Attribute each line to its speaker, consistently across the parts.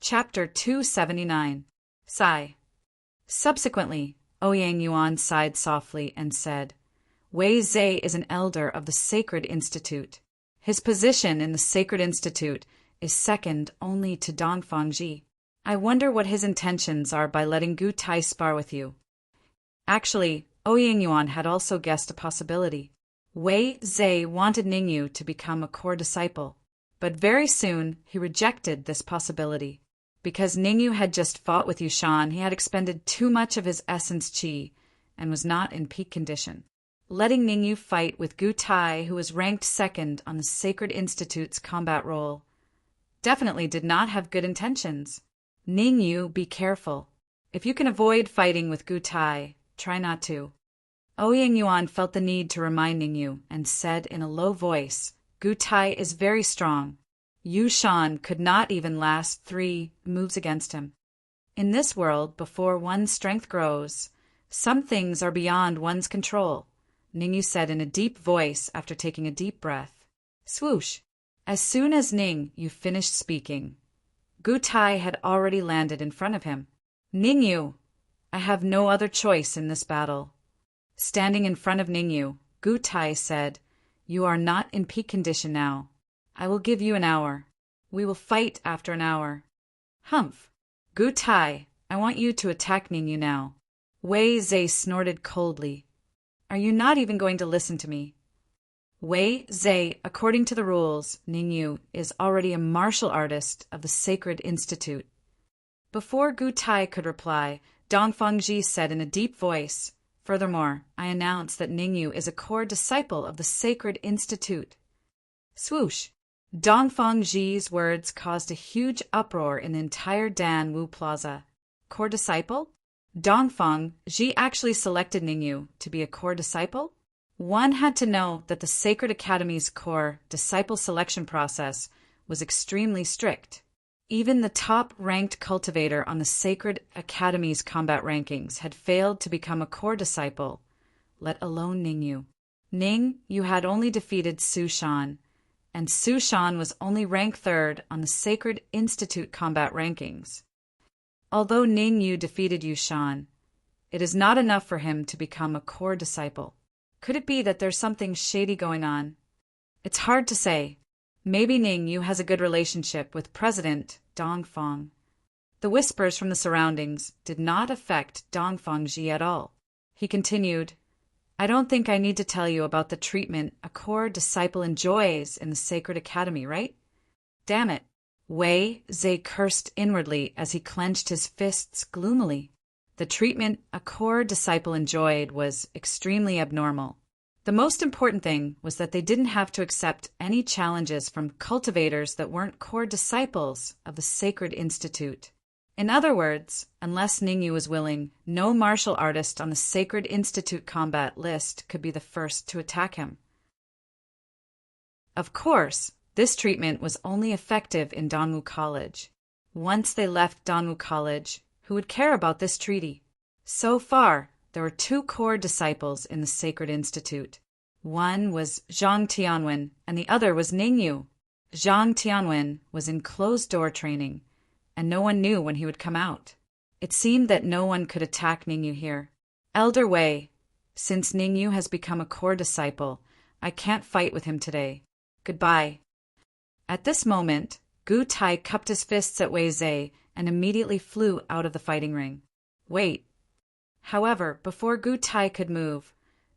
Speaker 1: Chapter 279. Sigh. Subsequently, Ouyang Yuan sighed softly and said, Wei Zhe is an elder of the Sacred Institute. His position in the Sacred Institute is second only to Dongfang Ji. I wonder what his intentions are by letting Gu Tai spar with you. Actually, Ouyang Yuan had also guessed a possibility. Wei Zhe wanted Ningyu to become a core disciple, but very soon he rejected this possibility. Because Ningyu had just fought with Yushan, he had expended too much of his essence qi and was not in peak condition. Letting Ningyu fight with Gu Tai, who was ranked second on the Sacred Institute's combat roll, definitely did not have good intentions. Ningyu, be careful. If you can avoid fighting with Gu Tai, try not to. Ouyang Yuan felt the need to remind Ningyu and said in a low voice, Gu Tai is very strong. Yushan could not even last 3 moves against him. In this world, before one's strength grows, some things are beyond one's control, Ningyu said in a deep voice after taking a deep breath. Swoosh! As soon as Ningyu finished speaking, Gu Tai had already landed in front of him. Ningyu, I have no other choice in this battle. Standing in front of Ningyu, Gu Tai said, You are not in peak condition now. I will give you an hour. We will fight after an hour. Humph. Gu Tai, I want you to attack Ningyu now. Wei Zhe snorted coldly. Are you not even going to listen to me? Wei Zhe, according to the rules, Ningyu is already a martial artist of the Sacred Institute. Before Gu Tai could reply, Dongfang Ji said in a deep voice, Furthermore, I announce that Ningyu is a core disciple of the Sacred Institute. Swoosh! Dongfang Ji's words caused a huge uproar in the entire Dan Wu Plaza. Core disciple? Dongfang Ji actually selected Ningyu to be a core disciple? One had to know that the Sacred Academy's core disciple selection process was extremely strict. Even the top-ranked cultivator on the Sacred Academy's combat rankings had failed to become a core disciple, let alone Ningyu. Ningyu had only defeated Su Shan, and Su Shan was only ranked 3rd on the Sacred Institute combat rankings. Although Ningyu defeated Yushan, it is not enough for him to become a core disciple. Could it be that there's something shady going on? It's hard to say. Maybe Ningyu has a good relationship with President Dongfang. The whispers from the surroundings did not affect Dongfang Ji at all. He continued, I don't think I need to tell you about the treatment a core disciple enjoys in the Sacred Academy, right? Damn it. Wei Zhe cursed inwardly as he clenched his fists gloomily. The treatment a core disciple enjoyed was extremely abnormal. The most important thing was that they didn't have to accept any challenges from cultivators that weren't core disciples of the Sacred Institute. In other words, unless Ningyu was willing, no martial artist on the Sacred Institute combat list could be the first to attack him. Of course, this treatment was only effective in Danwu College. Once they left Danwu College, who would care about this treaty? So far, there were 2 core disciples in the Sacred Institute. One was Zhang Tianwen, and the other was Ningyu. Zhang Tianwen was in closed-door training, and no one knew when he would come out. It seemed that no one could attack Ningyu here. Elder Wei, since Ningyu has become a core disciple, I can't fight with him today. Goodbye. At this moment, Gu Tai cupped his fists at Wei Zhe and immediately flew out of the fighting ring. Wait. However, before Gu Tai could move,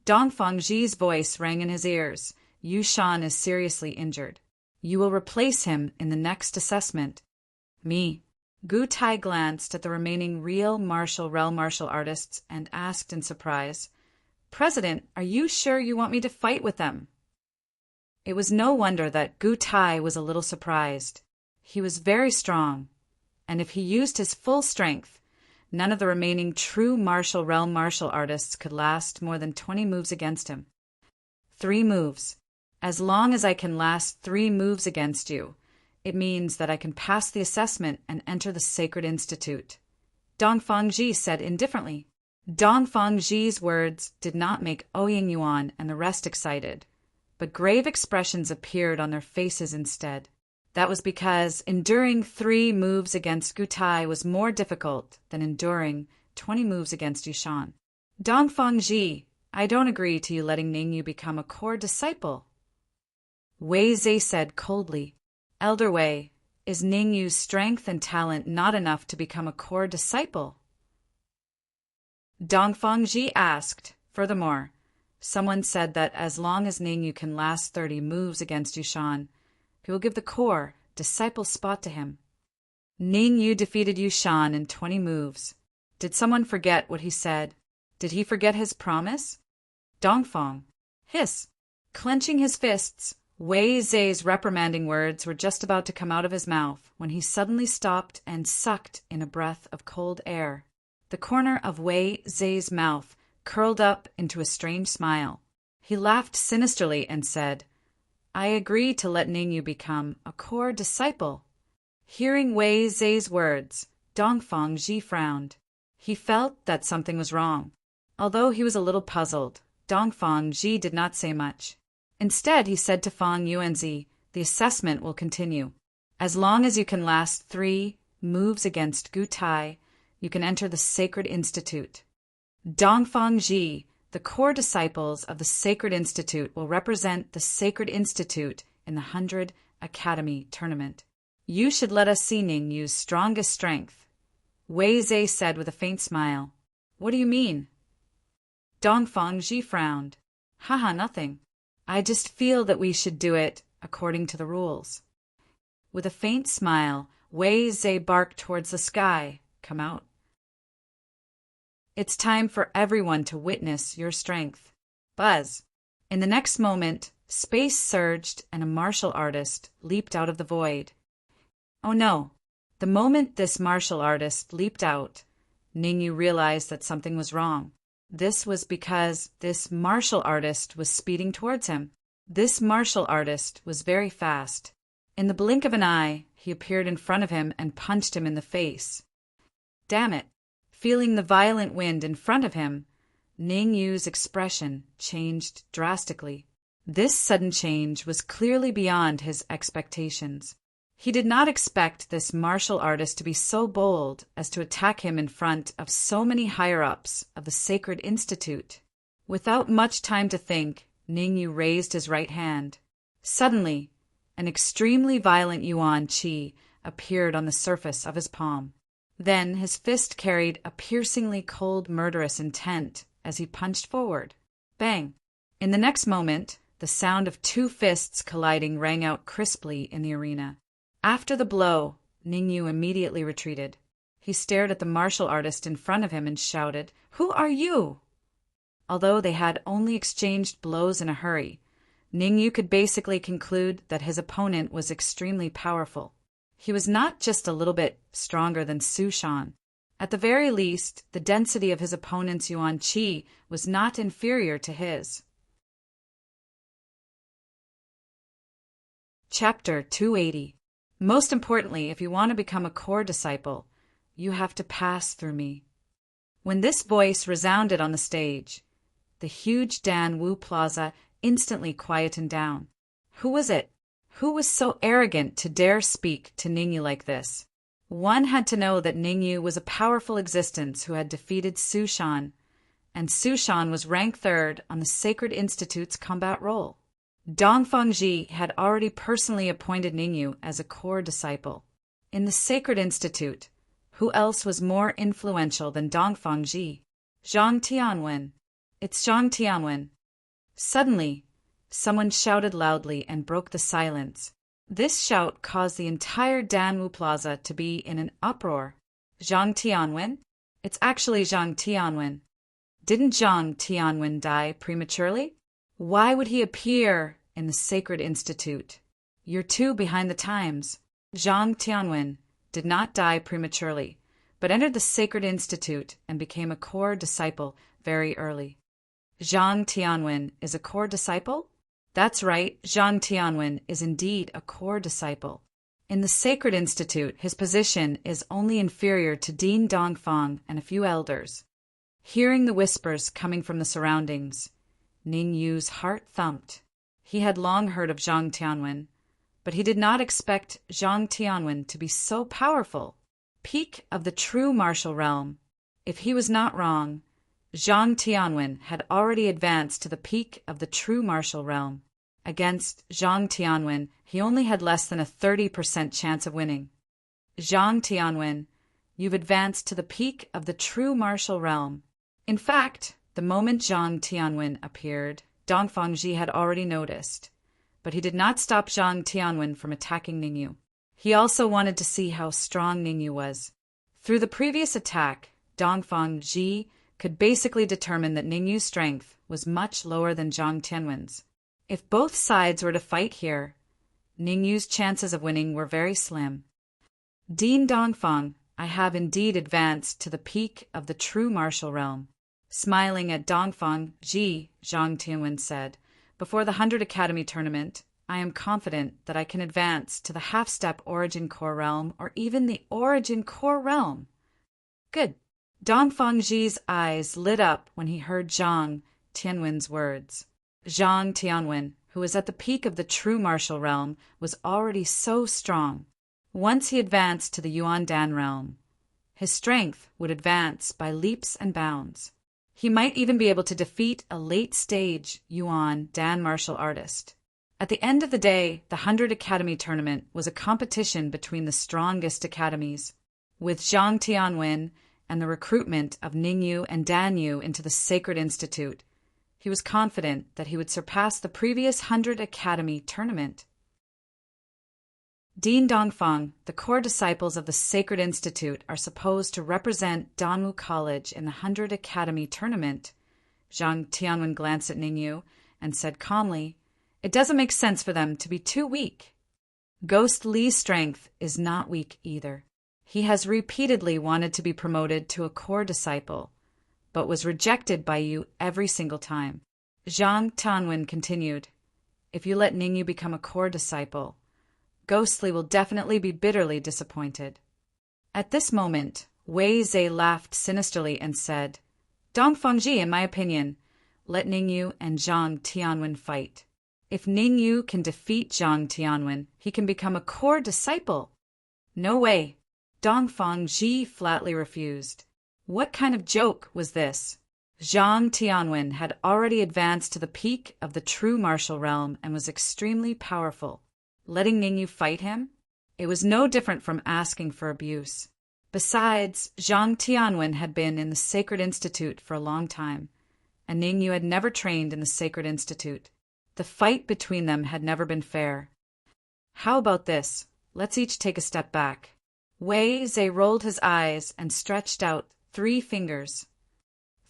Speaker 1: Dongfang Ji's voice rang in his ears. Yushan is seriously injured. You will replace him in the next assessment. Me. Gu Tai glanced at the remaining real martial artists and asked in surprise, President, are you sure you want me to fight with them? It was no wonder that Gu Tai was a little surprised. He was very strong, and if he used his full strength, none of the remaining true martial artists could last more than 20 moves against him. 3 moves. As long as I can last 3 moves against you, it means that I can pass the assessment and enter the Sacred Institute. Dongfang Ji said indifferently. Dongfang Ji's words did not make Ouyang Yuan and the rest excited, but grave expressions appeared on their faces instead. That was because enduring 3 moves against Gutai was more difficult than enduring 20 moves against Yushan. Dongfang Ji, I don't agree to you letting Ningyu become a core disciple. Wei Zhe said coldly. Elder Wei, is Ningyu's strength and talent not enough to become a core disciple? Dongfang Ji asked. Furthermore, someone said that as long as Ningyu can last 30 moves against Yushan, he will give the core disciple spot to him. Ningyu defeated Yushan in 20 moves. Did someone forget what he said? Did he forget his promise? Dongfang. Hiss. Clenching his fists, Wei Zhe's reprimanding words were just about to come out of his mouth when he suddenly stopped and sucked in a breath of cold air. The corner of Wei Zhe's mouth curled up into a strange smile. He laughed sinisterly and said, I agree to let Ningyu become a core disciple. Hearing Wei Zhe's words, Dongfang Ji frowned. He felt that something was wrong. Although he was a little puzzled, Dongfang Ji did not say much. Instead, he said to Fang Yuanzi, the assessment will continue. As long as you can last 3 moves against Gutai, you can enter the Sacred Institute. Dongfang Ji, the core disciples of the Sacred Institute, will represent the Sacred Institute in the 100 Academy tournament. You should let us see Ningyu's strongest strength. Wei Zhe said with a faint smile. What do you mean? Dongfang Ji frowned. Haha, nothing. I just feel that we should do it according to the rules. With a faint smile, Wei Zhe barked towards the sky. Come out. It's time for everyone to witness your strength. Buzz. In the next moment, space surged and a martial artist leaped out of the void. Oh no. The moment this martial artist leaped out, Ningyu realized that something was wrong. This was because this martial artist was speeding towards him. This martial artist was very fast. In the blink of an eye, he appeared in front of him and punched him in the face. Damn it! Feeling the violent wind in front of him, Ningyu's expression changed drastically. This sudden change was clearly beyond his expectations. He did not expect this martial artist to be so bold as to attack him in front of so many higher-ups of the Sacred Institute. Without much time to think, Ningyu raised his right hand. Suddenly, an extremely violent yuan qi appeared on the surface of his palm. Then his fist carried a piercingly cold, murderous intent as he punched forward. Bang! In the next moment, the sound of 2 fists colliding rang out crisply in the arena. After the blow, Ningyu immediately retreated. He stared at the martial artist in front of him and shouted, Who are you? Although they had only exchanged blows in a hurry, Ningyu could basically conclude that his opponent was extremely powerful. He was not just a little bit stronger than Su Shan. At the very least, the density of his opponent's yuan qi was not inferior to his. Chapter 280. Most importantly, if you want to become a core disciple, you have to pass through me. When this voice resounded on the stage, the huge Dan Wu Plaza instantly quietened down. Who was it? Who was so arrogant to dare speak to Ningyu like this? One had to know that Ningyu was a powerful existence who had defeated Su Shan, and Su Shan was ranked 3rd on the Sacred Institute's combat roll. Dongfang Ji had already personally appointed Ningyu as a core disciple. In the Sacred Institute, who else was more influential than Dongfang Ji? Zhang Tianwen. It's Zhang Tianwen. Suddenly, someone shouted loudly and broke the silence. This shout caused the entire Danwu Plaza to be in an uproar. Zhang Tianwen? It's actually Zhang Tianwen. Didn't Zhang Tianwen die prematurely? Why would he appear in the Sacred Institute? You're too behind the times. Zhang Tianwen did not die prematurely, but entered the Sacred Institute and became a core disciple very early. Zhang Tianwen is a core disciple? That's right, Zhang Tianwen is indeed a core disciple. In the Sacred Institute, his position is only inferior to Dean Dongfang and a few elders. Hearing the whispers coming from the surroundings, Ningyu's heart thumped. He had long heard of Zhang Tianwen, but he did not expect Zhang Tianwen to be so powerful. Peak of the true martial realm. If he was not wrong, Zhang Tianwen had already advanced to the peak of the true martial realm. Against Zhang Tianwen, he only had less than a 30% chance of winning. Zhang Tianwen, you've advanced to the peak of the true martial realm. In fact, the moment Zhang Tianwen appeared, Dongfang Ji had already noticed. But he did not stop Zhang Tianwen from attacking Ningyu. He also wanted to see how strong Ningyu was. Through the previous attack, Dongfang Ji could basically determine that Ningyu's strength was much lower than Zhang Tianwen's. If both sides were to fight here, Ningyu's chances of winning were very slim. Dean Dongfang, I have indeed advanced to the peak of the true martial realm. Smiling at Dongfang Ji, Zhang Tianwen said, before the 100 Academy tournament, I am confident that I can advance to the half-step Origin Core realm or even the Origin Core realm. Good. Dongfang Ji's eyes lit up when he heard Zhang Tianwen's words. Zhang Tianwen, who was at the peak of the true martial realm, was already so strong. Once he advanced to the Yuan Dan realm, his strength would advance by leaps and bounds. He might even be able to defeat a late-stage Yuan Dan martial artist. At the end of the day, the 100 Academy tournament was a competition between the strongest academies. With Zhang Tianwen and the recruitment of Ningyu and Danyu into the Sacred Institute, he was confident that he would surpass the previous 100 Academy tournament. Dean Dongfang, the core disciples of the Sacred Institute, are supposed to represent Danwu College in the 100 Academy tournament. Zhang Tianwen glanced at Ningyu and said calmly, it doesn't make sense for them to be too weak. Ghost Li's strength is not weak either. He has repeatedly wanted to be promoted to a core disciple, but was rejected by you every single time. Zhang Tianwen continued, if you let Ningyu become a core disciple, Ghostly will definitely be bitterly disappointed. At this moment, Wei Zhe laughed sinisterly and said, Dongfang Ji, in my opinion, let Ningyu and Zhang Tianwen fight. If Ningyu can defeat Zhang Tianwen, he can become a core disciple. No way. Dongfang Ji flatly refused. What kind of joke was this? Zhang Tianwen had already advanced to the peak of the true martial realm and was extremely powerful. Letting Ningyu fight him? It was no different from asking for abuse. Besides, Zhang Tianwen had been in the Sacred Institute for a long time, and Ningyu had never trained in the Sacred Institute. The fight between them had never been fair. How about this? Let's each take a step back. Wei Zhe rolled his eyes and stretched out 3 fingers.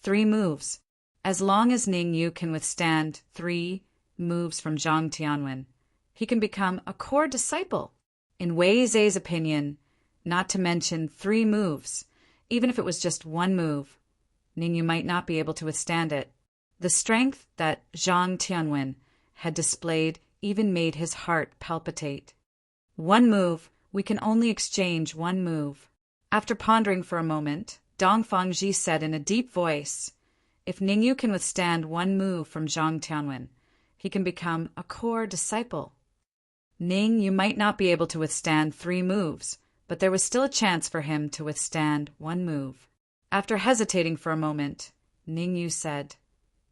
Speaker 1: 3 moves. As long as Ningyu can withstand 3 moves from Zhang Tianwen, he can become a core disciple. In Wei Zhe's opinion, not to mention 3 moves, even if it was just 1 move, Ningyu might not be able to withstand it. The strength that Zhang Tianwen had displayed even made his heart palpitate. 1 move, we can only exchange 1 move. After pondering for a moment, Dongfang Ji said in a deep voice, if Ningyu can withstand 1 move from Zhang Tianwen, he can become a core disciple. Ningyu might not be able to withstand 3 moves, but there was still a chance for him to withstand 1 move. After hesitating for a moment, Ningyu said,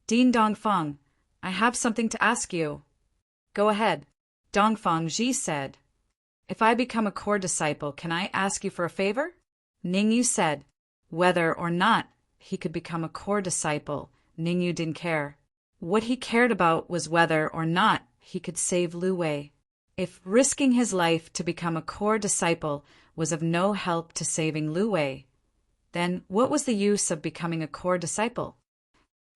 Speaker 1: Dean Dongfang, I have something to ask you. Go ahead. Dongfang Ji said, if I become a core disciple, can I ask you for a favor? Ningyu said, whether or not he could become a core disciple, Ningyu didn't care. What he cared about was whether or not he could save Lu Wei. If risking his life to become a core disciple was of no help to saving Lu Wei, then what was the use of becoming a core disciple?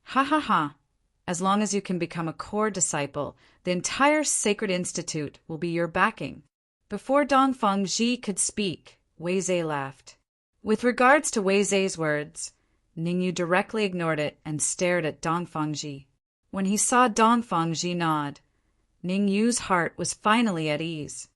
Speaker 1: Ha ha ha. As long as you can become a core disciple, the entire Sacred Institute will be your backing. Before Dongfang Ji could speak, Wei Zhe laughed. With regards to Wei Zhe's words, Ningyu directly ignored it and stared at Dongfang Ji. When he saw Dongfang Ji nod, Ningyu's heart was finally at ease.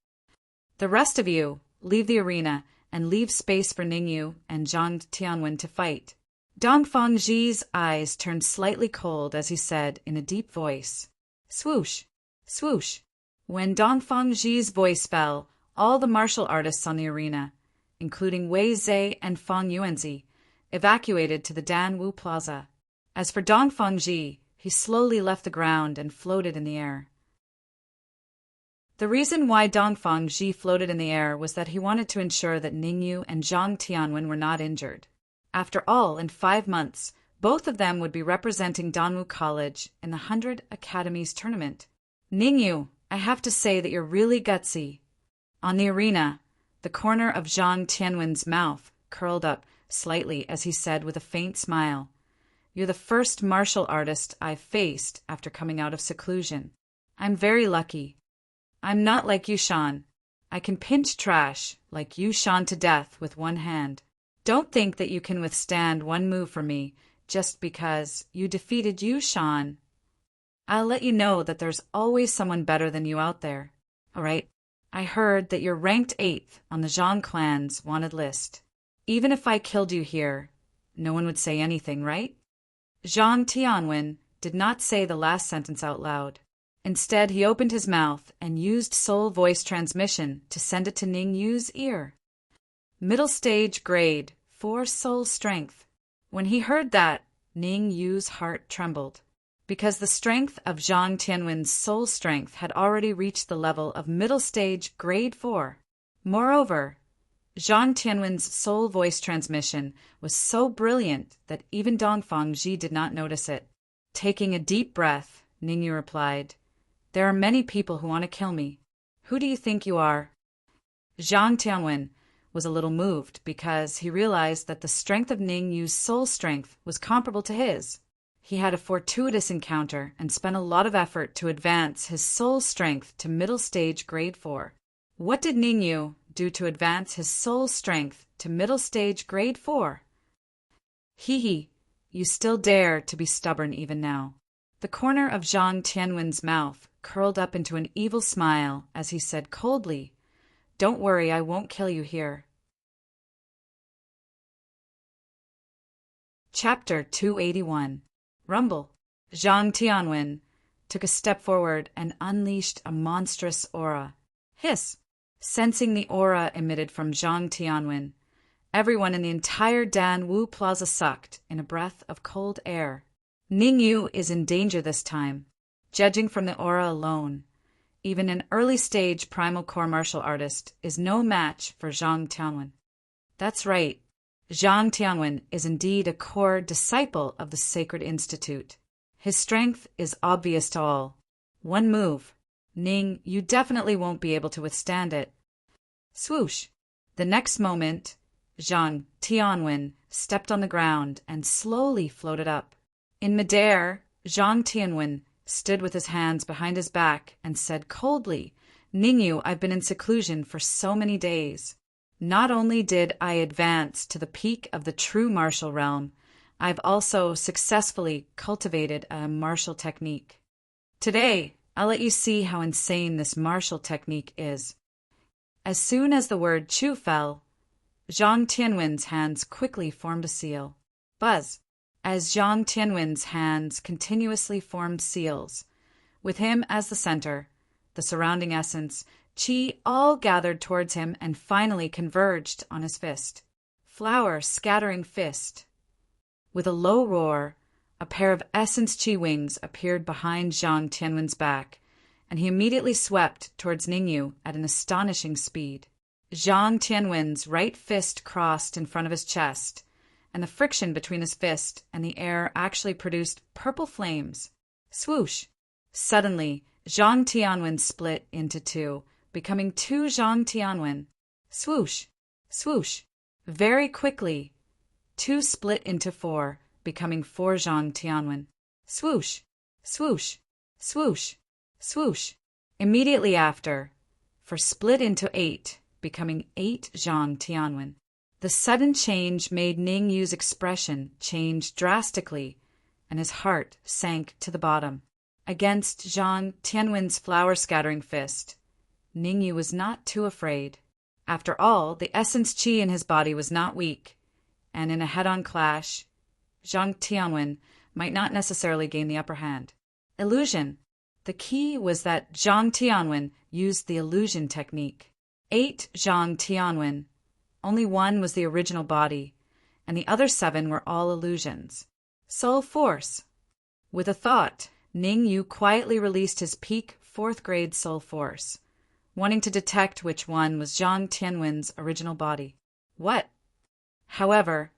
Speaker 1: The rest of you, leave the arena and leave space for Ningyu and Zhang Tianwen to fight. Dongfang Ji's eyes turned slightly cold as he said in a deep voice, swoosh, swoosh. When Dongfang Ji's voice fell, all the martial artists on the arena, including Wei Zhe and Fang Yuanzi, evacuated to the Dan Wu Plaza. As for Dongfang Ji, he slowly left the ground and floated in the air. The reason why Dongfang Ji floated in the air was that he wanted to ensure that Ningyu and Zhang Tianwen were not injured. After all, in 5 months, both of them would be representing Danwu College in the 100 Academies tournament. Ningyu, I have to say that you're really gutsy. On the arena, the corner of Zhang Tianwen's mouth curled up slightly as he said with a faint smile, "You're the first martial artist I've faced after coming out of seclusion. I'm very lucky. I'm not like Yushan. I can pinch trash like Yushan to death with one hand. Don't think that you can withstand one move from me just because you defeated Yushan. I'll let you know that there's always someone better than you out there. All right, I heard that you're ranked 8th on the Zhang clan's wanted list. Even if I killed you here, no one would say anything, right?" Zhang Tianwen did not say the last sentence out loud. Instead, he opened his mouth and used soul voice transmission to send it to Ning Yu's ear. "Middle stage grade, 4 soul strength." When he heard that, Ning Yu's heart trembled, because the strength of Zhang Tianwen's soul strength had already reached the level of middle stage grade 4. Moreover, Zhang Tianwen's soul voice transmission was so brilliant that even Dongfang Ji did not notice it. Taking a deep breath, Ningyu replied, "There are many people who want to kill me. Who do you think you are?" Zhang Tianwen was a little moved because he realized that the strength of Ning Yu's soul strength was comparable to his. He had a fortuitous encounter and spent a lot of effort to advance his soul strength to middle stage grade 4. What did Ning Yu do to advance his soul strength to middle stage grade 4? Hee, you still dare to be stubborn even now. The corner of Zhang Tianwen's mouth curled up into an evil smile as he said coldly, "Don't worry, I won't kill you here." Chapter 281. Rumble. Zhang Tianwen took a step forward and unleashed a monstrous aura. Hiss! Sensing the aura emitted from Zhang Tianwen, everyone in the entire Dan Wu Plaza sucked in a breath of cold air. Ning Yu is in danger this time. Judging from the aura alone, even an early-stage primal core martial artist is no match for Zhang Tianwen. That's right. Zhang Tianwen is indeed a core disciple of the Sacred Institute. His strength is obvious to all. One move. Ning, you definitely won't be able to withstand it. Swoosh! The next moment, Zhang Tianwen stepped on the ground and slowly floated up. In midair, Zhang Tianwen stood with his hands behind his back and said coldly, "Ningyu, I've been in seclusion for so many days. Not only did I advance to the peak of the true martial realm, I've also successfully cultivated a martial technique. Today, I'll let you see how insane this martial technique is." As soon as the word Chu fell, Zhang Tianwen's hands quickly formed a seal. Buzz! As Zhang Tianwen's hands continuously formed seals, with him as the center, the surrounding essence, Qi all gathered towards him and finally converged on his fist. Flower scattering fist. With a low roar, a pair of essence Qi wings appeared behind Zhang Tianwen's back, and he immediately swept towards Ningyu at an astonishing speed. Zhang Tianwen's right fist crossed in front of his chest, and the friction between his fist and the air actually produced purple flames. Swoosh! Suddenly, Zhang Tianwen split into 2, becoming 2 Zhang Tianwen. Swoosh! Swoosh! Very quickly, 2 split into 4, becoming 4 Zhang Tianwen. Swoosh! Swoosh! Swoosh! Swoosh! Immediately after, for split into 8, becoming 8 Zhang Tianwen. The sudden change made Ning Yu's expression change drastically, and his heart sank to the bottom. Against Zhang Tianwen's flower-scattering fist, Ning Yu was not too afraid. After all, the essence qi in his body was not weak, and in a head-on clash, Zhang Tianwen might not necessarily gain the upper hand. Illusion! The key was that Zhang Tianwen used the illusion technique. 8 Zhang Tianwen. Only one was the original body, and the other 7 were all illusions. Soul force. With a thought, Ning Yu quietly released his peak 4th grade soul force, wanting to detect which one was Zhang Tianwen's original body. What? However,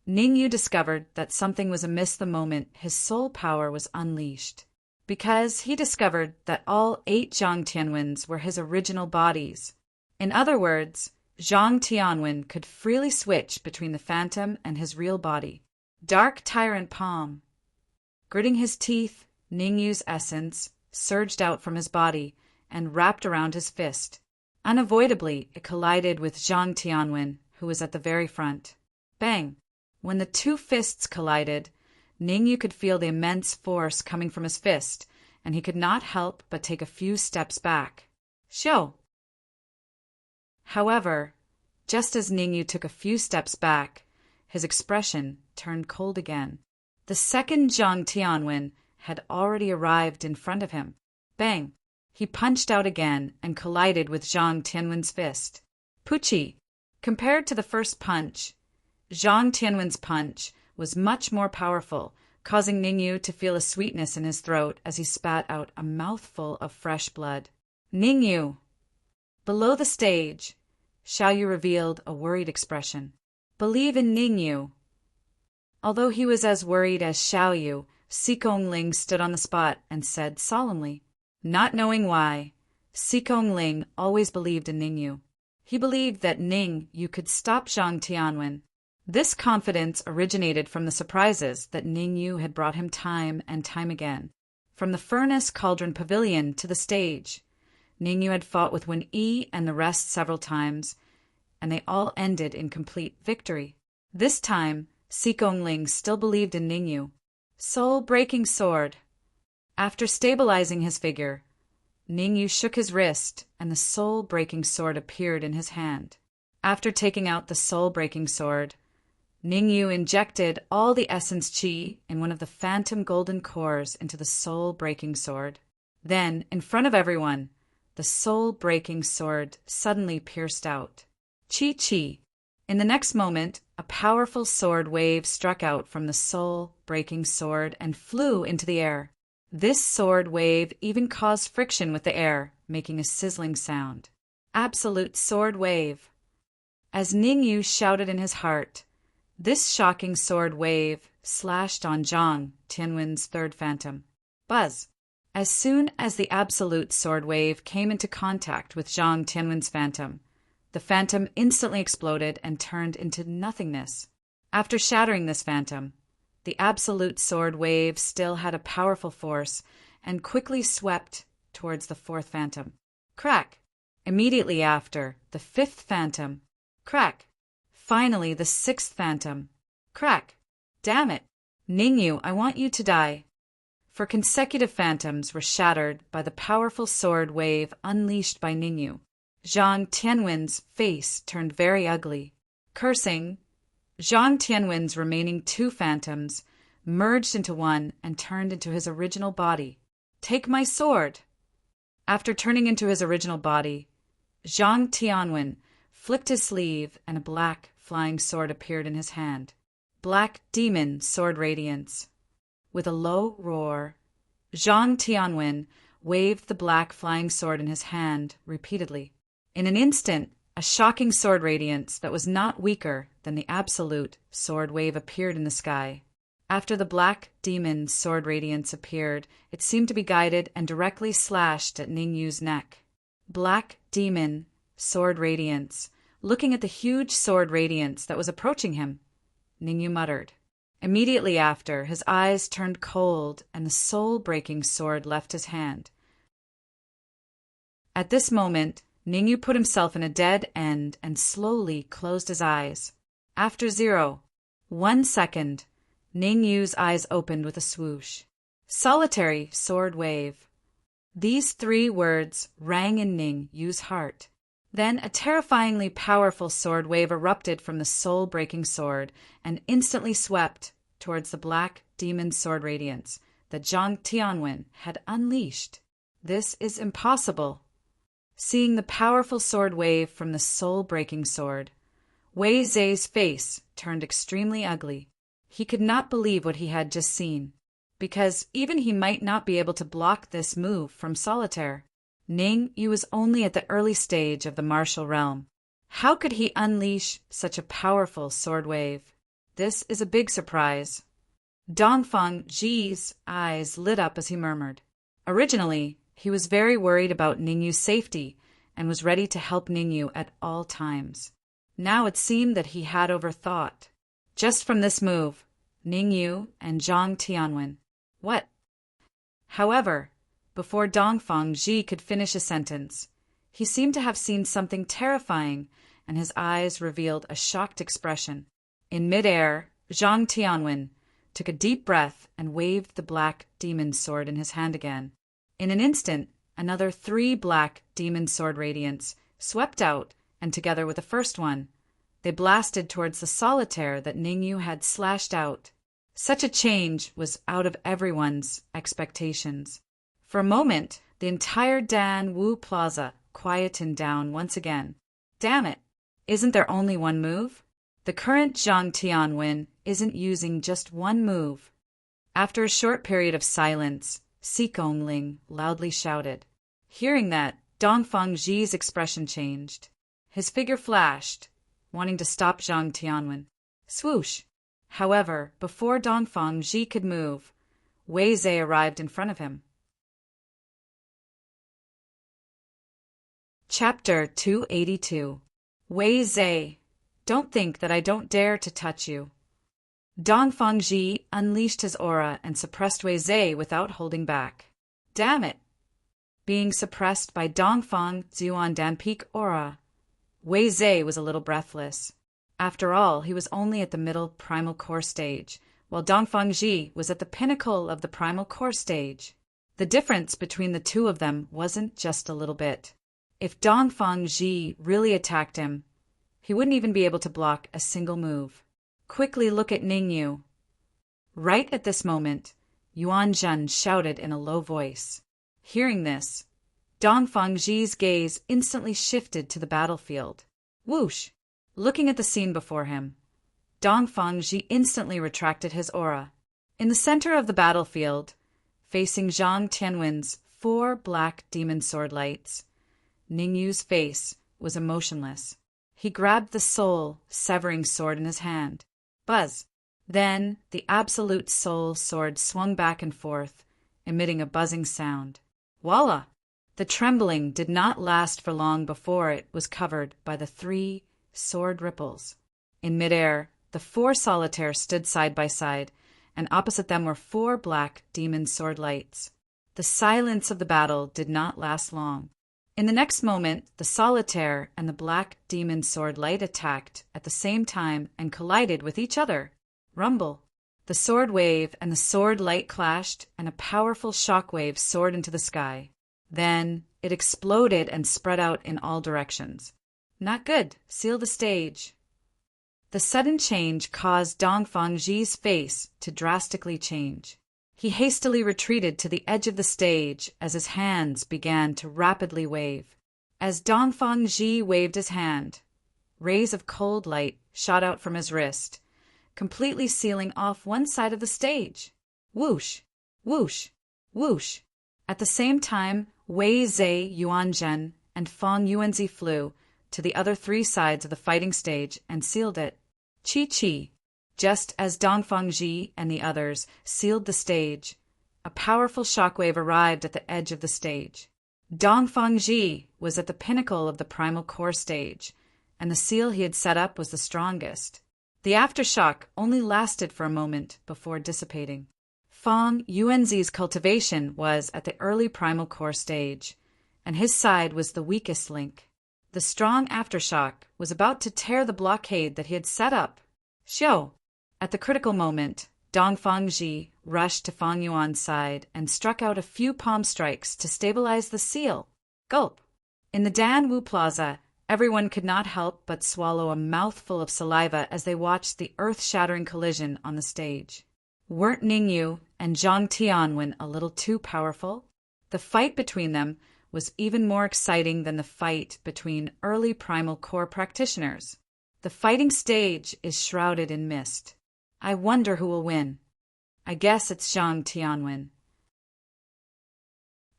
Speaker 1: Ning Yu discovered that something was amiss the moment his soul power was unleashed, because he discovered that all 8 Zhang Tianwens were his original bodies. In other words, Zhang Tianwen could freely switch between the phantom and his real body. Dark Tyrant Palm. Gritting his teeth, Ning Yu's essence surged out from his body and wrapped around his fist. Unavoidably, it collided with Zhang Tianwen, who was at the very front. Bang! When the 2 fists collided, Ning Yu could feel the immense force coming from his fist, and he could not help but take a few steps back. Show! However, just as Ning Yu took a few steps back, his expression turned cold again. The second Zhang Tianwen had already arrived in front of him. Bang! He punched out again and collided with Zhang Tianwen's fist. Pucci! Compared to the first punch, Zhang Tianwen's punch was much more powerful, causing Ning Yu to feel a sweetness in his throat as he spat out a mouthful of fresh blood. Ning Yu! Below the stage, Xiao Yu revealed a worried expression. Believe in Ning Yu. Although he was as worried as Xiao Yu, Sikong Ling stood on the spot and said solemnly. Not knowing why, Sikong Ling always believed in Ning Yu. He believed that Ning Yu could stop Zhang Tianwen. This confidence originated from the surprises that Ning Yu had brought him time and time again. From the Furnace Cauldron Pavilion to the stage, Ning Yu had fought with Wen Yi and the rest several times, and they all ended in complete victory. This time, Sikong Ling still believed in Ning Yu. Soul-breaking sword. After stabilizing his figure, Ning Yu shook his wrist, and the soul-breaking sword appeared in his hand. After taking out the soul-breaking sword, Ning Yu injected all the essence qi in one of the phantom golden cores into the soul-breaking sword. Then, in front of everyone, the soul-breaking sword suddenly pierced out. Qi. In the next moment, a powerful sword wave struck out from the soul-breaking sword and flew into the air. This sword wave even caused friction with the air, making a sizzling sound. Absolute sword wave. As Ning Yu shouted in his heart, this shocking sword wave slashed on Zhang Tianwen's 3rd phantom. Buzz. As soon as the absolute sword wave came into contact with Zhang Tianwen's phantom, the phantom instantly exploded and turned into nothingness. After shattering this phantom, the absolute sword wave still had a powerful force and quickly swept towards the 4th phantom. Crack! Immediately after, the 5th phantom. Crack! Finally, the 6th phantom. Crack! Damn it! Ning Yu, I want you to die. For consecutive phantoms were shattered by the powerful sword wave unleashed by Ning Yu. Zhang Tianwen's face turned very ugly. Cursing, Zhang Tianwen's remaining 2 phantoms merged into one and turned into his original body. Take my sword! After turning into his original body, Zhang Tianwen flicked his sleeve and a black flying sword appeared in his hand. Black Demon Sword Radiance. With a low roar, Zhang Tianwen waved the black flying sword in his hand repeatedly. In an instant, a shocking sword radiance that was not weaker than the absolute sword wave appeared in the sky. After the black demon sword radiance appeared, it seemed to be guided and directly slashed at Ning Yu's neck. Black demon sword radiance. Looking at the huge sword radiance that was approaching him, Ning Yu muttered. Immediately after, his eyes turned cold and the soul-breaking sword left his hand. At this moment, Ning Yu put himself in a dead end and slowly closed his eyes. After 1 second, Ning Yu's eyes opened with a swoosh. Solitary sword wave. These 3 words rang in Ning Yu's heart. Then a terrifyingly powerful sword wave erupted from the soul-breaking sword and instantly swept towards the black demon sword radiance that Zhang Tianwen had unleashed. This is impossible. Seeing the powerful sword wave from the soul-breaking sword, Wei Zhe's face turned extremely ugly. He could not believe what he had just seen, because even he might not be able to block this move from solitaire. Ning Yu was only at the early stage of the martial realm. How could he unleash such a powerful sword wave? This is a big surprise. Dongfang Ji's eyes lit up as he murmured. Originally, he was very worried about Ningyu's safety and was ready to help Ningyu at all times. Now it seemed that he had overthought. Just from this move, Ningyu and Zhang Tianwen. What? However, before Dongfang Ji could finish a sentence, he seemed to have seen something terrifying, and his eyes revealed a shocked expression. In midair, Zhang Tianwen took a deep breath and waved the black demon sword in his hand again. In an instant, another 3 black demon sword radiants swept out, and together with the first one, they blasted towards the solitaire that Ningyu had slashed out. Such a change was out of everyone's expectations. For a moment, the entire Dan Wu Plaza quietened down once again. Damn it! Isn't there only one move? The current Zhang Tianwen isn't using just one move. After a short period of silence, Si Gongling loudly shouted. Hearing that, Dongfang Ji's expression changed. His figure flashed, wanting to stop Zhang Tianwen. Swoosh! However, before Dongfang Ji could move, Wei Zhe arrived in front of him. Chapter 282. Wei Zhe, don't think that I don't dare to touch you. Dongfang Ji unleashed his aura and suppressed Wei Zhe without holding back. Damn it! Being suppressed by Dongfang Zuan Danpeak aura, Wei Zhe was a little breathless. After all, he was only at the middle primal core stage, while Dongfang Ji was at the pinnacle of the primal core stage. The difference between the two of them wasn't just a little bit. If Dongfang Ji really attacked him, he wouldn't even be able to block a single move. Quickly look at Ningyu. Right at this moment, Yuan Zhen shouted in a low voice. Hearing this, Dongfang Ji's gaze instantly shifted to the battlefield. Whoosh! Looking at the scene before him, Dongfang Ji instantly retracted his aura. In the center of the battlefield, facing Zhang Tianwen's 4 black demon sword lights, Ningyu's face was emotionless. He grabbed the soul-severing sword in his hand. Buzz! Then the absolute soul sword swung back and forth, emitting a buzzing sound. Voila! The trembling did not last for long before it was covered by the 3 sword ripples. In midair, the 4 solitaires stood side by side, and opposite them were 4 black demon sword lights. The silence of the battle did not last long. In the next moment, the solitaire and the black demon sword light attacked at the same time and collided with each other. Rumble! The sword wave and the sword light clashed, and a powerful shockwave soared into the sky. Then it exploded and spread out in all directions. Not good. Seal the stage. The sudden change caused Dongfang Ji's face to drastically change. He hastily retreated to the edge of the stage as his hands began to rapidly wave. As Dongfang Ji waved his hand, rays of cold light shot out from his wrist, completely sealing off one side of the stage. Whoosh! Whoosh! Whoosh! At the same time, Wei Zhe, Yuanzhen, and Fang Yuanzi flew to the other 3 sides of the fighting stage and sealed it. Chi-chi! Just as Dongfang Ji and the others sealed the stage, a powerful shockwave arrived at the edge of the stage. Dongfang Ji was at the pinnacle of the primal core stage, and the seal he had set up was the strongest. The aftershock only lasted for a moment before dissipating. Fang Yuanzi's cultivation was at the early primal core stage, and his side was the weakest link. The strong aftershock was about to tear the blockade that he had set up. Xiao! At the critical moment, Dongfang Ji rushed to Fang Yuan's side and struck out a few palm strikes to stabilize the seal. Gulp! In the Dan Wu Plaza, everyone could not help but swallow a mouthful of saliva as they watched the earth-shattering collision on the stage. Weren't Ningyu and Zhang Tianwen a little too powerful? The fight between them was even more exciting than the fight between early primal core practitioners. The fighting stage is shrouded in mist. I wonder who will win. I guess it's Zhang Tianwen.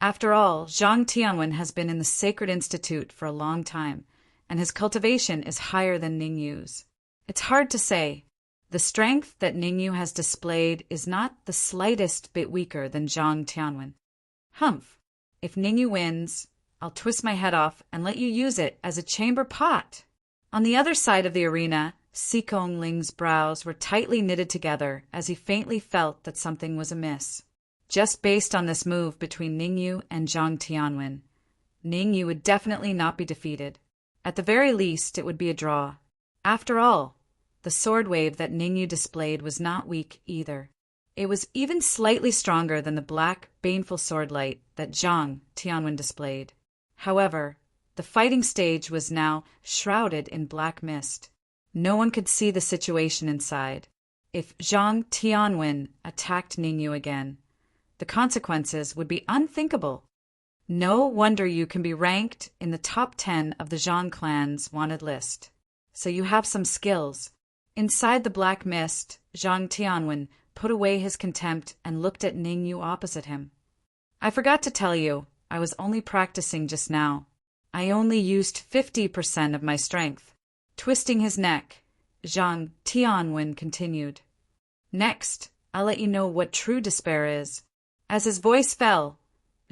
Speaker 1: After all, Zhang Tianwen has been in the Sacred Institute for a long time, and his cultivation is higher than Ningyu's. It's hard to say. The strength that Ningyu has displayed is not the slightest bit weaker than Zhang Tianwen. Humph! If Ningyu wins, I'll twist my head off and let you use it as a chamber pot. On the other side of the arena, Sikong Ling's brows were tightly knitted together as he faintly felt that something was amiss. Just based on this move between Ningyu and Zhang Tianwen, Ningyu would definitely not be defeated. At the very least, it would be a draw. After all, the sword wave that Ningyu displayed was not weak either. It was even slightly stronger than the black, baneful sword light that Zhang Tianwen displayed. However, the fighting stage was now shrouded in black mist. No one could see the situation inside. If Zhang Tianwen attacked Ningyu again, the consequences would be unthinkable. No wonder you can be ranked in the top 10 of the Zhang clan's wanted list. So you have some skills. Inside the black mist, Zhang Tianwen put away his contempt and looked at Ningyu opposite him. I forgot to tell you, I was only practicing just now. I only used 50% of my strength. Twisting his neck, Zhang Tianwen continued. Next, I'll let you know what true despair is. As his voice fell,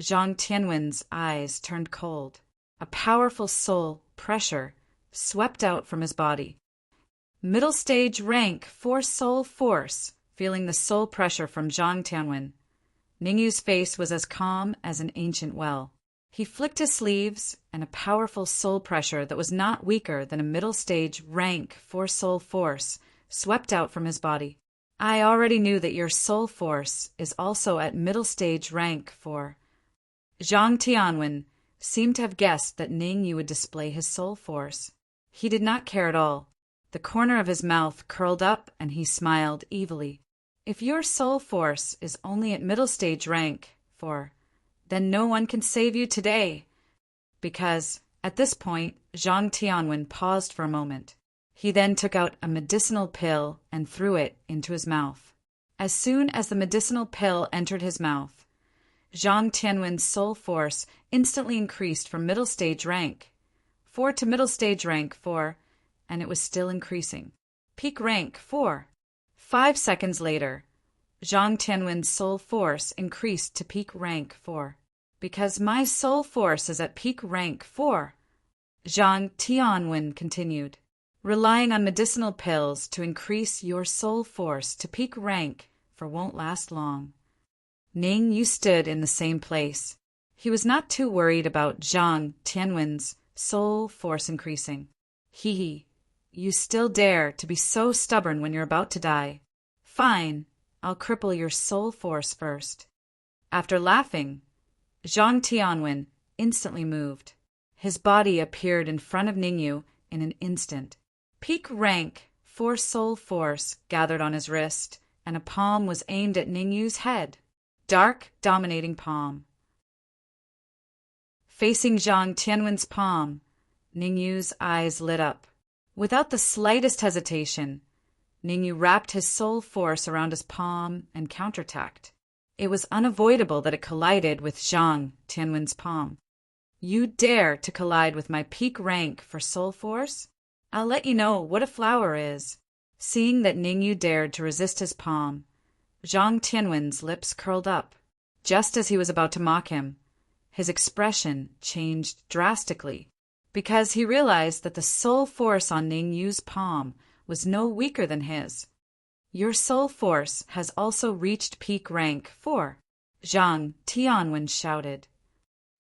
Speaker 1: Zhang Tianwen's eyes turned cold. A powerful soul pressure swept out from his body. Middle stage rank 4 soul force, feeling the soul pressure from Zhang Tianwen. Ningyu's face was as calm as an ancient well. He flicked his sleeves, and a powerful soul pressure that was not weaker than a middle stage rank 4 soul force swept out from his body. I already knew that your soul force is also at middle stage rank 4. Zhang Tianwen seemed to have guessed that Ningyu would display his soul force. He did not care at all. The corner of his mouth curled up and he smiled evilly. If your soul force is only at middle stage rank 4, then no one can save you today. Because, at this point, Zhang Tianwen paused for a moment. He then took out a medicinal pill and threw it into his mouth. As soon as the medicinal pill entered his mouth, Zhang Tianwen's soul force instantly increased from middle stage rank 4 to middle stage rank 4, and it was still increasing. Peak rank 4. 5 seconds later, Zhang Tianwen's soul force increased to peak rank 4. Because my soul force is at peak rank 4, Zhang Tianwen continued. Relying on medicinal pills to increase your soul force to peak rank 4 won't last long. Ningyu stood in the same place. He was not too worried about Zhang Tianwen's soul force increasing. Hee, you still dare to be so stubborn when you're about to die. Fine, I'll cripple your soul force first. After laughing, Zhang Tianwen instantly moved. His body appeared in front of Ningyu in an instant. Peak rank 4 soul force gathered on his wrist, and a palm was aimed at Ningyu's head. Dark, dominating palm. Facing Zhang Tianwen's palm, Ningyu's eyes lit up. Without the slightest hesitation, Ningyu wrapped his soul force around his palm and counterattacked. It was unavoidable that it collided with Zhang Tianwen's palm. You dare to collide with my peak rank for soul force? I'll let you know what a flower is. Seeing that Ningyu dared to resist his palm, Zhang Tianwen's lips curled up. Just as he was about to mock him, his expression changed drastically, because he realized that the soul force on Ningyu's palm was no weaker than his. Your soul force has also reached peak rank 4, Zhang Tianwen shouted.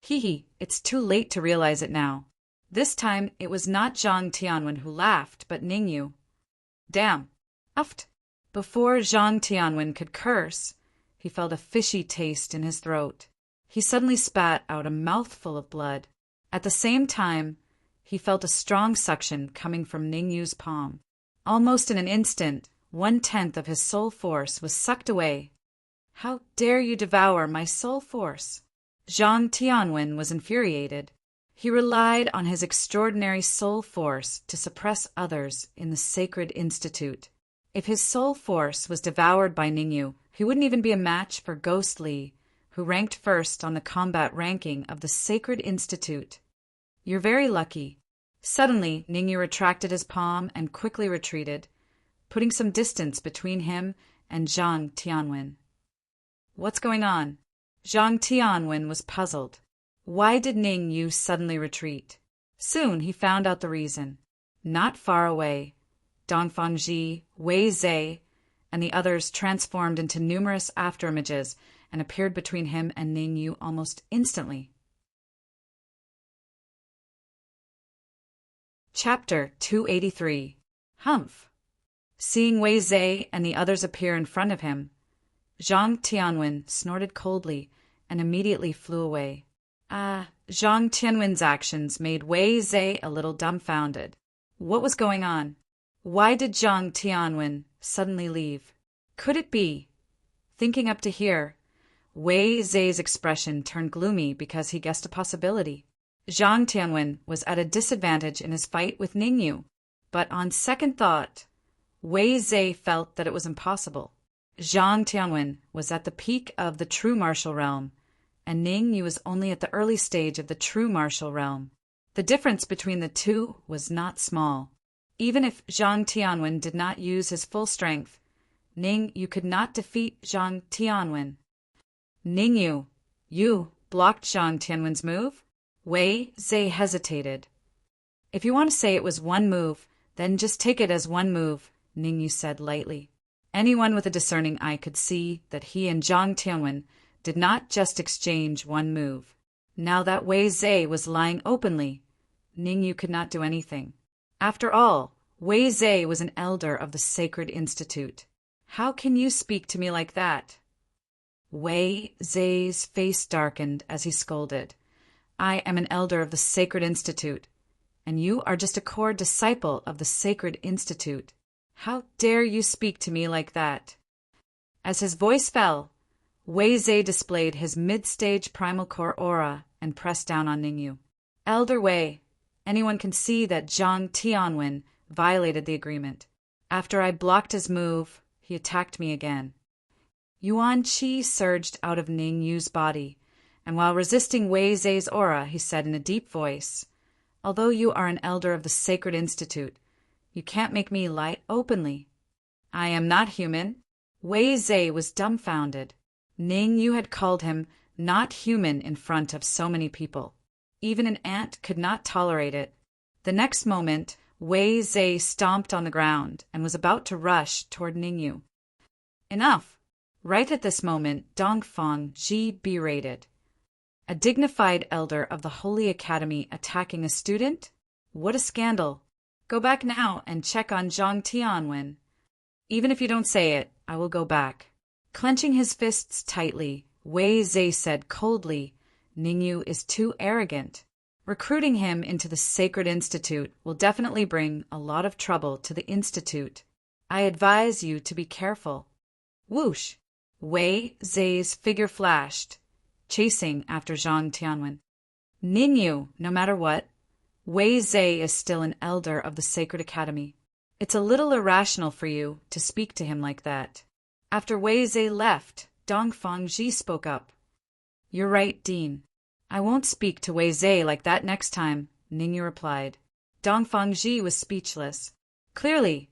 Speaker 1: It's too late to realize it now. This time it was not Zhang Tianwen who laughed, but Ningyu. Damn. Uffed. Before Zhang Tianwen could curse, he felt a fishy taste in his throat. He suddenly spat out a mouthful of blood. At the same time, he felt a strong suction coming from Ningyu's palm. Almost in an instant, 1/10 of his soul force was sucked away. How dare you devour my soul force? Zhang Tianwen was infuriated. He relied on his extraordinary soul force to suppress others in the sacred institute. If his soul force was devoured by Ningyu, he wouldn't even be a match for Ghost Li, who ranked first on the combat ranking of the sacred institute. You're very lucky. Suddenly, Ningyu retracted his palm and quickly retreated, putting some distance between him and Zhang Tianwen. What's going on? Zhang Tianwen was puzzled. Why did Ningyu suddenly retreat? Soon he found out the reason. Not far away, Dongfangji, Wei Zhe, and the others transformed into numerous afterimages and appeared between him and Ningyu almost instantly. Chapter 283. Humph. Seeing Wei Zhe and the others appear in front of him, Zhang Tianwen snorted coldly and immediately flew away. Zhang Tianwen's actions made Wei Zhe a little dumbfounded. What was going on? Why did Zhang Tianwen suddenly leave? Could it be? Thinking up to here, Wei Zhe's expression turned gloomy because he guessed a possibility. Zhang Tianwen was at a disadvantage in his fight with Ningyu, but on second thought, Wei Zhe felt that it was impossible. Zhang Tianwen was at the peak of the true martial realm, and Ningyu was only at the early stage of the true martial realm. The difference between the two was not small. Even if Zhang Tianwen did not use his full strength, Ningyu could not defeat Zhang Tianwen. Ningyu, you blocked Zhang Tianwen's move? Wei Zhe hesitated. If you want to say it was one move, then just take it as one move, Ningyu said lightly. Anyone with a discerning eye could see that he and Zhang Tianwen did not just exchange one move. Now that Wei Zhe was lying openly, Ningyu could not do anything. After all, Wei Zhe was an elder of the Sacred Institute. How can you speak to me like that? Wei Zhe's face darkened as he scolded. I am an elder of the Sacred Institute, and you are just a core disciple of the Sacred Institute. How dare you speak to me like that? As his voice fell, Wei Zhe displayed his mid-stage primal core aura and pressed down on Ningyu. Elder Wei, anyone can see that Zhang Tianwen violated the agreement. After I blocked his move, he attacked me again. Yuan Qi surged out of Ningyu's body, and while resisting Wei Zhe's aura, he said in a deep voice, Although you are an elder of the Sacred Institute, you can't make me lie openly. I am not human. Wei Zhe was dumbfounded. Ningyu had called him not human in front of so many people. Even an ant could not tolerate it. The next moment, Wei Zhe stomped on the ground and was about to rush toward Ningyu. Enough! Right at this moment, Dongfangji berated. A dignified elder of the Holy Academy attacking a student? What a scandal! Go back now and check on Zhang Tianwen. Even if you don't say it, I will go back. Clenching his fists tightly, Wei Zhe said coldly, Ningyu is too arrogant. Recruiting him into the Sacred Institute will definitely bring a lot of trouble to the Institute. I advise you to be careful. Whoosh! Wei Zhe's figure flashed, chasing after Zhang Tianwen. Ningyu, no matter what, Wei Zhe is still an elder of the Sacred Academy. It's a little irrational for you to speak to him like that. After Wei Zhe left, Dongfangji spoke up. You're right, Dean. I won't speak to Wei Zhe like that next time, Ningyu replied. Dongfangji was speechless. Clearly,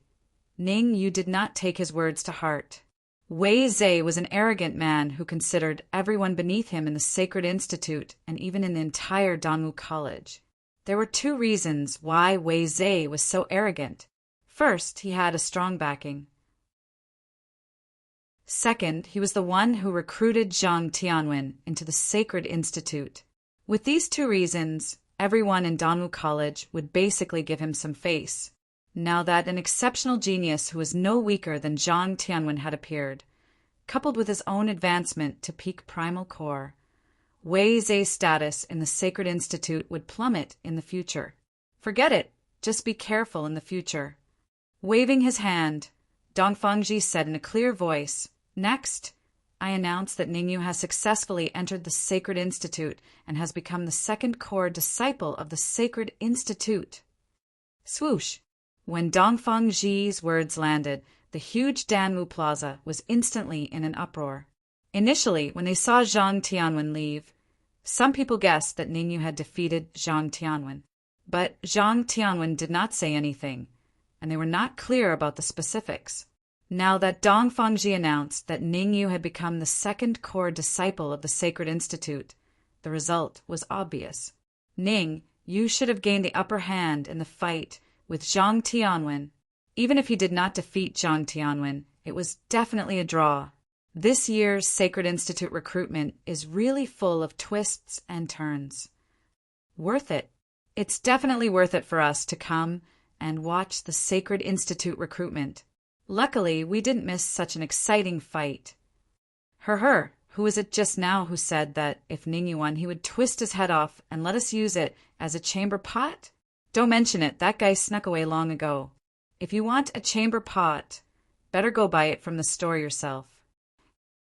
Speaker 1: Ningyu did not take his words to heart. Wei Zhe was an arrogant man who considered everyone beneath him in the Sacred Institute and even in the entire Danwu College. There were two reasons why Wei Zhe was so arrogant. First, he had a strong backing. Second, he was the one who recruited Zhang Tianwen into the Sacred Institute. With these two reasons, everyone in Danwu College would basically give him some face. Now that an exceptional genius who was no weaker than Zhang Tianwen had appeared, coupled with his own advancement to peak primal core, Wei Zhe's status in the Sacred Institute would plummet in the future. Forget it, just be careful in the future. Waving his hand, Dongfangji said in a clear voice, Next, I announce that Ningyu has successfully entered the Sacred Institute and has become the second core disciple of the Sacred Institute. Swoosh! When Dongfang Ji's words landed, the huge Danwu Plaza was instantly in an uproar. Initially, when they saw Zhang Tianwen leave, some people guessed that Ningyu had defeated Zhang Tianwen. But Zhang Tianwen did not say anything, and they were not clear about the specifics. Now that Dongfang Ji announced that Ningyu had become the second core disciple of the Sacred Institute, the result was obvious. Ning, you should have gained the upper hand in the fight with Zhang Tianwen. Even if he did not defeat Zhang Tianwen, it was definitely a draw. This year's Sacred Institute recruitment is really full of twists and turns. Worth it. It's definitely worth it for us to come and watch the Sacred Institute recruitment. Luckily, we didn't miss such an exciting fight. Who was it just now who said that if Ningyu won, he would twist his head off and let us use it as a chamber pot? Don't mention it, that guy snuck away long ago. If you want a chamber pot, better go buy it from the store yourself.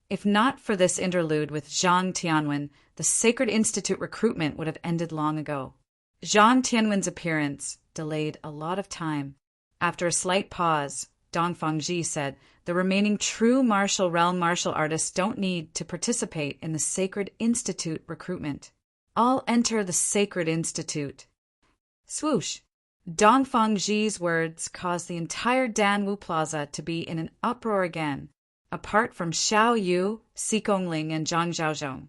Speaker 1: If not for this interlude with Zhang Tianwen, the Sacred Institute recruitment would have ended long ago. Zhang Tianwen's appearance delayed a lot of time. After a slight pause, Dongfang Ji said, the remaining true martial realm martial artists don't need to participate in the Sacred Institute recruitment. All enter the Sacred Institute. Swoosh! Dongfang Ji's words caused the entire Danwu Plaza to be in an uproar again. Apart from Xiao Yu, Xigongling, and Zhang Zhaozhong,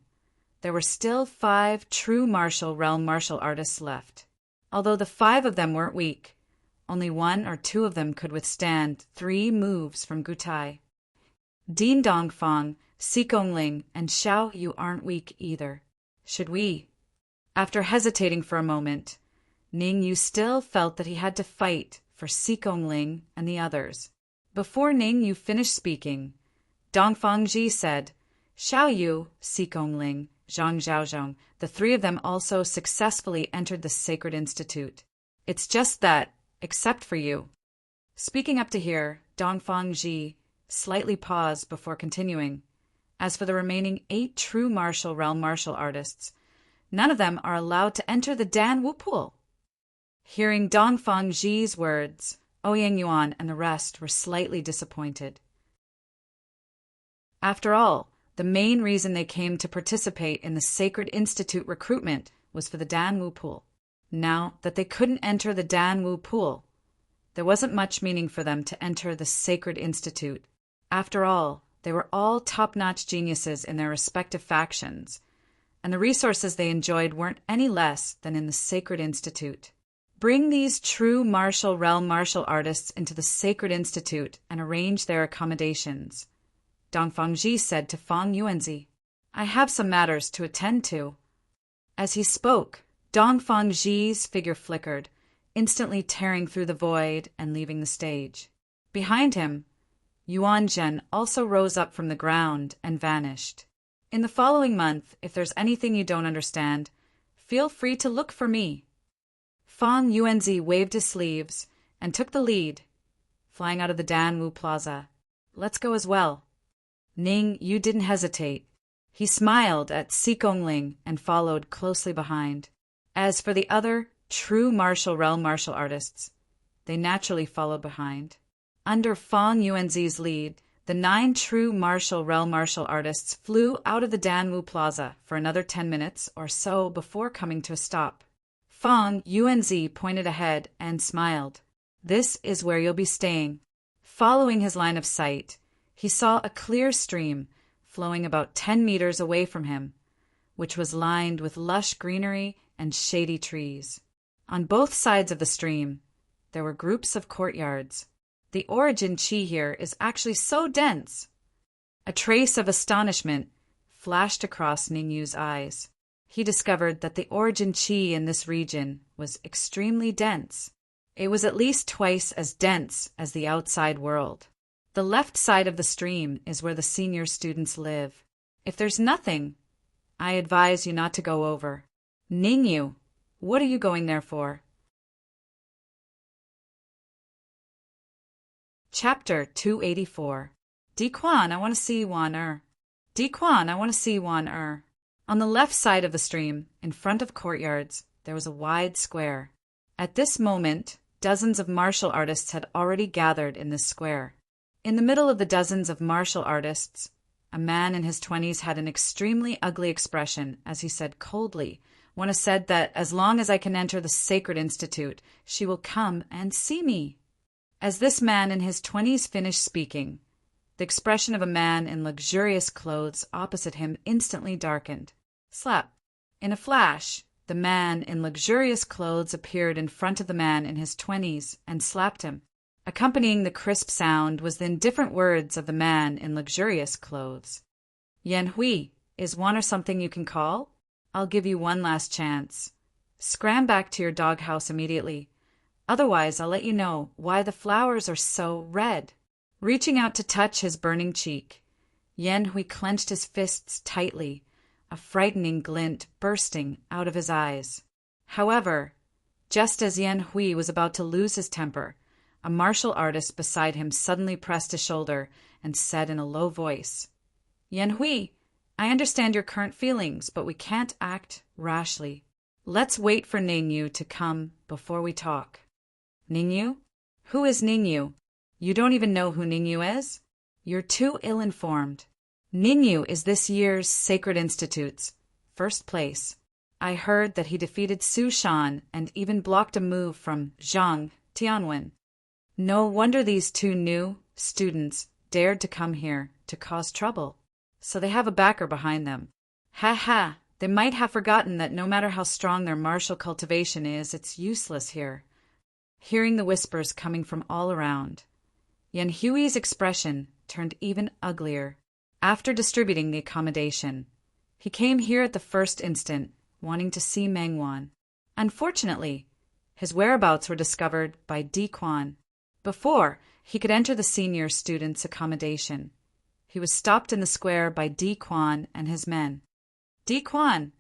Speaker 1: there were still 5 true martial realm martial artists left. Although the 5 of them weren't weak, only 1 or 2 of them could withstand 3 moves from Gutai. Din Dongfang, Xigongling, and Xiao Yu aren't weak either. Should we? After hesitating for a moment, Ningyu still felt that he had to fight for Xigongling and the others. Before Ningyu finished speaking, Dongfang Ji said, Xiao Yu, Xigongling, Zhang Zhaozhong, the 3 of them also successfully entered the Sacred Institute. It's just that, except for you. Speaking up to here, Dongfang Ji slightly paused before continuing. As for the remaining 8 true martial realm martial artists, none of them are allowed to enter the Danwu pool. Hearing Dongfang Ji's words, Ouyang Yuan and the rest were slightly disappointed. After all, the main reason they came to participate in the Sacred Institute recruitment was for the Danwu pool. Now that they couldn't enter the Danwu pool, there wasn't much meaning for them to enter the Sacred Institute. After all, they were all top-notch geniuses in their respective factions, and the resources they enjoyed weren't any less than in the Sacred Institute. Bring these true martial realm martial artists into the Sacred Institute and arrange their accommodations. Dongfang Ji said to Fang Yuanzi, I have some matters to attend to. As he spoke, Dongfang Ji's figure flickered, instantly tearing through the void and leaving the stage. Behind him, Yuan Zhen also rose up from the ground and vanished. In the following month, if there's anything you don't understand, feel free to look for me. Fang Yuanzi waved his sleeves and took the lead, flying out of the Danwu Plaza. Let's go as well. Ning, you didn't hesitate. He smiled at Xigongling and followed closely behind. As for the other true martial realm martial artists, they naturally followed behind. Under Fang Yuanzi's lead, the 9 true martial realm martial artists flew out of the Danwu Plaza for another 10 minutes or so before coming to a stop. Fang Yuanzi pointed ahead and smiled. This is where you'll be staying. Following his line of sight, he saw a clear stream flowing about 10 meters away from him, which was lined with lush greenery and shady trees. On both sides of the stream, there were groups of courtyards. The origin chi here is actually so dense. A trace of astonishment flashed across Ningyu's eyes. He discovered that the origin chi in this region was extremely dense. It was at least twice as dense as the outside world. The left side of the stream is where the senior students live. If there's nothing, I advise you not to go over. Ningyu, what are you going there for? Chapter 284. Di Quan, I want to see Wan Er. Di Quan, I want to see one, On the left side of the stream, in front of courtyards, there was a wide square. At this moment, dozens of martial artists had already gathered in this square. In the middle of the dozens of martial artists, a man in his 20s had an extremely ugly expression as he said coldly, "One has said that as long as I can enter the Sacred Institute, she will come and see me." As this man in his 20s finished speaking, the expression of a man in luxurious clothes opposite him instantly darkened. Slap! In a flash, the man in luxurious clothes appeared in front of the man in his 20s and slapped him. Accompanying the crisp sound was the indifferent words of the man in luxurious clothes. "Yan Hui, is one or something you can call? I'll give you one last chance. Scram back to your doghouse immediately. Otherwise, I'll let you know why the flowers are so red." Reaching out to touch his burning cheek, Yan Hui clenched his fists tightly, a frightening glint bursting out of his eyes. However, just as Yan Hui was about to lose his temper, a martial artist beside him suddenly pressed his shoulder and said in a low voice, "Yan Hui, I understand your current feelings, but we can't act rashly. Let's wait for Ningyu to come before we talk." "Ningyu? Who is Ningyu? You don't even know who Ningyu is? You're too ill-informed. Ningyu is this year's Sacred Institute's first place. I heard that he defeated Su Shan and even blocked a move from Zhang Tianwen. No wonder these two new students dared to come here to cause trouble. So they have a backer behind them. Ha ha, they might have forgotten that no matter how strong their martial cultivation is, it's useless here." Hearing the whispers coming from all around, Yan Hui's expression turned even uglier. After distributing the accommodation, he came here at the first instant, wanting to see Mengwan. Unfortunately, his whereabouts were discovered by Di Quan. Before he could enter the senior student's accommodation, he was stopped in the square by Di Quan and his men. "Di Quan,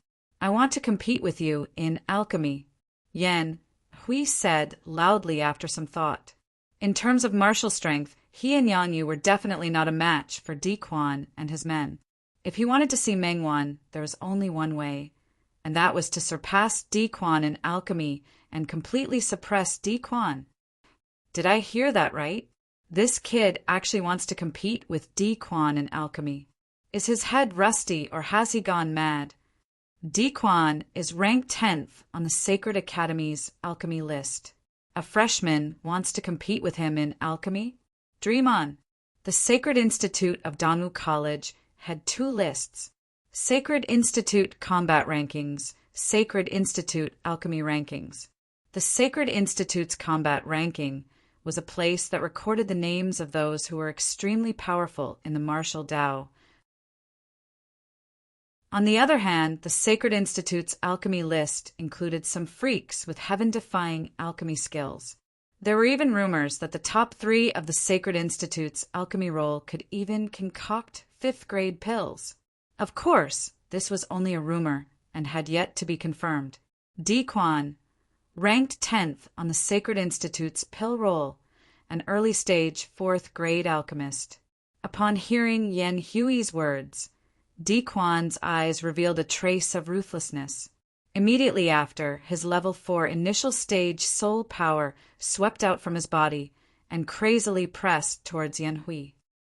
Speaker 1: I want to compete with you in alchemy," Yan Hui said loudly after some thought. In terms of martial strength, he and Yang Yu were definitely not a match for Di Quan and his men. If he wanted to see Mengwan, there was only one way, and that was to surpass Di Quan in alchemy and completely suppress Di Quan. Did I hear that right? This kid actually wants to compete with Di Quan in alchemy. Is his head rusty or has he gone mad? Di Quan is ranked 10th on the Sacred Academy's alchemy list. A freshman wants to compete with him in alchemy? Dream on. The Sacred Institute of Danwu College had two lists: Sacred Institute Combat Rankings, Sacred Institute Alchemy Rankings. The Sacred Institute's combat ranking was a place that recorded the names of those who were extremely powerful in the martial Tao. On the other hand, the Sacred Institute's alchemy list included some freaks with heaven-defying alchemy skills. There were even rumors that the top 3 of the Sacred Institute's alchemy roll could even concoct 5th-grade pills. Of course, this was only a rumor and had yet to be confirmed. Di Quan, ranked 10th on the Sacred Institute's pill roll, an early-stage 4th-grade alchemist. Upon hearing Yan Hui's words, Di Quan's eyes revealed a trace of ruthlessness. Immediately after, his level 4 initial stage soul power swept out from his body and crazily pressed towards Yan Hui.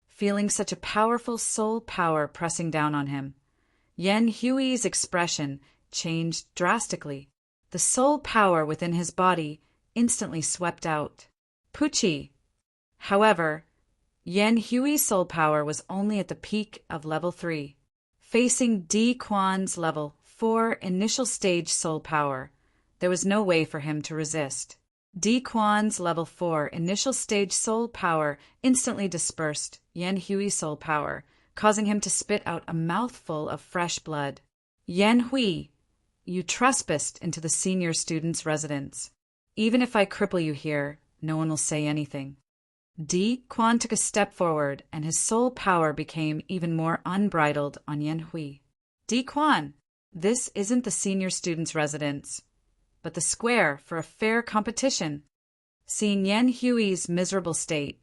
Speaker 1: Feeling such a powerful soul power pressing down on him, Yan Hui's expression changed drastically. The soul power within his body instantly swept out. Pucci! However, Yan Hui's soul power was only at the peak of level 3. Facing Di Quan's level 4 initial stage soul power, there was no way for him to resist. Di Quan's level 4 initial stage soul power instantly dispersed Yan Hui's soul power, causing him to spit out a mouthful of fresh blood. "Yan Hui, you trespassed into the senior student's residence. Even if I cripple you here, no one will say anything." Di Quan took a step forward, and his soul power became even more unbridled on Yan Hui. "Di Quan, this isn't the senior student's residence, but the square for a fair competition." Seeing Yan Hui's miserable state,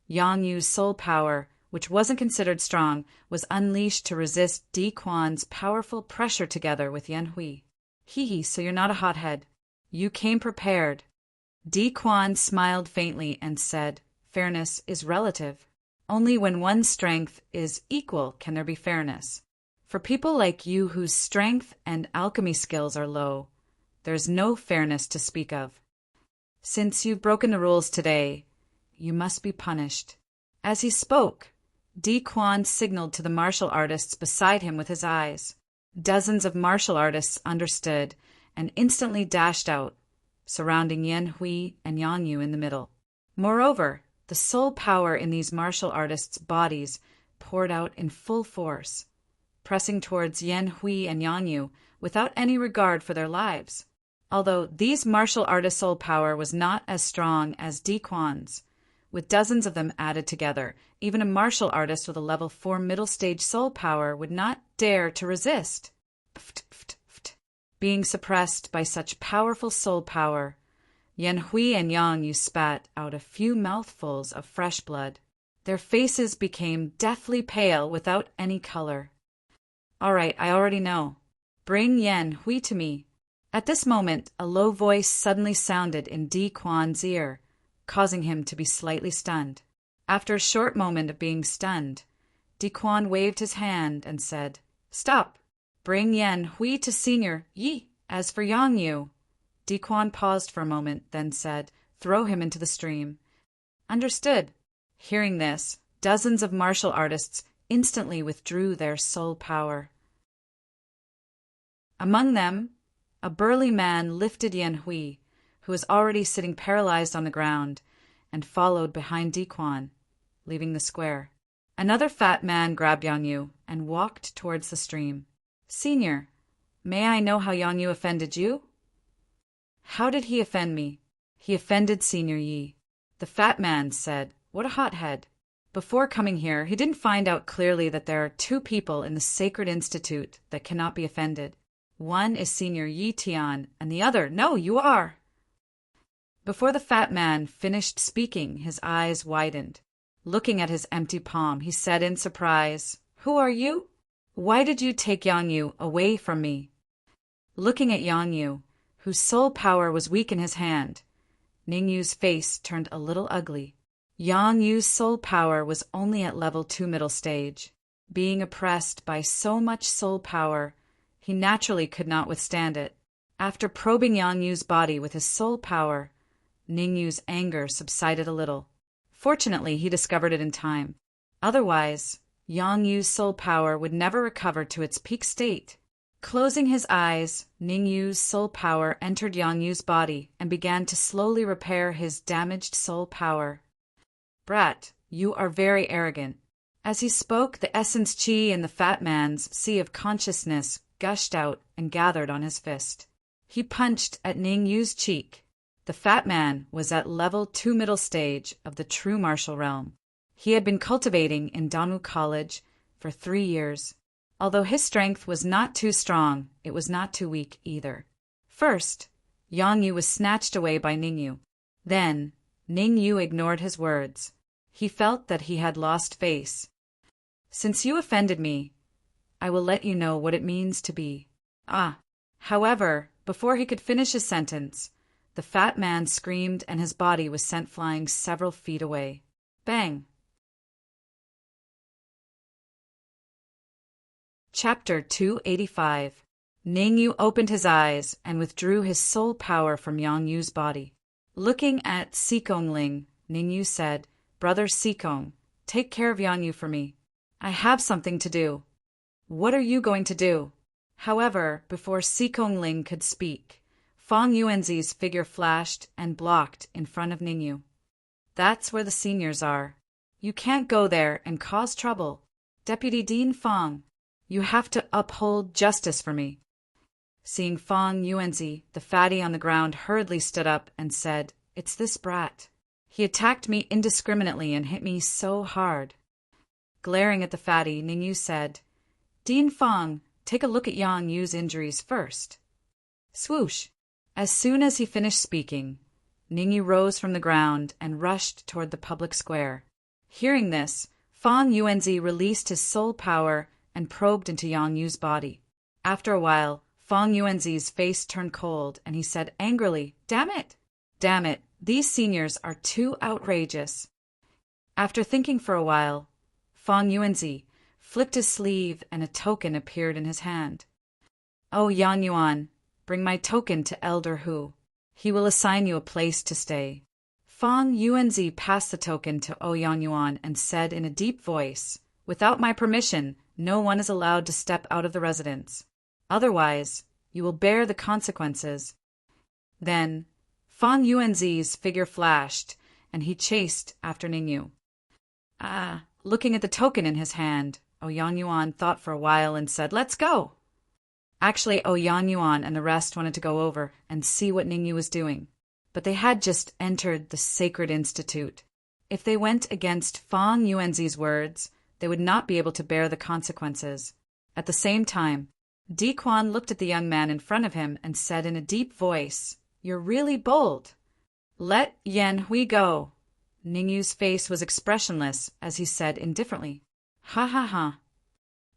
Speaker 1: Yang Yu's soul power which wasn't considered strong, was unleashed to resist Di Quan's powerful pressure together with Yan Hui. Hee, so you're not a hothead. You came prepared. Di Quan smiled faintly and said, fairness is relative. Only when one's strength is equal can there be fairness. For people like you whose strength and alchemy skills are low, there's no fairness to speak of. Since you've broken the rules today, you must be punished. As he spoke, Di Quan signaled to the martial artists beside him with his eyes. Dozens of martial artists understood and instantly dashed out, surrounding Yan Hui and Yang Yu in the middle. Moreover, the soul power in these martial artists' bodies poured out in full force, pressing towards Yan Hui and Yang Yu without any regard for their lives. Although these martial artists' soul power was not as strong as Di Quan's, with dozens of them added together, even a martial artist with a level 4 middle stage soul power would not dare to resist. Being suppressed by such powerful soul power, Yan Hui and Yang Yu spat out a few mouthfuls of fresh blood. Their faces became deathly pale without any color. All right, I already know. Bring Yan Hui to me. At this moment, a low voice suddenly sounded in Di Quan's ear, causing him to be slightly stunned. After a short moment of being stunned, Di Quan waved his hand and said, Stop! Bring Yan Hui to Senior Yi. As for Yang Yu, Di Quan paused for a moment, then said, Throw him into the stream. Understood. Hearing this, dozens of martial artists instantly withdrew their soul power. Among them, a burly man lifted Yan Hui, who was already sitting paralyzed on the ground, and followed behind Di Quan, leaving the square. Another fat man grabbed Yang Yu and walked towards the stream. Senior, may I know how Yang Yu offended you? How did he offend me? He offended Senior Yi. The fat man said, What a hothead. Before coming here, he didn't find out clearly that there are two people in the Sacred Institute that cannot be offended. One is Senior Yi Tian, and the other, no, you are. Before the fat man finished speaking, his eyes widened. Looking at his empty palm, he said in surprise, Who are you? Why did you take Yang Yu away from me? Looking at Yang Yu, whose soul power was weak in his hand, Ning Yu's face turned a little ugly. Yang Yu's soul power was only at level 2 middle stage. Being oppressed by so much soul power, he naturally could not withstand it. After probing Yang Yu's body with his soul power, Ning Yu's anger subsided a little. Fortunately, he discovered it in time. Otherwise, Yang Yu's soul power would never recover to its peak state. Closing his eyes, Ning Yu's soul power entered Yang Yu's body and began to slowly repair his damaged soul power. Brat, you are very arrogant. As he spoke, the essence chi in the fat man's sea of consciousness gushed out and gathered on his fist. He punched at Ning Yu's cheek. The fat man was at level 2 middle stage of the true martial realm. He had been cultivating in Danu College for 3 years. Although his strength was not too strong, it was not too weak either. First, Yang Yu was snatched away by Ning Yu. Then, Ning Yu ignored his words. He felt that he had lost face. Since you offended me, I will let you know what it means to be. However, before he could finish his sentence, the fat man screamed and his body was sent flying several feet away. Bang! Chapter 285. Ning Yu opened his eyes and withdrew his soul power from Yang Yu's body. Looking at Sikong Ling, Ning Yu said, Brother Sikong, take care of Yang Yu for me. I have something to do. What are you going to do? However, before Sikong Ling could speak, Fang Yuanzi's figure flashed and blocked in front of Ning Yu. That's where the seniors are. You can't go there and cause trouble. Deputy Dean Fang, you have to uphold justice for me. Seeing Fang Yuanzi, the fatty on the ground hurriedly stood up and said, It's this brat. He attacked me indiscriminately and hit me so hard. Glaring at the fatty, Ning Yu said, Dean Fang, take a look at Yang Yu's injuries first. Swoosh! As soon as he finished speaking, Ning Yu rose from the ground and rushed toward the public square. Hearing this, Fang Yuanzi released his soul power and probed into Yang Yu's body. After a while, Fang Yuanzi's face turned cold and he said angrily, "Damn it! Damn it, these seniors are too outrageous." After thinking for a while, Fang Yuanzi flicked his sleeve and a token appeared in his hand. "Oh, Yang Yuan, bring my token to Elder Hu. He will assign you a place to stay." Fang Yuanzi passed the token to Yang Yuan and said in a deep voice, "Without my permission, no one is allowed to step out of the residence. Otherwise, you will bear the consequences." Then, Fang Yuanzi's figure flashed, and he chased after Ningyu. Looking at the token in his hand, Yang Yuan thought for a while and said, "Let's go." Actually, Yang Yuan and the rest wanted to go over and see what Ningyu was doing, but they had just entered the Sacred Institute. If they went against Fang Yuanzi's words, they would not be able to bear the consequences. At the same time, Di Quan looked at the young man in front of him and said in a deep voice, "You're really bold. Let Yan Hui go." Ningyu's face was expressionless as he said indifferently, "Ha ha ha."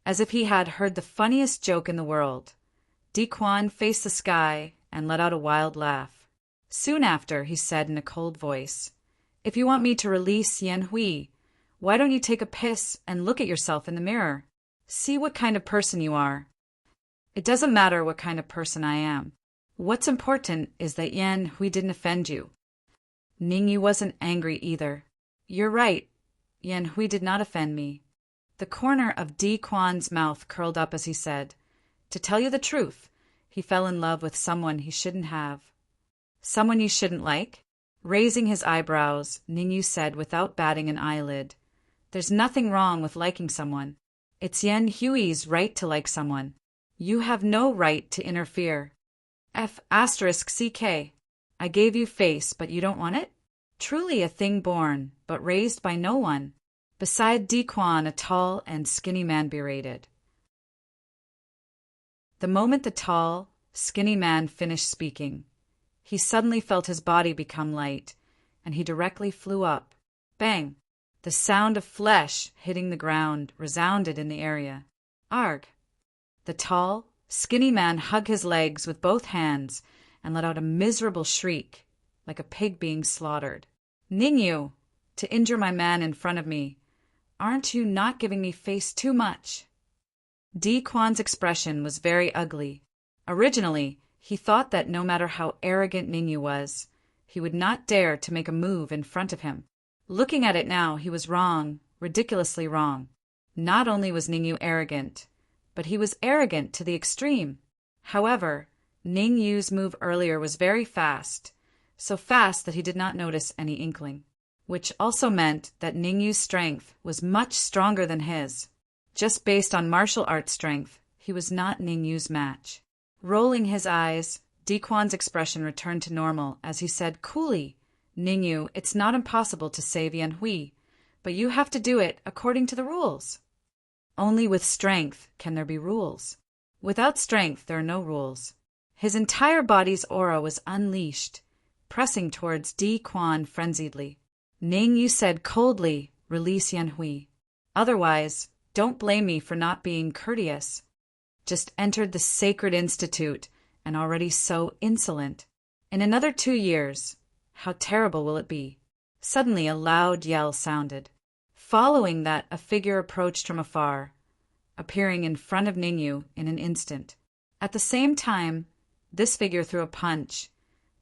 Speaker 1: As if he had heard the funniest joke in the world, Di Quan faced the sky and let out a wild laugh. Soon after, he said in a cold voice, "If you want me to release Yan Hui, why don't you take a piss and look at yourself in the mirror? See what kind of person you are." "It doesn't matter what kind of person I am. What's important is that Yan Hui didn't offend you." Ningyu wasn't angry either. "You're right. Yan Hui did not offend me." The corner of Di Quan's mouth curled up as he said, "To tell you the truth, he fell in love with someone he shouldn't have." "Someone you shouldn't like?" Raising his eyebrows, Ningyu said without batting an eyelid, "There's nothing wrong with liking someone. It's Yan Hui's right to like someone. You have no right to interfere. F***CK. I gave you face, but you don't want it? Truly a thing born, but raised by no one." Beside Di Quan, a tall and skinny man berated. The moment the tall, skinny man finished speaking, he suddenly felt his body become light, and he directly flew up. Bang! The sound of flesh hitting the ground resounded in the area. Arg! The tall, skinny man hugged his legs with both hands and let out a miserable shriek, like a pig being slaughtered. "Ningyu, to injure my man in front of me. Aren't you not giving me face too much?" Di Quan's expression was very ugly. Originally, he thought that no matter how arrogant Ningyu was, he would not dare to make a move in front of him. Looking at it now, he was wrong, ridiculously wrong. Not only was Ningyu arrogant, but he was arrogant to the extreme. However, Ningyu's move earlier was very fast, so fast that he did not notice any inkling, which also meant that Ningyu's strength was much stronger than his. Just based on martial arts strength, he was not Ningyu's match. Rolling his eyes, Di Quan's expression returned to normal as he said coolly, "Ningyu, it's not impossible to save Yan Hui, but you have to do it according to the rules. Only with strength can there be rules. Without strength, there are no rules." His entire body's aura was unleashed, pressing towards Di Quan frenziedly. Ningyu said coldly, "Release Yan Hui. Otherwise, don't blame me for not being courteous. Just entered the Sacred Institute, and already so insolent. In another 2 years, how terrible will it be?" Suddenly a loud yell sounded. Following that, a figure approached from afar, appearing in front of Ningyu in an instant. At the same time, this figure threw a punch,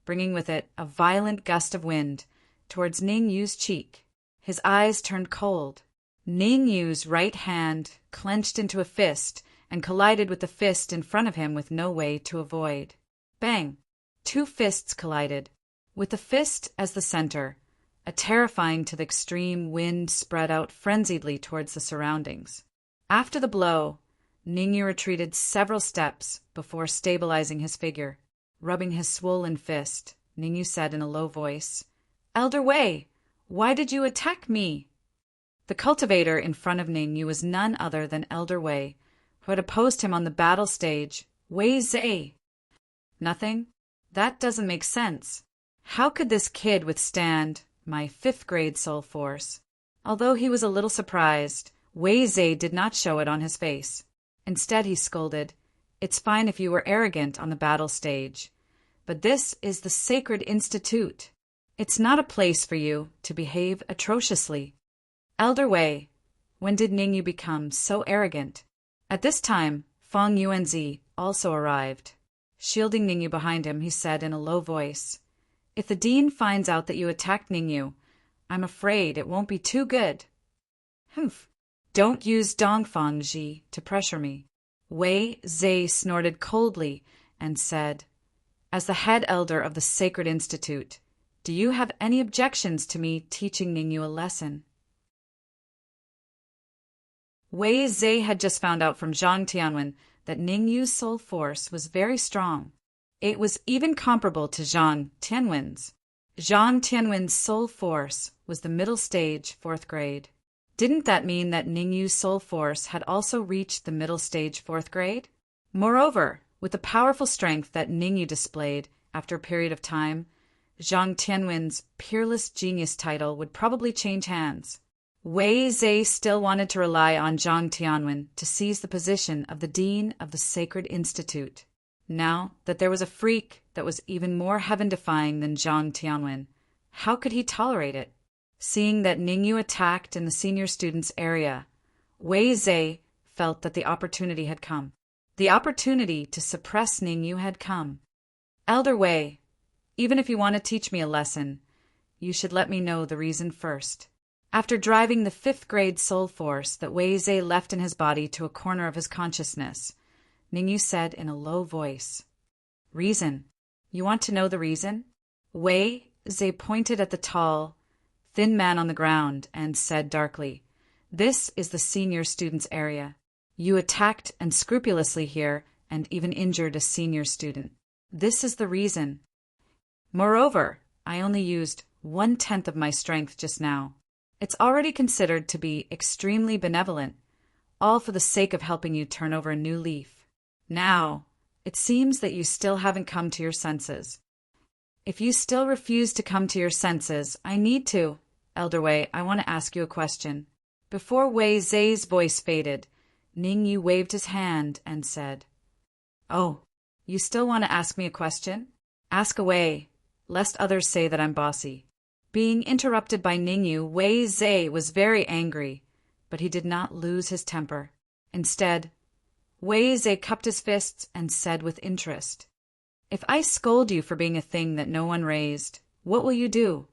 Speaker 1: bringing with it a violent gust of wind towards Ningyu's cheek. His eyes turned cold. Ningyu's right hand clenched into a fist and collided with the fist in front of him with no way to avoid. Bang! 2 fists collided, with the fist as the center. A terrifying to the extreme wind spread out frenziedly towards the surroundings. After the blow, Ningyu retreated several steps before stabilizing his figure. Rubbing his swollen fist, Ningyu said in a low voice, "Elder Wei, why did you attack me?" The cultivator in front of Ningyu was none other than Elder Wei, who had opposed him on the battle stage. Wei Zhe! Nothing? That doesn't make sense. How could this kid withstand my 5th grade soul force? Although he was a little surprised, Wei Zhe did not show it on his face. Instead, he scolded, "It's fine if you were arrogant on the battle stage, but this is the Sacred Institute. It's not a place for you to behave atrociously." Elder Wei, when did Ningyu become so arrogant? At this time, Feng Yuanzi also arrived. Shielding Ningyu behind him, he said in a low voice, "If the dean finds out that you attacked Ningyu, I'm afraid it won't be too good." "Humph. Don't use Dongfang Ji to pressure me." Wei Zhe snorted coldly and said, "As the head elder of the Sacred Institute, do you have any objections to me teaching Ningyu a lesson?" Wei Zhe had just found out from Zhang Tianwen that Ningyu's soul force was very strong. It was even comparable to Zhang Tianwen's. Zhang Tianwen's soul force was the middle stage, 4th grade. Didn't that mean that Ningyu's soul force had also reached the middle stage, 4th grade? Moreover, with the powerful strength that Ningyu displayed after a period of time, Zhang Tianwen's Peerless Genius title would probably change hands. Wei Zhe still wanted to rely on Zhang Tianwen to seize the position of the Dean of the Sacred Institute. Now that there was a freak that was even more heaven-defying than Zhang Tianwen, how could he tolerate it? Seeing that Ningyu attacked in the senior students' area, Wei Zhe felt that the opportunity had come. The opportunity to suppress Ningyu had come. "Elder Wei, even if you want to teach me a lesson, you should let me know the reason first." After driving the 5th grade soul force that Wei Zhe left in his body to a corner of his consciousness, Ningyu said in a low voice, "Reason. You want to know the reason?" Wei Zhe pointed at the tall, thin man on the ground and said darkly, "This is the senior students' area. You attacked unscrupulously here and even injured a senior student. This is the reason. Moreover, I only used 1/10 of my strength just now. It's already considered to be extremely benevolent, all for the sake of helping you turn over a new leaf. Now, it seems that you still haven't come to your senses. If you still refuse to come to your senses, I need to. Elder Wei, I want to ask you a question." Before Wei Zhe's voice faded, Ningyu waved his hand and said, "Oh, you still want to ask me a question? Ask away, lest others say that I'm bossy." Being interrupted by Ningyu, Wei Zhe was very angry, but he did not lose his temper. Instead, Wei Zhe cupped his fists and said with interest, "If I scold you for being a thing that no one raised, what will you do?"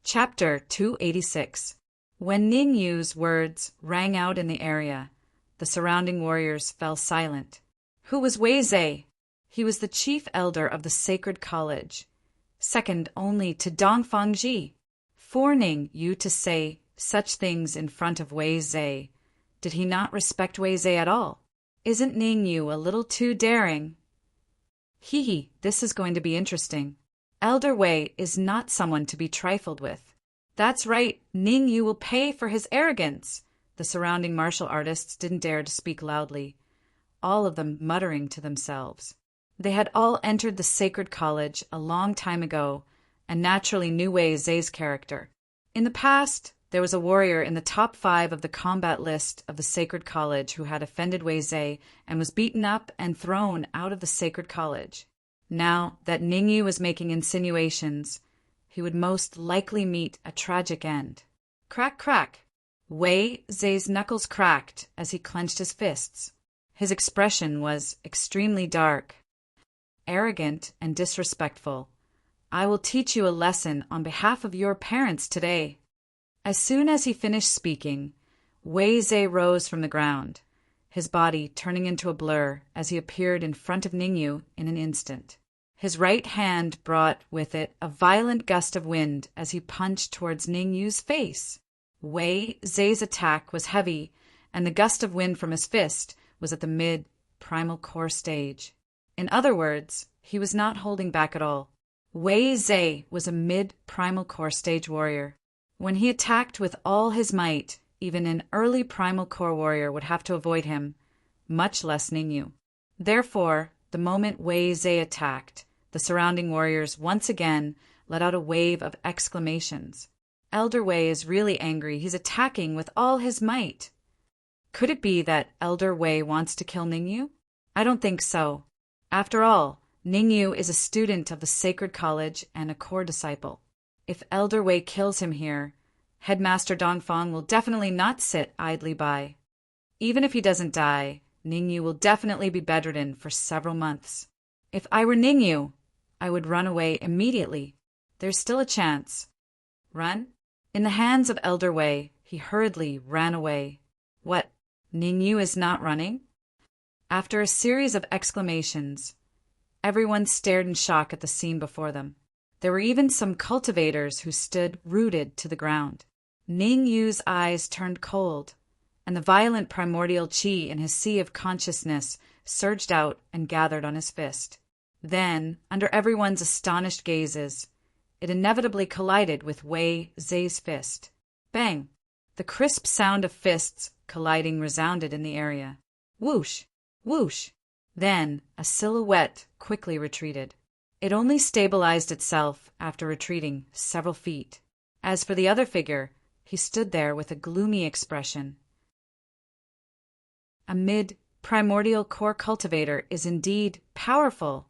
Speaker 1: Chapter 286. When Ningyu's words rang out in the area, the surrounding warriors fell silent. Who was Wei Zhe? He was the chief elder of the Sacred College, second only to Dongfang Ji. For Ningyu to say such things in front of Wei Zhe, did he not respect Wei Zhe at all? Isn't Ningyu a little too daring? Hee, this is going to be interesting. Elder Wei is not someone to be trifled with. That's right, Ningyu will pay for his arrogance. The surrounding martial artists didn't dare to speak loudly, all of them muttering to themselves. They had all entered the Sacred College a long time ago and naturally knew Wei Zhe's character. In the past, there was a warrior in the top 5 of the combat list of the Sacred College who had offended Wei Zhe and was beaten up and thrown out of the Sacred College. Now that Ningyu was making insinuations, he would most likely meet a tragic end. Crack, crack. Wei Zhe's knuckles cracked as he clenched his fists. His expression was extremely dark, arrogant, and disrespectful. "I will teach you a lesson on behalf of your parents today." As soon as he finished speaking, Wei Zhe rose from the ground, his body turning into a blur as he appeared in front of Ningyu in an instant. His right hand brought with it a violent gust of wind as he punched towards Ningyu's face. Wei Zhe's attack was heavy, and the gust of wind from his fist was at the mid-primal core stage. In other words, he was not holding back at all. Wei Zhe was a mid-primal core stage warrior. When he attacked with all his might, even an early primal core warrior would have to avoid him, much less Ningyu. Therefore, the moment Wei Zhe attacked, the surrounding warriors once again let out a wave of exclamations. Elder Wei is really angry. He's attacking with all his might. Could it be that Elder Wei wants to kill Ningyu? I don't think so. After all, Ningyu is a student of the Sacred College and a core disciple. If Elder Wei kills him here, Headmaster Dongfang will definitely not sit idly by. Even if he doesn't die, Ningyu will definitely be bedridden for several months. If I were Ningyu, I would run away immediately. There's still a chance. Run? In the hands of Elder Wei, he hurriedly ran away. What? Ningyu is not running? After a series of exclamations, everyone stared in shock at the scene before them. There were even some cultivators who stood rooted to the ground. Ningyu's eyes turned cold, and the violent primordial qi in his sea of consciousness surged out and gathered on his fist. Then, under everyone's astonished gazes, it inevitably collided with Wei Zai's fist. Bang! The crisp sound of fists colliding resounded in the area. Whoosh! Whoosh! Then, a silhouette quickly retreated. It only stabilized itself after retreating several feet. As for the other figure, he stood there with a gloomy expression. A mid-primordial core cultivator is indeed powerful.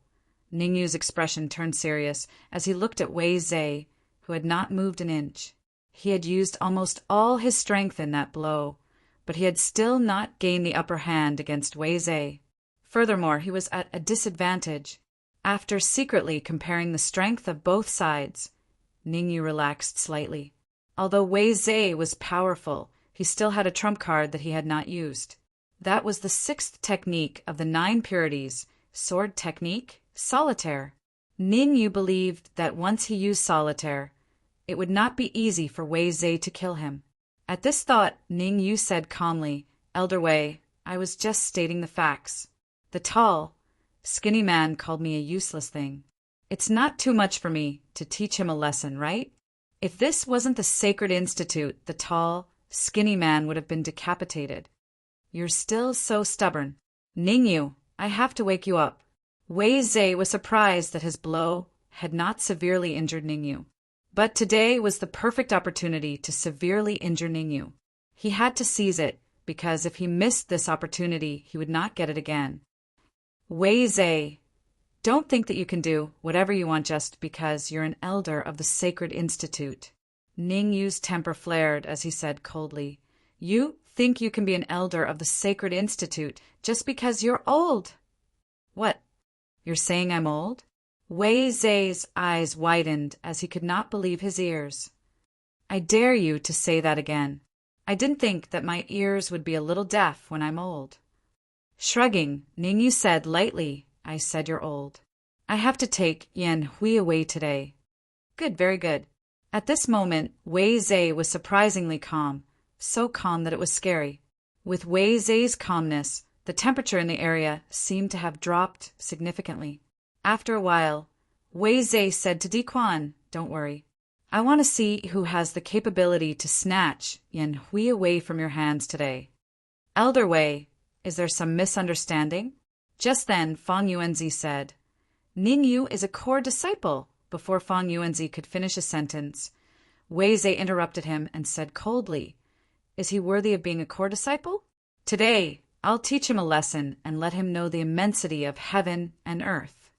Speaker 1: Ningyu's expression turned serious as he looked at Wei Zai, who had not moved an inch. He had used almost all his strength in that blow, but he had still not gained the upper hand against Wei Zai. Furthermore, he was at a disadvantage. After secretly comparing the strength of both sides, Ningyu relaxed slightly. Although Wei Zai was powerful, he still had a trump card that he had not used. That was the 6th technique of the 9 purities, sword technique, solitaire. Ningyu believed that once he used solitaire, it would not be easy for Wei Zai to kill him. At this thought, Ningyu said calmly, "Elder Wei, I was just stating the facts. The tall, skinny man called me a useless thing. It's not too much for me to teach him a lesson, right? If this wasn't the Sacred Institute, the tall, skinny man would have been decapitated. You're still so stubborn. Ningyu, I have to wake you up." Wei Zai was surprised that his blow had not severely injured Ningyu. But today was the perfect opportunity to severely injure Ningyu. He had to seize it, because if he missed this opportunity, he would not get it again. Wei Zai, don't think that you can do whatever you want just because you're an elder of the Sacred Institute. Ningyu's temper flared as he said coldly, "You think you can be an elder of the Sacred Institute just because you're old." "What? You're saying I'm old?" Wei Zai's eyes widened as he could not believe his ears. "I dare you to say that again. I didn't think that my ears would be a little deaf when I'm old." Shrugging, Ningyu said lightly, "I said you're old. I have to take Yan Hui away today." "Good, very good." At this moment, Wei Zai was surprisingly calm, so calm that it was scary. With Wei Zai's calmness, the temperature in the area seemed to have dropped significantly. After a while, Wei Zai said to Di Quan, "Don't worry. I want to see who has the capability to snatch Yan Hui away from your hands today." "Elder Wei, is there some misunderstanding?" Just then, Fang Yuanzi said, "Ningyu is a core disciple." Before Fang Yuanzi could finish a sentence, Wei Zai interrupted him and said coldly, "Is he worthy of being a core disciple? Today, I'll teach him a lesson and let him know the immensity of heaven and earth."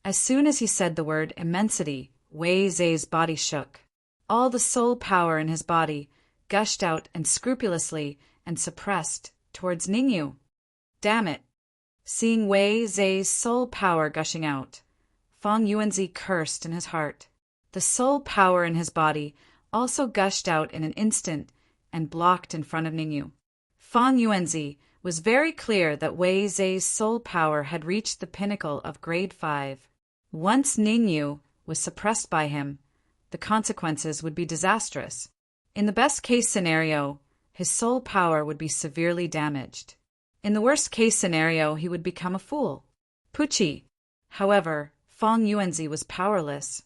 Speaker 1: As soon as he said the word immensity, Wei Zai's body shook. All the soul power in his body gushed out unscrupulously and suppressed towards Ningyu. Damn it! Seeing Wei Zai's soul power gushing out, Fang Yuanzi cursed in his heart. The soul power in his body also gushed out in an instant and blocked in front of Ningyu. Fang Yuanzi was very clear that Wei Zai's soul power had reached the pinnacle of grade 5. Once Ningyu was suppressed by him, the consequences would be disastrous. In the best-case scenario, his soul power would be severely damaged. In the worst-case scenario, he would become a fool. Pucci. However, Fang Yuanzi was powerless.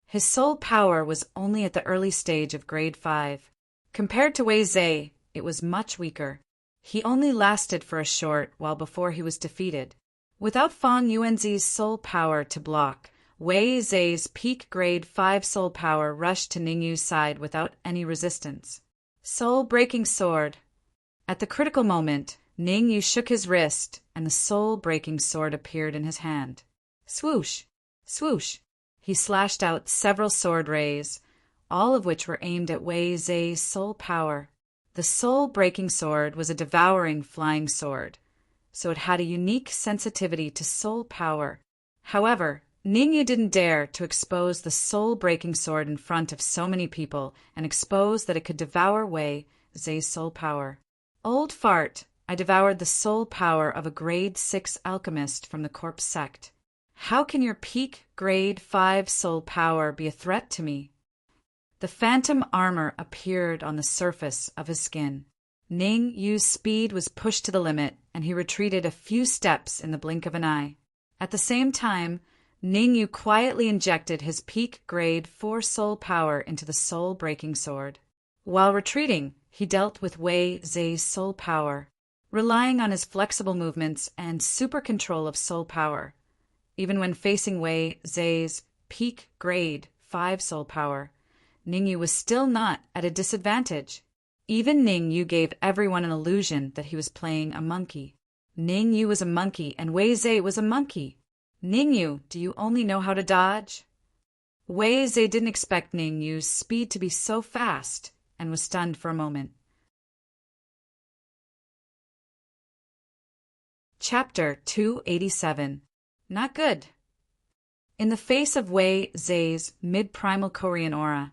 Speaker 1: His soul power was only at the early stage of grade 5. Compared to Wei Zai, it was much weaker. He only lasted for a short while before he was defeated. Without Fang Yuanzi's soul power to block, Wei Zhe's peak grade 5 soul power rushed to Ningyu's side without any resistance. Soul-breaking sword. At the critical moment, Ningyu shook his wrist, and the soul-breaking sword appeared in his hand. Swoosh! Swoosh! He slashed out several sword rays, all of which were aimed at Wei Zhe's soul power. The soul-breaking sword was a devouring flying sword, so it had a unique sensitivity to soul power. However, Ningyu didn't dare to expose the soul-breaking sword in front of so many people and expose that it could devour Wei Zhe's soul power. Old fart, I devoured the soul power of a grade 6 alchemist from the corpse sect. How can your peak grade 5 soul power be a threat to me? The phantom armor appeared on the surface of his skin. Ningyu's speed was pushed to the limit, and he retreated a few steps in the blink of an eye. At the same time, Ningyu quietly injected his peak grade 4 soul power into the soul-breaking sword. While retreating, he dealt with Wei Zhe's soul power, relying on his flexible movements and super control of soul power. Even when facing Wei Zhe's peak grade 5 soul power, Ningyu was still not at a disadvantage. Even Ningyu gave everyone an illusion that he was playing a monkey. Ningyu was a monkey and Wei Zhe was a monkey. Ningyu, do you only know how to dodge? Wei Zhe didn't expect Ningyu's speed to be so fast and was stunned for a moment. Chapter 287. Not good. In the face of Wei Zhe's mid-primal Korean aura,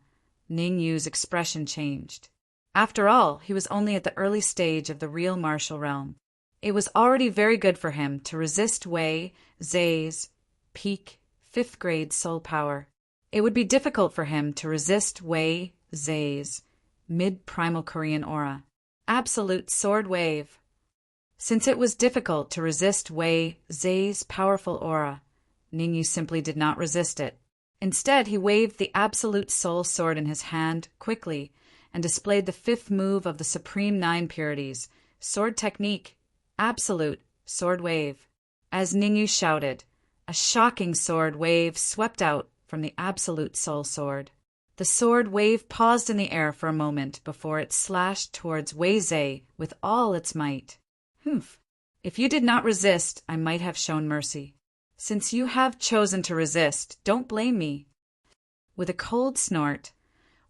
Speaker 1: Ningyu's expression changed. After all, he was only at the early stage of the real martial realm. It was already very good for him to resist Wei Zhe's peak 5th grade soul power. It would be difficult for him to resist Wei Zhe's mid-primal Korean aura. Absolute sword wave. Since it was difficult to resist Wei Zhe's powerful aura, Ningyu simply did not resist it. Instead, he waved the absolute soul sword in his hand quickly and displayed the 5th move of the Supreme 9 Purities, sword technique, absolute sword wave. As Ningyu shouted, a shocking sword wave swept out from the absolute soul sword. The sword wave paused in the air for a moment before it slashed towards Wei Zhe with all its might. Humph. If you did not resist, I might have shown mercy. Since you have chosen to resist, don't blame me. With a cold snort,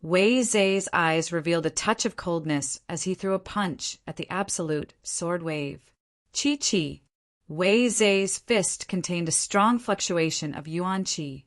Speaker 1: Wei Zhe's eyes revealed a touch of coldness as he threw a punch at the absolute sword wave. Chi-chi. Wei Zhe's fist contained a strong fluctuation of yuan qi.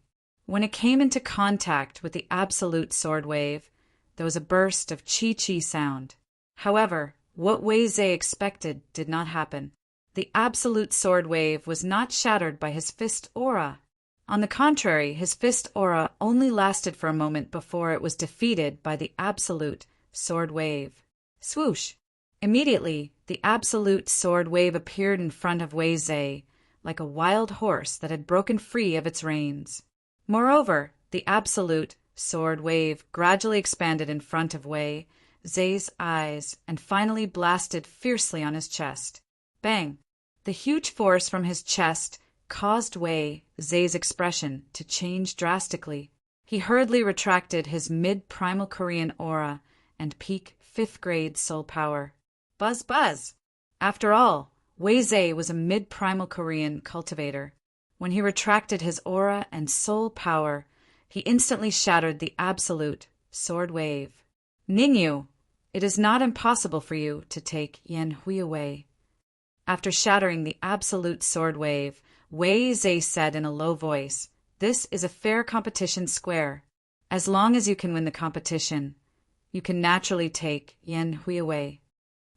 Speaker 1: When it came into contact with the absolute sword wave, there was a burst of chi-chi sound. However, what Wei Zhe expected did not happen. The absolute sword wave was not shattered by his fist aura. On the contrary, his fist aura only lasted for a moment before it was defeated by the absolute sword wave. Swoosh! Immediately, the absolute sword wave appeared in front of Wei Zhe, like a wild horse that had broken free of its reins. Moreover, the absolute sword wave gradually expanded in front of Wei Zhe's eyes and finally blasted fiercely on his chest. Bang! The huge force from his chest caused Wei Zhe's expression to change drastically. He hurriedly retracted his mid-primal Korean aura and peak 5th grade soul power. Buzz buzz! After all, Wei Zhe was a mid-primal Korean cultivator. When he retracted his aura and soul power, he instantly shattered the absolute sword wave. Ningyu, it is not impossible for you to take Yan Hui away. After shattering the absolute sword wave, Wei Zhe said in a low voice, "This is a fair competition square. As long as you can win the competition, you can naturally take Yan Hui away."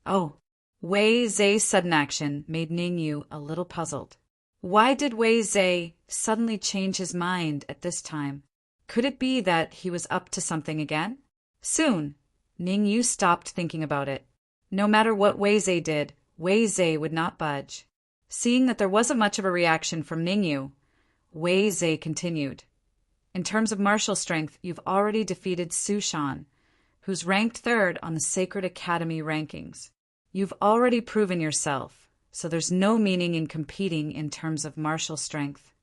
Speaker 1: Oh, Wei Zhe's sudden action made Ningyu a little puzzled. Why did Wei Zhe suddenly change his mind at this time? Could it be that he was up to something again? Soon, Ningyu stopped thinking about it. No matter what Wei Zhe did, Wei Zhe would not budge. Seeing that there wasn't much of a reaction from Ningyu, Wei Zhe continued. In terms of martial strength, you've already defeated Su Shan, who's ranked 3rd on the Sacred Academy rankings. You've already proven yourself, so there's no meaning in competing in terms of martial strength.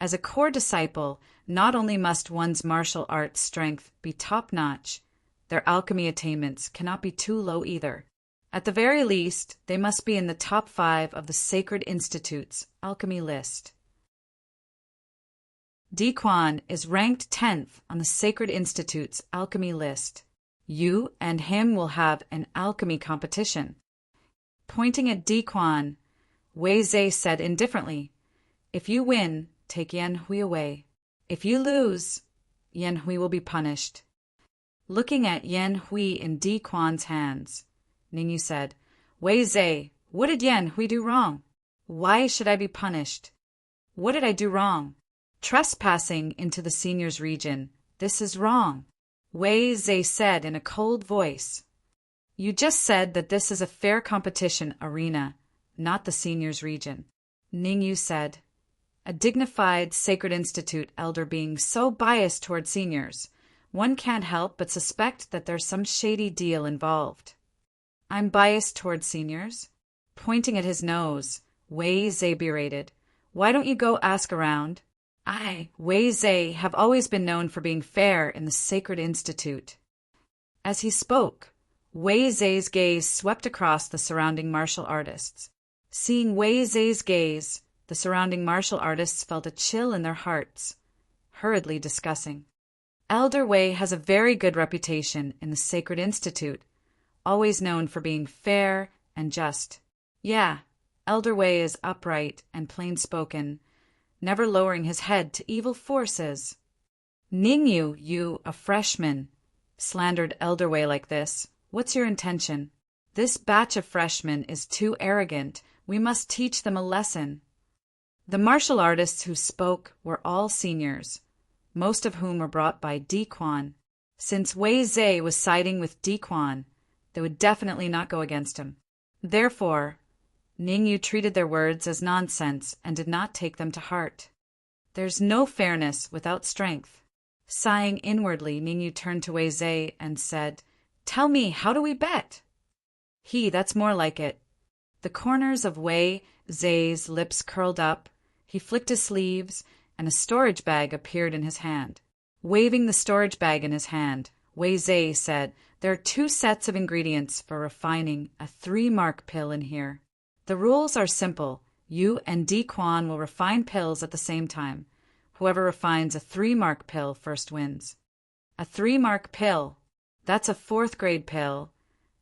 Speaker 1: As a core disciple, not only must one's martial arts strength be top-notch, their alchemy attainments cannot be too low either. At the very least, they must be in the top 5 of the Sacred Institute's alchemy list. Di Quan is ranked 10th on the Sacred Institute's alchemy list. You and him will have an alchemy competition. Pointing at Di Quan, Wei Zhe said indifferently, "If you win, take Yan Hui away. If you lose, Yan Hui will be punished." Looking at Yan Hui in Di Quan's hands, Ningyu said, "Wei Zhe, what did Yan Hui do wrong? Why should I be punished? What did I do wrong? Trespassing into the seniors' region. This is wrong." Wei Zhe said in a cold voice, "You just said that this is a fair competition arena, not the seniors' region." Ningyu said, "A dignified Sacred Institute elder being so biased toward seniors, one can't help but suspect that there's some shady deal involved." "I'm biased toward seniors?" Pointing at his nose, Wei Zhe berated, "Why don't you go ask around?" Wei Zhe, have always been known for being fair in the Sacred Institute. As he spoke, Wei Zhe's gaze swept across the surrounding martial artists. Seeing Wei Zhe's gaze, the surrounding martial artists felt a chill in their hearts, hurriedly discussing. Elder Wei has a very good reputation in the Sacred Institute, always known for being fair and just. Yeah, Elder Wei is upright and plain-spoken, never lowering his head to evil forces. "Ningyu, you, a freshman, slandered Elder Wei like this. What's your intention? This batch of freshmen is too arrogant. We must teach them a lesson." The martial artists who spoke were all seniors, most of whom were brought by Di Quan. Since Wei Zhe was siding with Di Quan, they would definitely not go against him. Therefore, Ningyu treated their words as nonsense and did not take them to heart. There's no fairness without strength. Sighing inwardly, Ningyu turned to Wei Zhe and said, "Tell me, how do we bet?" That's more like it." The corners of Wei Zhe's lips curled up, he flicked his sleeves, and a storage bag appeared in his hand. Waving the storage bag in his hand, Wei Zhe said, "There are 2 sets of ingredients for refining a 3-mark pill in here. The rules are simple. You and Di Quan will refine pills at the same time. Whoever refines a 3-mark pill first wins." A 3-mark pill? That's a 4th-grade pill.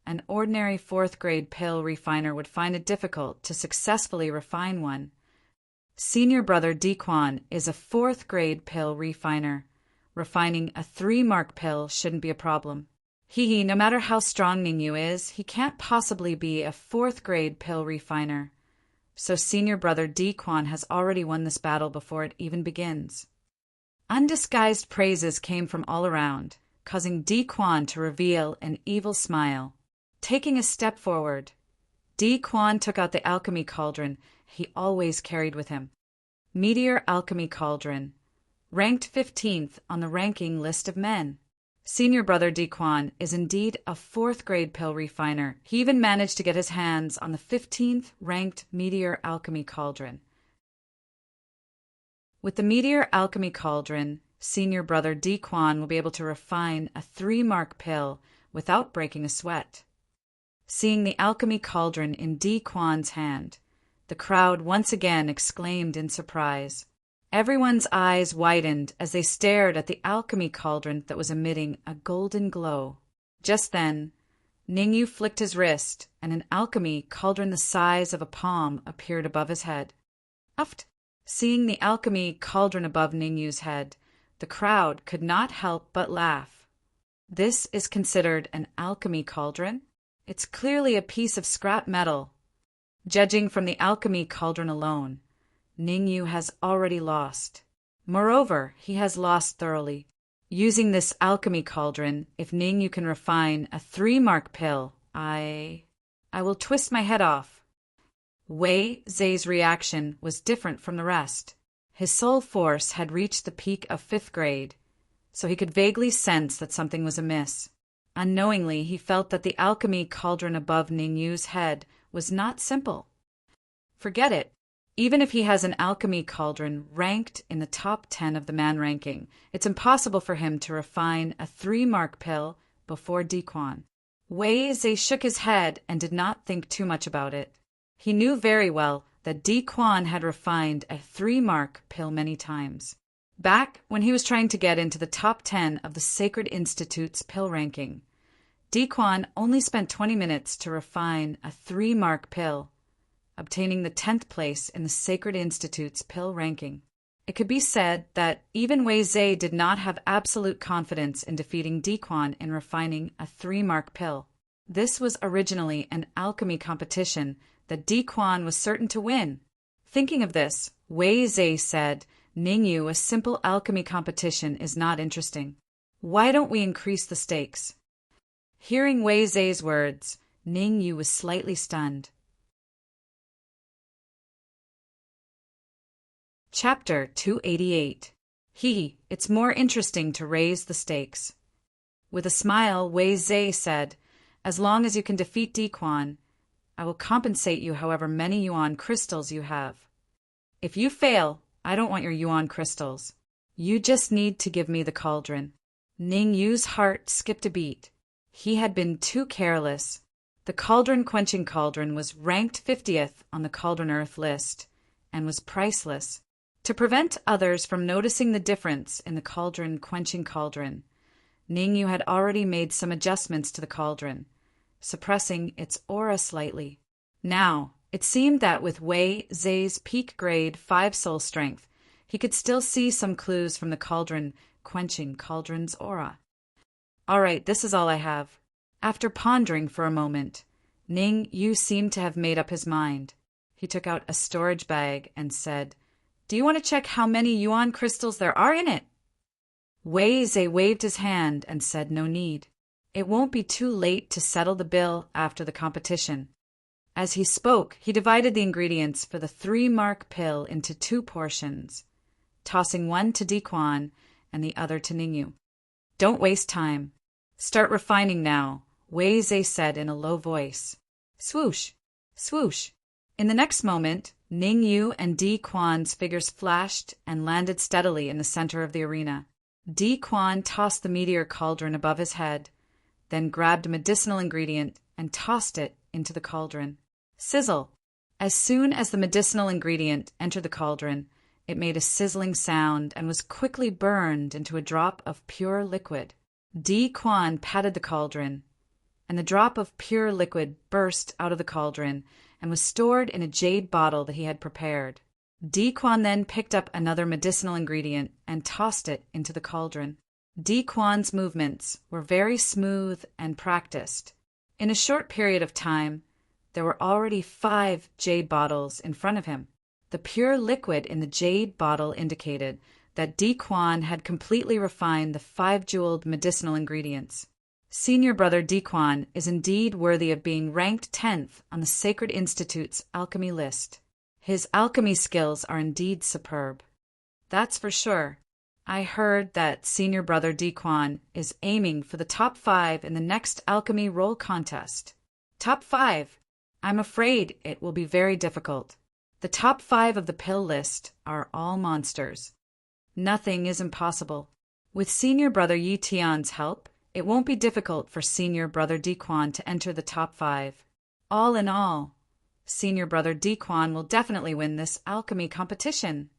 Speaker 1: An ordinary 4th-grade pill refiner would find it difficult to successfully refine one. Senior brother Di Quan is a 4th-grade pill refiner. Refining a 3-mark pill shouldn't be a problem. No matter how strong Ningyu is, he can't possibly be a 4th-grade pill refiner. So senior brother Di Quan has already won this battle before it even begins. Undisguised praises came from all around, causing Di Quan to reveal an evil smile. Taking a step forward, Di Quan took out the alchemy cauldron he always carried with him. Meteor Alchemy Cauldron, ranked 15th on the ranking list of men. Senior brother Di Quan is indeed a 4th-grade pill refiner. He even managed to get his hands on the 15th ranked Meteor Alchemy Cauldron. With the Meteor Alchemy Cauldron, senior brother Di Quan will be able to refine a 3-mark pill without breaking a sweat. Seeing the alchemy cauldron in Di Quan's hand, the crowd once again exclaimed in surprise. Everyone's eyes widened as they stared at the alchemy cauldron that was emitting a golden glow. Just then, Ningyu flicked his wrist, and an alchemy cauldron the size of a palm appeared above his head. Uft! Seeing the alchemy cauldron above Ningyu's head, the crowd could not help but laugh. This is considered an alchemy cauldron? It's clearly a piece of scrap metal. Judging from the alchemy cauldron alone, Ningyu has already lost. Moreover, he has lost thoroughly. Using this alchemy cauldron, if Ningyu can refine a 3-mark pill, I will twist my head off. Wei Zhe's reaction was different from the rest. His soul force had reached the peak of 5th grade, so he could vaguely sense that something was amiss. Unknowingly, he felt that the alchemy cauldron above Ningyu's head was not simple. Forget it. Even if he has an alchemy cauldron ranked in the top 10 of the man ranking, it's impossible for him to refine a 3-mark pill before Diquan. Wei Zhe shook his head and did not think too much about it. He knew very well that Diquan had refined a 3-mark pill many times. Back when he was trying to get into the top 10 of the Sacred Institute's pill ranking, Diquan only spent 20 minutes to refine a 3-mark pill, obtaining the 10th place in the Sacred Institute's pill ranking. It could be said that even Wei Zhe did not have absolute confidence in defeating Diquan in refining a 3-mark pill. This was originally an alchemy competition that Diquan was certain to win. Thinking of this, Wei Zhe said, "Ningyu, a simple alchemy competition is not interesting. Why don't we increase the stakes?" Hearing Wei Zhe's words, Ningyu was slightly stunned. Chapter 288. It's more interesting to raise the stakes. With a smile, Wei Zhe said, "As long as you can defeat Diquan, I will compensate you however many yuan crystals you have. If you fail, I don't want your yuan crystals. You just need to give me the cauldron." Ning Yu's heart skipped a beat. He had been too careless. The quenching cauldron was ranked 50th on the Cauldron Earth list and was priceless. To prevent others from noticing the difference in the quenching cauldron, Ning Yu had already made some adjustments to the cauldron, suppressing its aura slightly. Now, it seemed that with Wei Zhe's peak grade 5 soul strength, he could still see some clues from the quenching cauldron's aura. "All right, this is all I have." After pondering for a moment, Ning Yu seemed to have made up his mind. He took out a storage bag and said, "Do you want to check how many yuan crystals there are in it?" Wei Zhe waved his hand and said no need. It won't be too late to settle the bill after the competition. As he spoke, he divided the ingredients for the 3-mark pill into 2 portions, tossing one to Diquan and the other to Ningyu. "Don't waste time. Start refining now," Wei Zhe said in a low voice. Swoosh! Swoosh! In the next moment, Ningyu and Diquan's figures flashed and landed steadily in the center of the arena. Diquan tossed the meteor cauldron above his head, then grabbed a medicinal ingredient and tossed it into the cauldron. Sizzle! As soon as the medicinal ingredient entered the cauldron, it made a sizzling sound and was quickly burned into a drop of pure liquid. Diquan patted the cauldron, and the drop of pure liquid burst out of the cauldron and was stored in a jade bottle that he had prepared. Diquan then picked up another medicinal ingredient and tossed it into the cauldron. Diquan's movements were very smooth and practiced. In a short period of time, there were already 5 jade bottles in front of him. The pure liquid in the jade bottle indicated that Diquan had completely refined the 5-jeweled medicinal ingredients. Senior brother Diquan is indeed worthy of being ranked 10th on the Sacred Institute's alchemy list. His alchemy skills are indeed superb. That's for sure. I heard that senior brother Diquan is aiming for the top 5 in the next alchemy roll contest. Top 5? I'm afraid it will be very difficult. The top 5 of the pill list are all monsters. Nothing is impossible. With senior brother Yi Tian's help, it won't be difficult for senior brother Diquan to enter the top 5. All in all, senior brother Diquan will definitely win this alchemy competition.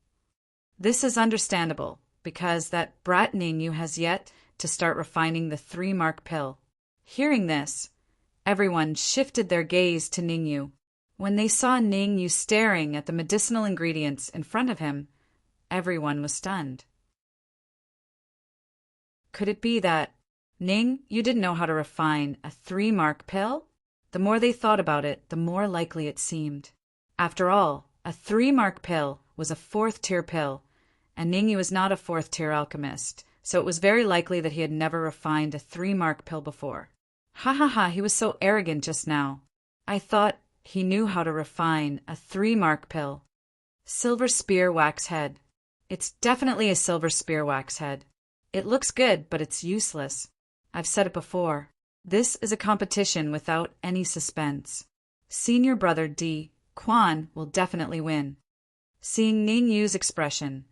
Speaker 1: This is understandable, because that brat Ningyu has yet to start refining the 3-mark pill. Hearing this, everyone shifted their gaze to Ningyu. When they saw Ningyu staring at the medicinal ingredients in front of him, everyone was stunned. Could it be that, "Ning, you didn't know how to refine a 3-mark pill?" The more they thought about it, the more likely it seemed. After all, a 3-mark pill was a 4th-tier pill, and Ningyu was not a 4th-tier alchemist, so it was very likely that he had never refined a 3-mark pill before. Ha ha ha, he was so arrogant just now. I thought he knew how to refine a 3-mark pill. Silver spear wax head. It's definitely a silver spear wax head. It looks good, but it's useless. I've said it before. This is a competition without any suspense. Senior brother Diquan will definitely win. Seeing Ning Yu's expression,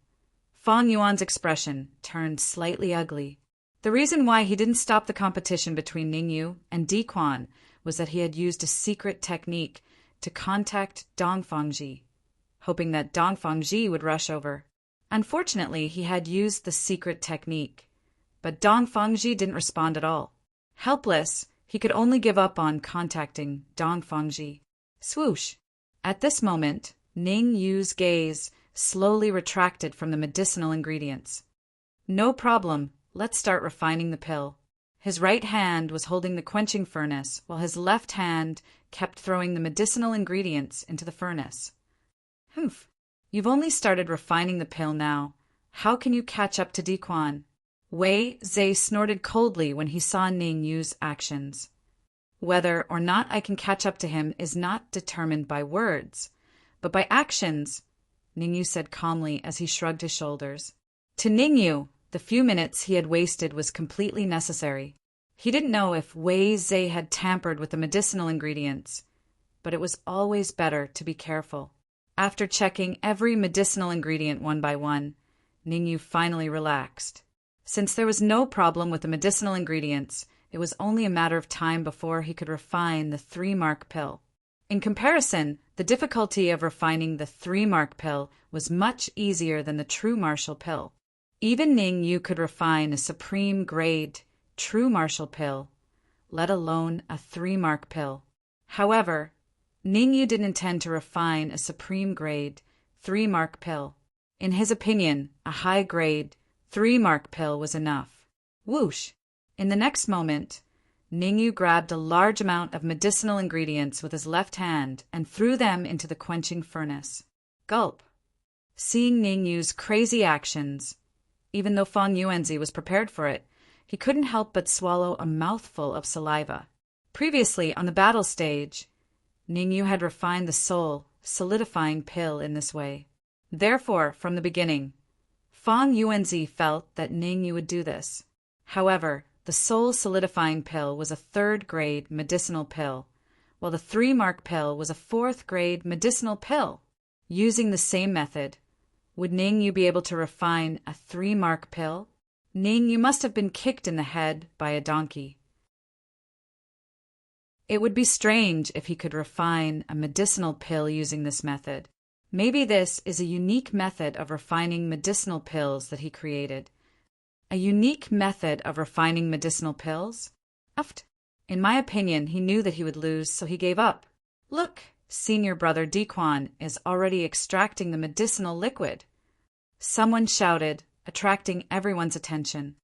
Speaker 1: Fang Yuan's expression turned slightly ugly. The reason why he didn't stop the competition between Ning Yu and Di Quan was that he had used a secret technique to contact Dong Fangji, hoping that Dong Fangji would rush over. Unfortunately, he had used the secret technique, but Dong Fangji didn't respond at all. Helpless, he could only give up on contacting Dong Fangji. Swoosh! At this moment, Ning Yu's gaze slowly retracted from the medicinal ingredients. No problem, let's start refining the pill. His right hand was holding the quenching furnace, while his left hand kept throwing the medicinal ingredients into the furnace. Humph! You've only started refining the pill now. How can you catch up to Di Quan? Wei Zhe snorted coldly when he saw Ning Yu's actions. Whether or not I can catch up to him is not determined by words, but by actions, Ning Yu said calmly as he shrugged his shoulders. To Ning Yu, the few minutes he had wasted was completely necessary. He didn't know if Wei Zhe had tampered with the medicinal ingredients, but it was always better to be careful. After checking every medicinal ingredient one by one, Ning Yu finally relaxed. Since there was no problem with the medicinal ingredients, it was only a matter of time before he could refine the 3-mark pill. In comparison, the difficulty of refining the 3-mark pill was much easier than the true martial pill. Even Ning Yu could refine a supreme grade true martial pill, let alone a 3-mark pill. However, Ning Yu didn't intend to refine a supreme grade 3-mark pill. In his opinion, a high grade 3-mark pill was enough. Whoosh! In the next moment, Ning Yu grabbed a large amount of medicinal ingredients with his left hand and threw them into the quenching furnace. Gulp! Seeing Ning Yu's crazy actions, even though Fang Yuanzi was prepared for it, he couldn't help but swallow a mouthful of saliva. Previously, on the battle stage, Ning Yu had refined the soul, solidifying pill in this way. Therefore, from the beginning, Fang Yuanzi felt that Ning Yu would do this. However, the soul solidifying pill was a 3rd-grade medicinal pill, while the 3-mark pill was a 4th-grade medicinal pill. Using the same method, would Ning Yu be able to refine a 3-mark pill? Ning Yu must have been kicked in the head by a donkey. It would be strange if he could refine a medicinal pill using this method. Maybe this is a unique method of refining medicinal pills that he created. A unique method of refining medicinal pills? In my opinion, he knew that he would lose, so he gave up. Look, senior brother Di Quan is already extracting the medicinal liquid. Someone shouted, attracting everyone's attention.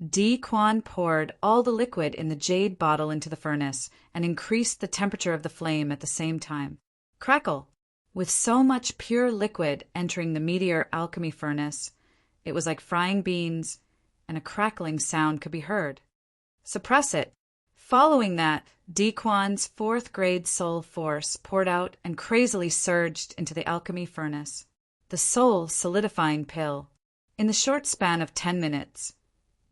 Speaker 1: Di Quan poured all the liquid in the jade bottle into the furnace and increased the temperature of the flame at the same time. Crackle! With so much pure liquid entering the meteor alchemy furnace, it was like frying beans, and a crackling sound could be heard. Suppress it. Following that, Di Quan's 4th-grade soul force poured out and crazily surged into the alchemy furnace. The soul solidifying pill. In the short span of 10 minutes,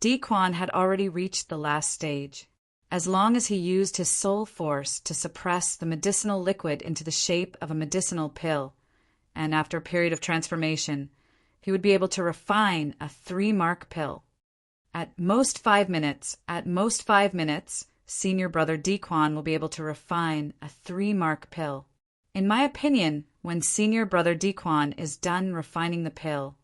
Speaker 1: Di Quan had already reached the last stage. As long as he used his soul force to suppress the medicinal liquid into the shape of a medicinal pill, and after a period of transformation, he would be able to refine a 3-mark pill. At most 5 minutes, senior brother Di Quan will be able to refine a 3-mark pill. In my opinion, when senior brother Di Quan is done refining the pill,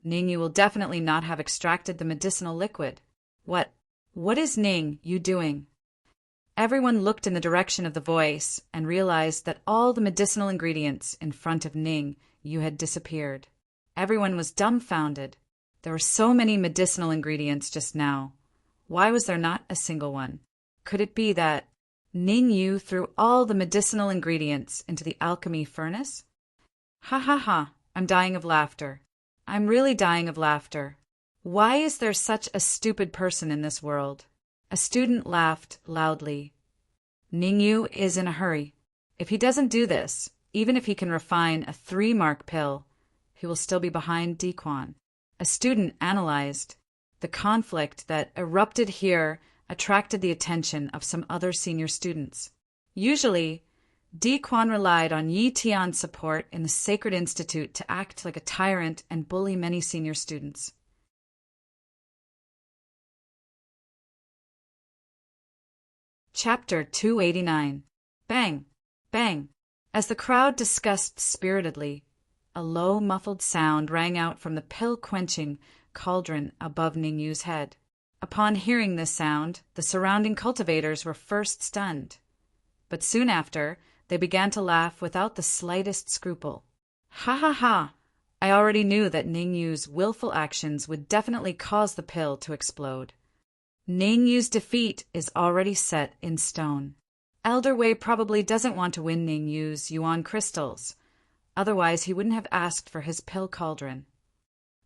Speaker 1: Ning Yu will definitely not have extracted the medicinal liquid. What is Ning Yu doing? Everyone looked in the direction of the voice and realized that all the medicinal ingredients in front of Ning Yu had disappeared. Everyone was dumbfounded. There were so many medicinal ingredients just now. Why was there not a single one? Could it be that Ning Yu threw all the medicinal ingredients into the alchemy furnace? Ha ha ha, I'm dying of laughter. I'm really dying of laughter. Why is there such a stupid person in this world? A student laughed loudly. Ning Yu is in a hurry. If he doesn't do this, even if he can refine a 3-mark pill, he will still be behind Di Quan. A student analyzed. The conflict that erupted here attracted the attention of some other senior students. Usually, Di Quan relied on Yi Tian's support in the Sacred Institute to act like a tyrant and bully many senior students. Chapter 289. Bang! Bang! As the crowd discussed spiritedly, a low, muffled sound rang out from the pill-quenching cauldron above Ningyu's head. Upon hearing this sound, the surrounding cultivators were first stunned. But soon after, they began to laugh without the slightest scruple. Ha ha ha! I already knew that Ningyu's willful actions would definitely cause the pill to explode. Ningyu's defeat is already set in stone. Elder Wei probably doesn't want to win Ningyu's yuan crystals. Otherwise, he wouldn't have asked for his pill cauldron.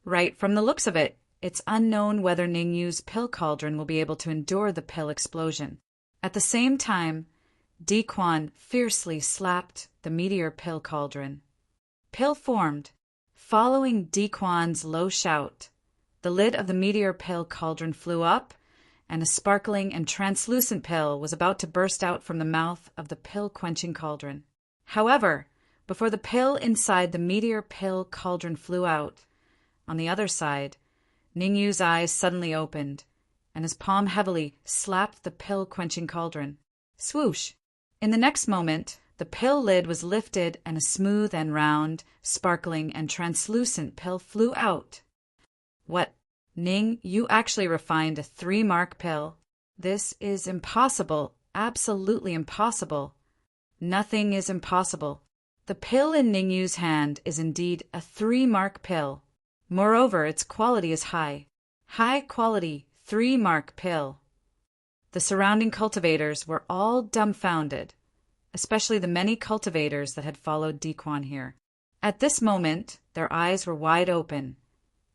Speaker 1: Right from the looks of it, it's unknown whether Ningyu's pill cauldron will be able to endure the pill explosion. At the same time, Di Quan fiercely slapped the meteor pill cauldron. Pill formed. Following Di Quan's low shout, the lid of the meteor pill cauldron flew up, and a sparkling and translucent pill was about to burst out from the mouth of the pill-quenching cauldron. However, before the pill inside the meteor pill cauldron flew out, on the other side, Ningyu's eyes suddenly opened, and his palm heavily slapped the pill-quenching cauldron. Swoosh! In the next moment, the pill lid was lifted and a smooth and round, sparkling and translucent pill flew out. What? Ning, you actually refined a 3-mark pill? This is impossible, absolutely impossible. Nothing is impossible. The pill in Ningyu's hand is indeed a 3-mark pill. Moreover, its quality is high. High quality 3-mark pill. The surrounding cultivators were all dumbfounded, especially the many cultivators that had followed Di Quan here. At this moment, their eyes were wide open,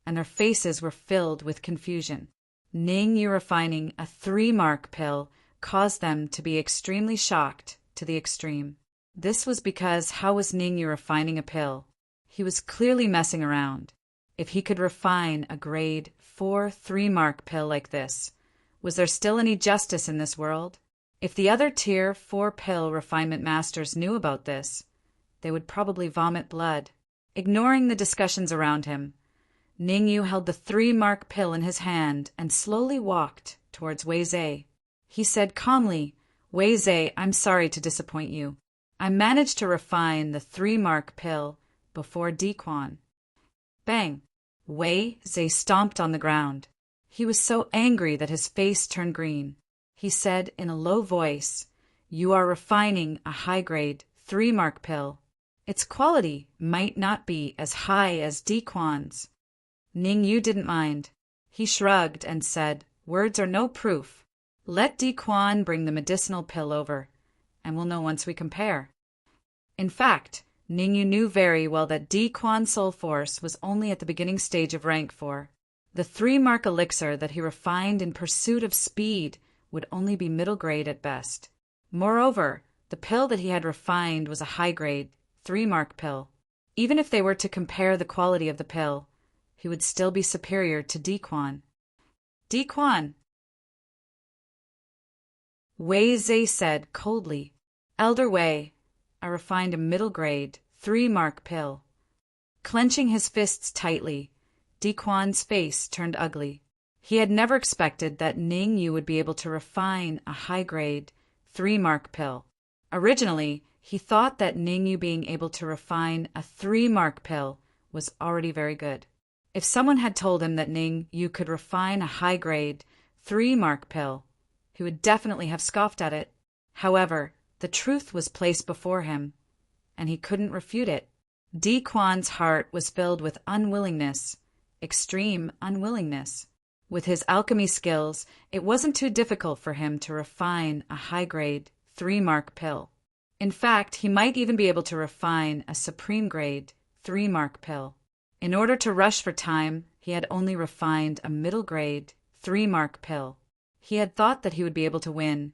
Speaker 1: and their faces were filled with confusion. Ningyu refining a 3-mark pill caused them to be extremely shocked to the extreme. This was because how was Ningyu refining a pill? He was clearly messing around. If he could refine a grade 4 3-mark pill like this, was there still any justice in this world? If the other tier 4 pill refinement masters knew about this, they would probably vomit blood. Ignoring the discussions around him, Ningyu held the 3-mark pill in his hand and slowly walked towards Wei Zhe. He said calmly, Wei Zhe, I'm sorry to disappoint you. I managed to refine the 3-mark pill before Di Quan. Bang! Wei Zhe stomped on the ground. He was so angry that his face turned green. He said in a low voice, You are refining a high-grade 3-mark pill. Its quality might not be as high as Di Quan's. Ningyu didn't mind. He shrugged and said, Words are no proof. Let Di Quan bring the medicinal pill over, and we'll know once we compare. In fact, Ningyu knew very well that Di Quan's soul force was only at the beginning stage of rank 4. The 3-mark elixir that he refined in pursuit of speed would only be middle grade at best. Moreover, the pill that he had refined was a high-grade 3-mark pill. Even if they were to compare the quality of the pill, he would still be superior to Di Quan. Di Quan! Wei Zhe said coldly, Elder Wei, I refined a middle-grade 3-mark pill. Clenching his fists tightly, Di Quan's face turned ugly. He had never expected that Ningyu would be able to refine a high-grade 3-mark pill. Originally, he thought that Ningyu being able to refine a 3-mark pill was already very good. If someone had told him that Ningyu could refine a high-grade 3-mark pill, he would definitely have scoffed at it. However, the truth was placed before him, and he couldn't refute it. Di Quan's heart was filled with unwillingness, extreme unwillingness. With his alchemy skills, it wasn't too difficult for him to refine a high-grade 3-mark pill. In fact, he might even be able to refine a supreme-grade 3-mark pill. In order to rush for time, he had only refined a middle-grade 3-mark pill. He had thought that he would be able to win,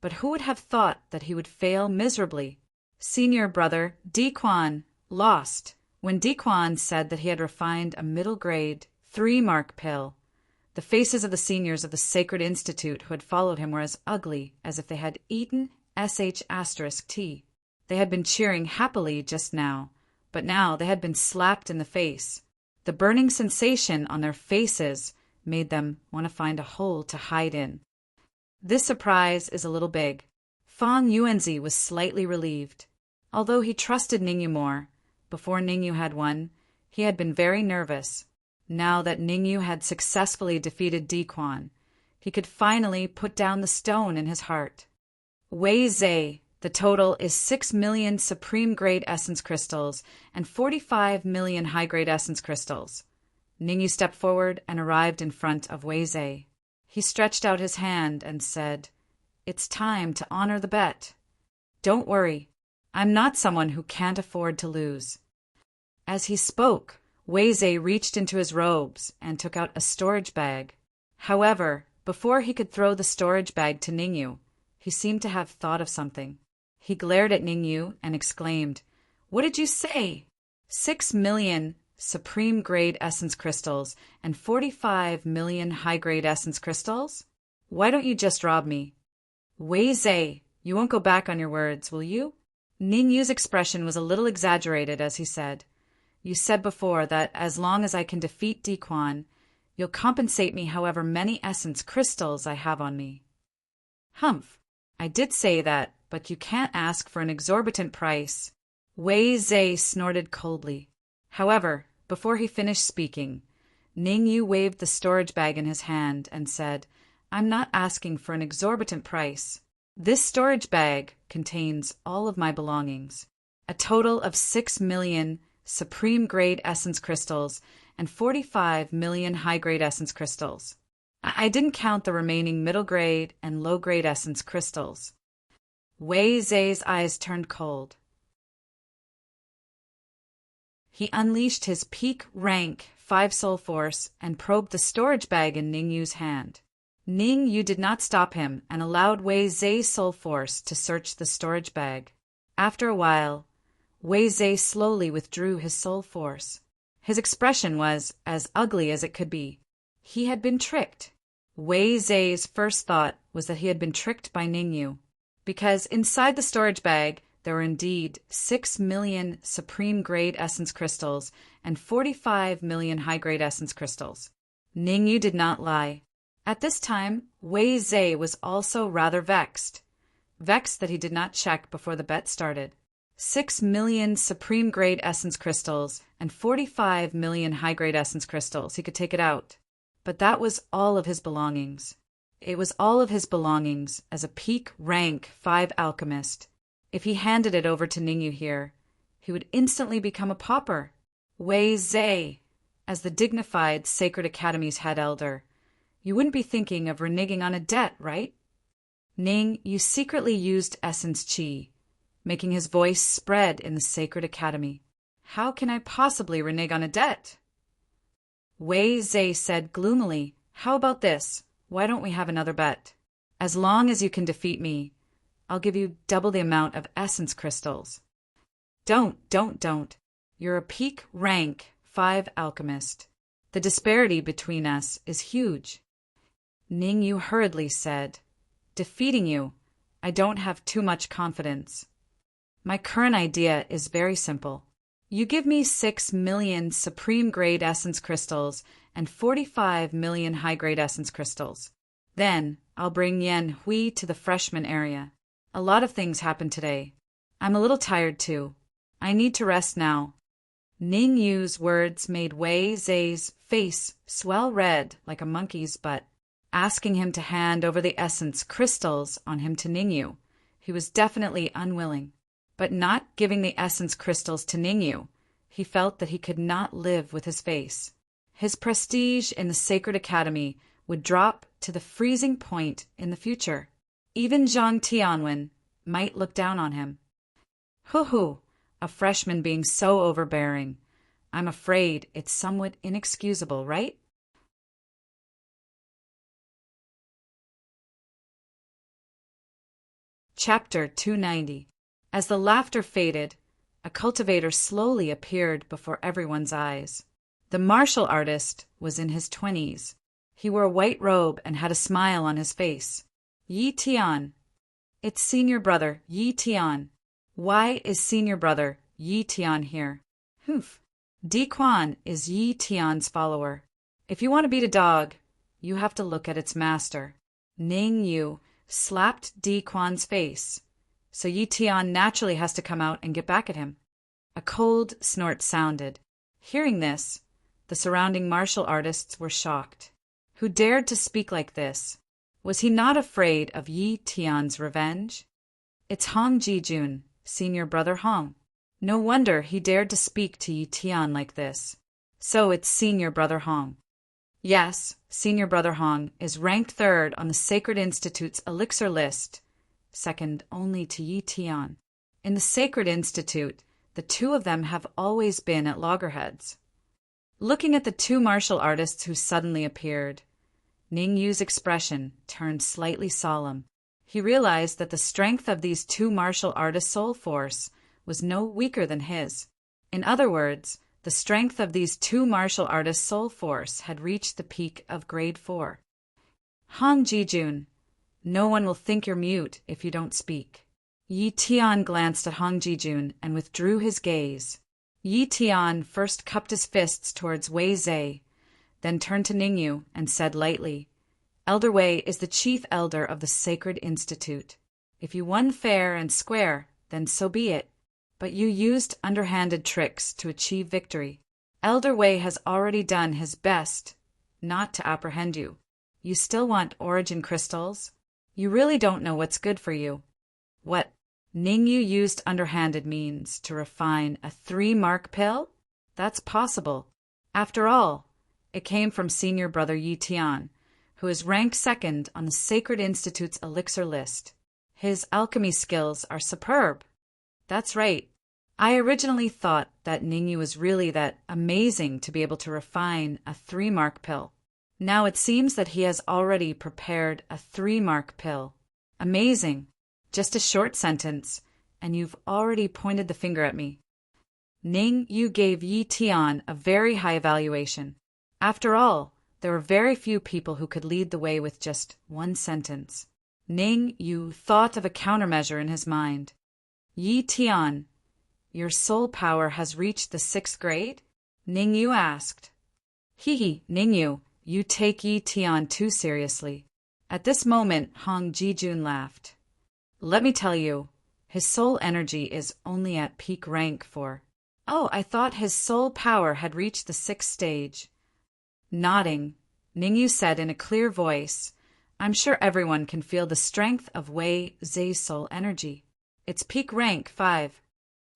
Speaker 1: but who would have thought that he would fail miserably? Senior brother Di Quan lost. When Di Quan said that he had refined a middle-grade 3-mark pill, the faces of the seniors of the Sacred Institute who had followed him were as ugly as if they had eaten **T. They had been cheering happily just now, but now they had been slapped in the face. The burning sensation on their faces made them want to find a hole to hide in. This surprise is a little big. Fang Yuanzi was slightly relieved. Although he trusted Ningyu more, before Ningyu had won, he had been very nervous. Now that Ningyu had successfully defeated Diquan, he could finally put down the stone in his heart. Wei Zhe, the total is 6 million supreme-grade essence crystals and 45 million high-grade essence crystals. Ningyu stepped forward and arrived in front of Wei Zhe. He stretched out his hand and said, "It's time to honor the bet. Don't worry, I'm not someone who can't afford to lose." As he spoke, Wei Zhe reached into his robes and took out a storage bag. However, before he could throw the storage bag to Ningyu, he seemed to have thought of something. He glared at Ningyu and exclaimed, "What did you say? 6 million supreme-grade essence crystals and 45 million high-grade essence crystals? Why don't you just rob me?" "Wei Zhe, you won't go back on your words, will you?" Ningyu's expression was a little exaggerated as he said, "You said before that as long as I can defeat Diquan, you'll compensate me however many essence crystals I have on me." "Humph, I did say that, but you can't ask for an exorbitant price." Wei Zhe snorted coldly. However, before he finished speaking, Ningyu waved the storage bag in his hand and said, "I'm not asking for an exorbitant price. This storage bag contains all of my belongings, a total of 6 million supreme-grade essence crystals and 45 million high-grade essence crystals. I didn't count the remaining middle-grade and low-grade essence crystals." Wei Zhe's eyes turned cold. He unleashed his peak rank 5 soul force and probed the storage bag in Ningyu's hand. Ningyu did not stop him and allowed Wei Zhe's soul force to search the storage bag. After a while, Wei Zhe slowly withdrew his soul force. His expression was as ugly as it could be. He had been tricked. Wei Zhe's first thought was that he had been tricked by Ningyu, because inside the storage bag there were indeed 6 million supreme-grade essence crystals and 45 million high-grade essence crystals. Ningyu did not lie. At this time, Wei Zhe was also rather vexed that he did not check before the bet started. 6 million supreme-grade essence crystals and 45 million high-grade essence crystals, he could take it out. But that was all of his belongings. It was all of his belongings as a peak rank 5 alchemist. If he handed it over to Ningyu here, he would instantly become a pauper. Wei Zhe, as the dignified Sacred Academy's head elder, you wouldn't be thinking of reneging on a debt, right? Ning, you secretly used essence qi, making his voice spread in the Sacred Academy. How can I possibly renege on a debt? Wei Zhe said gloomily, "How about this? Why don't we have another bet? As long as you can defeat me, I'll give you double the amount of essence crystals." Don't. You're a peak rank 5 alchemist. The disparity between us is huge." Ningyu hurriedly said, "Defeating you, I don't have too much confidence. My current idea is very simple. You give me 6 million supreme-grade essence crystals and 45 million high-grade essence crystals. Then I'll bring Yan Hui to the freshman area. A lot of things happened today. I'm a little tired too. I need to rest now." Ningyu's words made Wei Zhe's face swell red like a monkey's butt. Asking him to hand over the essence crystals on him to Ningyu, he was definitely unwilling. But not giving the essence crystals to Ningyu, he felt that he could not live with his face. His prestige in the Sacred Academy would drop to the freezing point in the future. Even Zhang Tianwen might look down on him. Hoo, a freshman being so overbearing. I'm afraid it's somewhat inexcusable, right? Chapter 290. As the laughter faded, a cultivator slowly appeared before everyone's eyes. The martial artist was in his 20s. He wore a white robe and had a smile on his face. Yi Tian. It's senior brother, Yi Tian. Why is senior brother Yi Tian here? Humph. Di Quan is Yi Tian's follower. If you want to beat a dog, you have to look at its master. Ning Yu slapped Di Quan's face, so Yi Tian naturally has to come out and get back at him. A cold snort sounded. Hearing this, the surrounding martial artists were shocked. Who dared to speak like this? Was he not afraid of Yi Tian's revenge? It's Hong Jijun, senior brother Hong. No wonder he dared to speak to Yi Tian like this. So it's senior brother Hong. Yes, senior brother Hong is ranked third on the Sacred Institute's elixir list, second only to Yi Tian. In the Sacred Institute, the two of them have always been at loggerheads. Looking at the two martial artists who suddenly appeared, Ning Yu's expression turned slightly solemn. He realized that the strength of these two martial artists' soul force was no weaker than his. In other words, the strength of these two martial artists' soul force had reached the peak of grade 4. Hong Jijun, no one will think you're mute if you don't speak. Yi Tian glanced at Hong Jijun and withdrew his gaze. Yi Tian first cupped his fists towards Wei Zhe, then turned to Ningyu and said lightly, Elder Wei is the chief elder of the Sacred Institute. If you won fair and square, then so be it. But you used underhanded tricks to achieve victory. Elder Wei has already done his best not to apprehend you. You still want origin crystals? You really don't know what's good for you. What Ningyu used underhanded means to refine a 3-mark pill? That's possible. After all, it came from senior brother Yi Tian, who is ranked second on the Sacred Institute's elixir list. His alchemy skills are superb. That's right. I originally thought that Ningyu was really that amazing to be able to refine a 3-mark pill. Now it seems that he has already prepared a 3-mark pill. Amazing. Just a short sentence, and you've already pointed the finger at me. Ning Yu gave Yi Tian a very high evaluation. After all, there were very few people who could lead the way with just one sentence. Ning Yu thought of a countermeasure in his mind. Yi Tian, your soul power has reached the 6th grade? Ning Yu asked. Ning Yu, you take Yi Tian too seriously. At this moment, Hong Jijun laughed. Let me tell you, his soul energy is only at peak rank 4. Oh, I thought his soul power had reached the 6th stage. Nodding, Ningyu said in a clear voice, I'm sure everyone can feel the strength of Wei Zhe's soul energy. It's peak rank 5.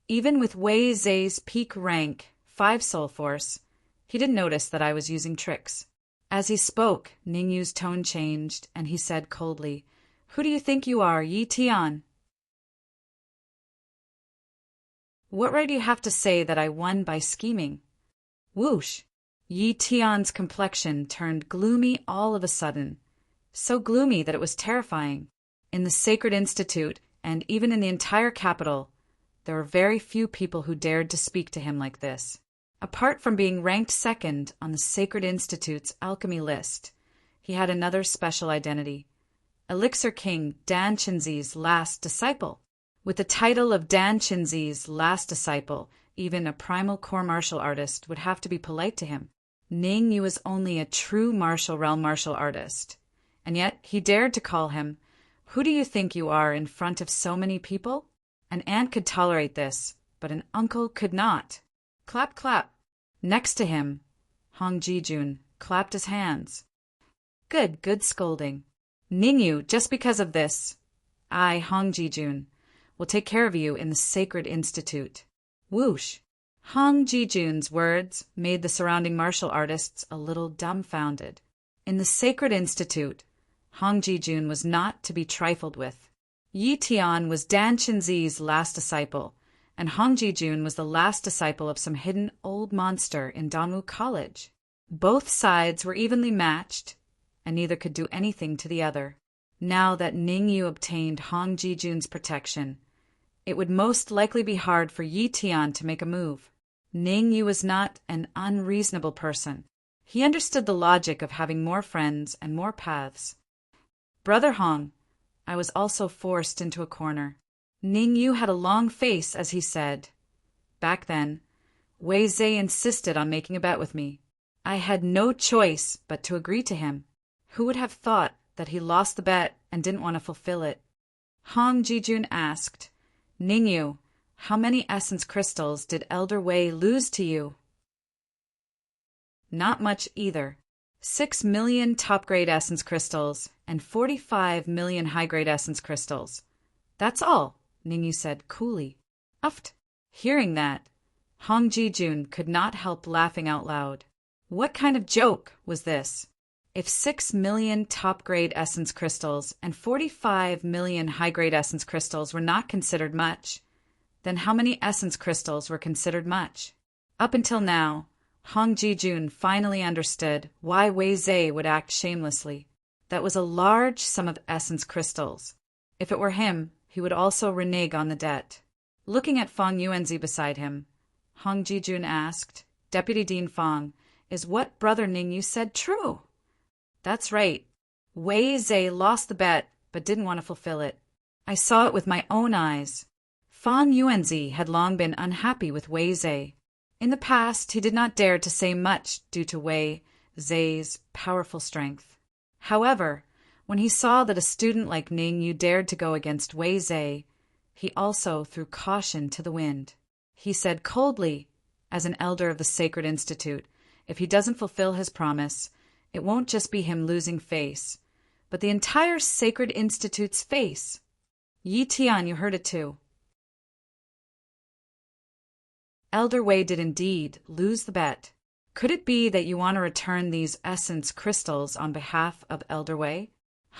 Speaker 1: Even with Wei Zhe's peak rank 5 soul force, he didn't notice that I was using tricks. As he spoke, Ningyu's tone changed, and he said coldly, Who do you think you are, Yi Tian? What right do you have to say that I won by scheming? Whoosh! Yi Tian's complexion turned gloomy all of a sudden, so gloomy that it was terrifying. In the Sacred Institute, and even in the entire capital, there were very few people who dared to speak to him like this. Apart from being ranked second on the Sacred Institute's alchemy list, he had another special identity. Elixir King Dan Qinzi's last disciple. With the title of Dan Qinzi's last disciple, even a primal core martial artist would have to be polite to him. Ning Yu was only a true martial realm martial artist, and yet he dared to call him, Who do you think you are in front of so many people? An aunt could tolerate this, but an uncle could not. Clap, clap. Next to him, Hong Jijun clapped his hands. Good scolding. Ningyu, just because of this, I, Hong Jijun, will take care of you in the Sacred Institute. Whoosh! Hong Jijun's words made the surrounding martial artists a little dumbfounded. In the Sacred Institute, Hong Jijun was not to be trifled with. Yi Tian was Dan Qinzi's last disciple, and Hong Jijun was the last disciple of some hidden old monster in Danwu College. Both sides were evenly matched, and neither could do anything to the other. Now that Ningyu obtained Hong Jijun's protection, it would most likely be hard for Yi Tian to make a move. Ningyu was not an unreasonable person. He understood the logic of having more friends and more paths. Brother Hong, I was also forced into a corner. Ning Yu had a long face as he said, "Back then, Wei Zhe insisted on making a bet with me. I had no choice but to agree to him. Who would have thought that he lost the bet and didn't want to fulfill it?" Hong Jijun asked, "Ning Yu, how many essence crystals did Elder Wei lose to you?" "Not much either. 6 million top-grade essence crystals and 45 million high-grade essence crystals. That's all," Ning Yu said coolly. Uft. Hearing that, Hong Jijun could not help laughing out loud. What kind of joke was this? If 6 million top-grade essence crystals and 45 million high-grade essence crystals were not considered much, then how many essence crystals were considered much? Up until now, Hong Jijun finally understood why Wei Zhe would act shamelessly. That was a large sum of essence crystals. If it were him, he would also renege on the debt. Looking at Fang Yuanzi beside him, Hong Jijun asked, "Deputy Dean Fang, is what Brother Ning Yu said true?" "That's right. Wei Zhe lost the bet but didn't want to fulfill it. I saw it with my own eyes." Fang Yuanzi had long been unhappy with Wei Zhe. In the past, he did not dare to say much due to Wei Zhe's powerful strength. However, when he saw that a student like Ning Yu dared to go against Wei Zhe, he also threw caution to the wind. He said coldly, as an elder of the Sacred Institute, if he doesn't fulfill his promise, it won't just be him losing face, but the entire Sacred Institute's face. Yi Tian, you heard it too. Elder Wei did indeed lose the bet. Could it be that you want to return these essence crystals on behalf of Elder Wei?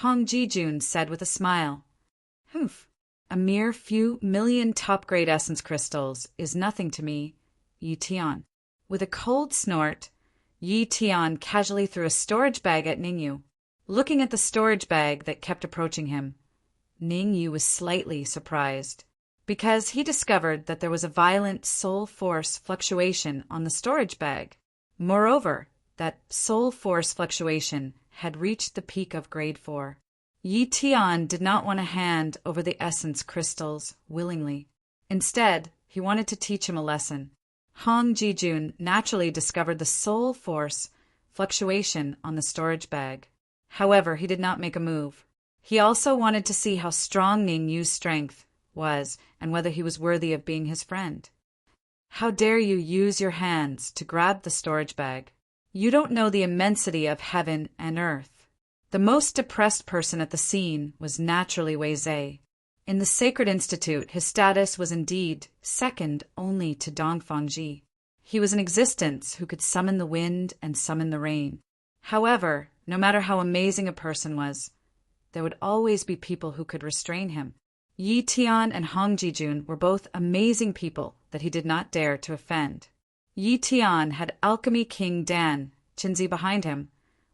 Speaker 1: Hong Jijun said with a smile. Humph, a mere few million top-grade essence crystals is nothing to me, Yi Tian. With a cold snort, Yi Tian casually threw a storage bag at Ning Yu. Looking at the storage bag that kept approaching him, Ning Yu was slightly surprised, because he discovered that there was a violent soul force fluctuation on the storage bag. Moreover, that soul force fluctuation had reached the peak of grade 4. Yi Tian did not want to hand over the essence crystals willingly. Instead, he wanted to teach him a lesson. Hong Jijun naturally discovered the soul force fluctuation on the storage bag. However, he did not make a move. He also wanted to see how strong Ning Yu's strength was and whether he was worthy of being his friend. How dare you use your hands to grab the storage bag? You don't know the immensity of heaven and earth. The most depressed person at the scene was naturally Wei Zhe. In the Sacred Institute, his status was indeed second only to Dongfangji. He was an existence who could summon the wind and summon the rain. However, no matter how amazing a person was, there would always be people who could restrain him. Yi Tian and Hong Jijun were both amazing people that he did not dare to offend. Yi Tian had Alchemy King Dan, Qinzi behind him,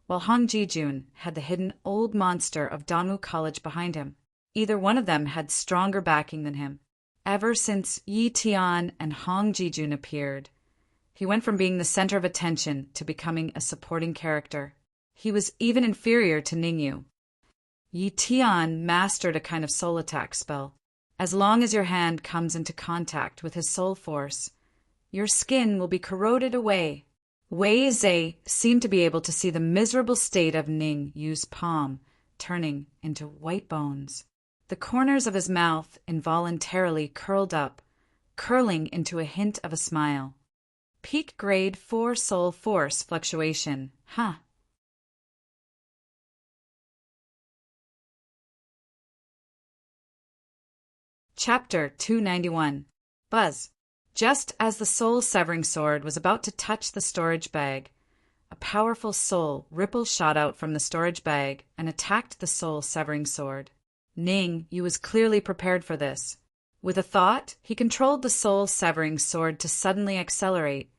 Speaker 1: while Hong Jijun had the hidden old monster of Danwu College behind him. Either one of them had stronger backing than him. Ever since Yi Tian and Hong Jijun appeared, he went from being the center of attention to becoming a supporting character. He was even inferior to Ning Yu. Yi Tian mastered a kind of soul attack spell. As long as your hand comes into contact with his soul force, your skin will be corroded away. Wei Zhe seemed to be able to see the miserable state of Ning Yu's palm turning into white bones. The corners of his mouth involuntarily curled up, curling into a hint of a smile. Peak grade 4 soul force fluctuation, huh? Chapter 291. Buzz. Just as the soul-severing sword was about to touch the storage bag, a powerful soul ripple shot out from the storage bag and attacked the soul-severing sword. Ning Yu was clearly prepared for this. With a thought, he controlled the soul-severing sword to suddenly accelerate,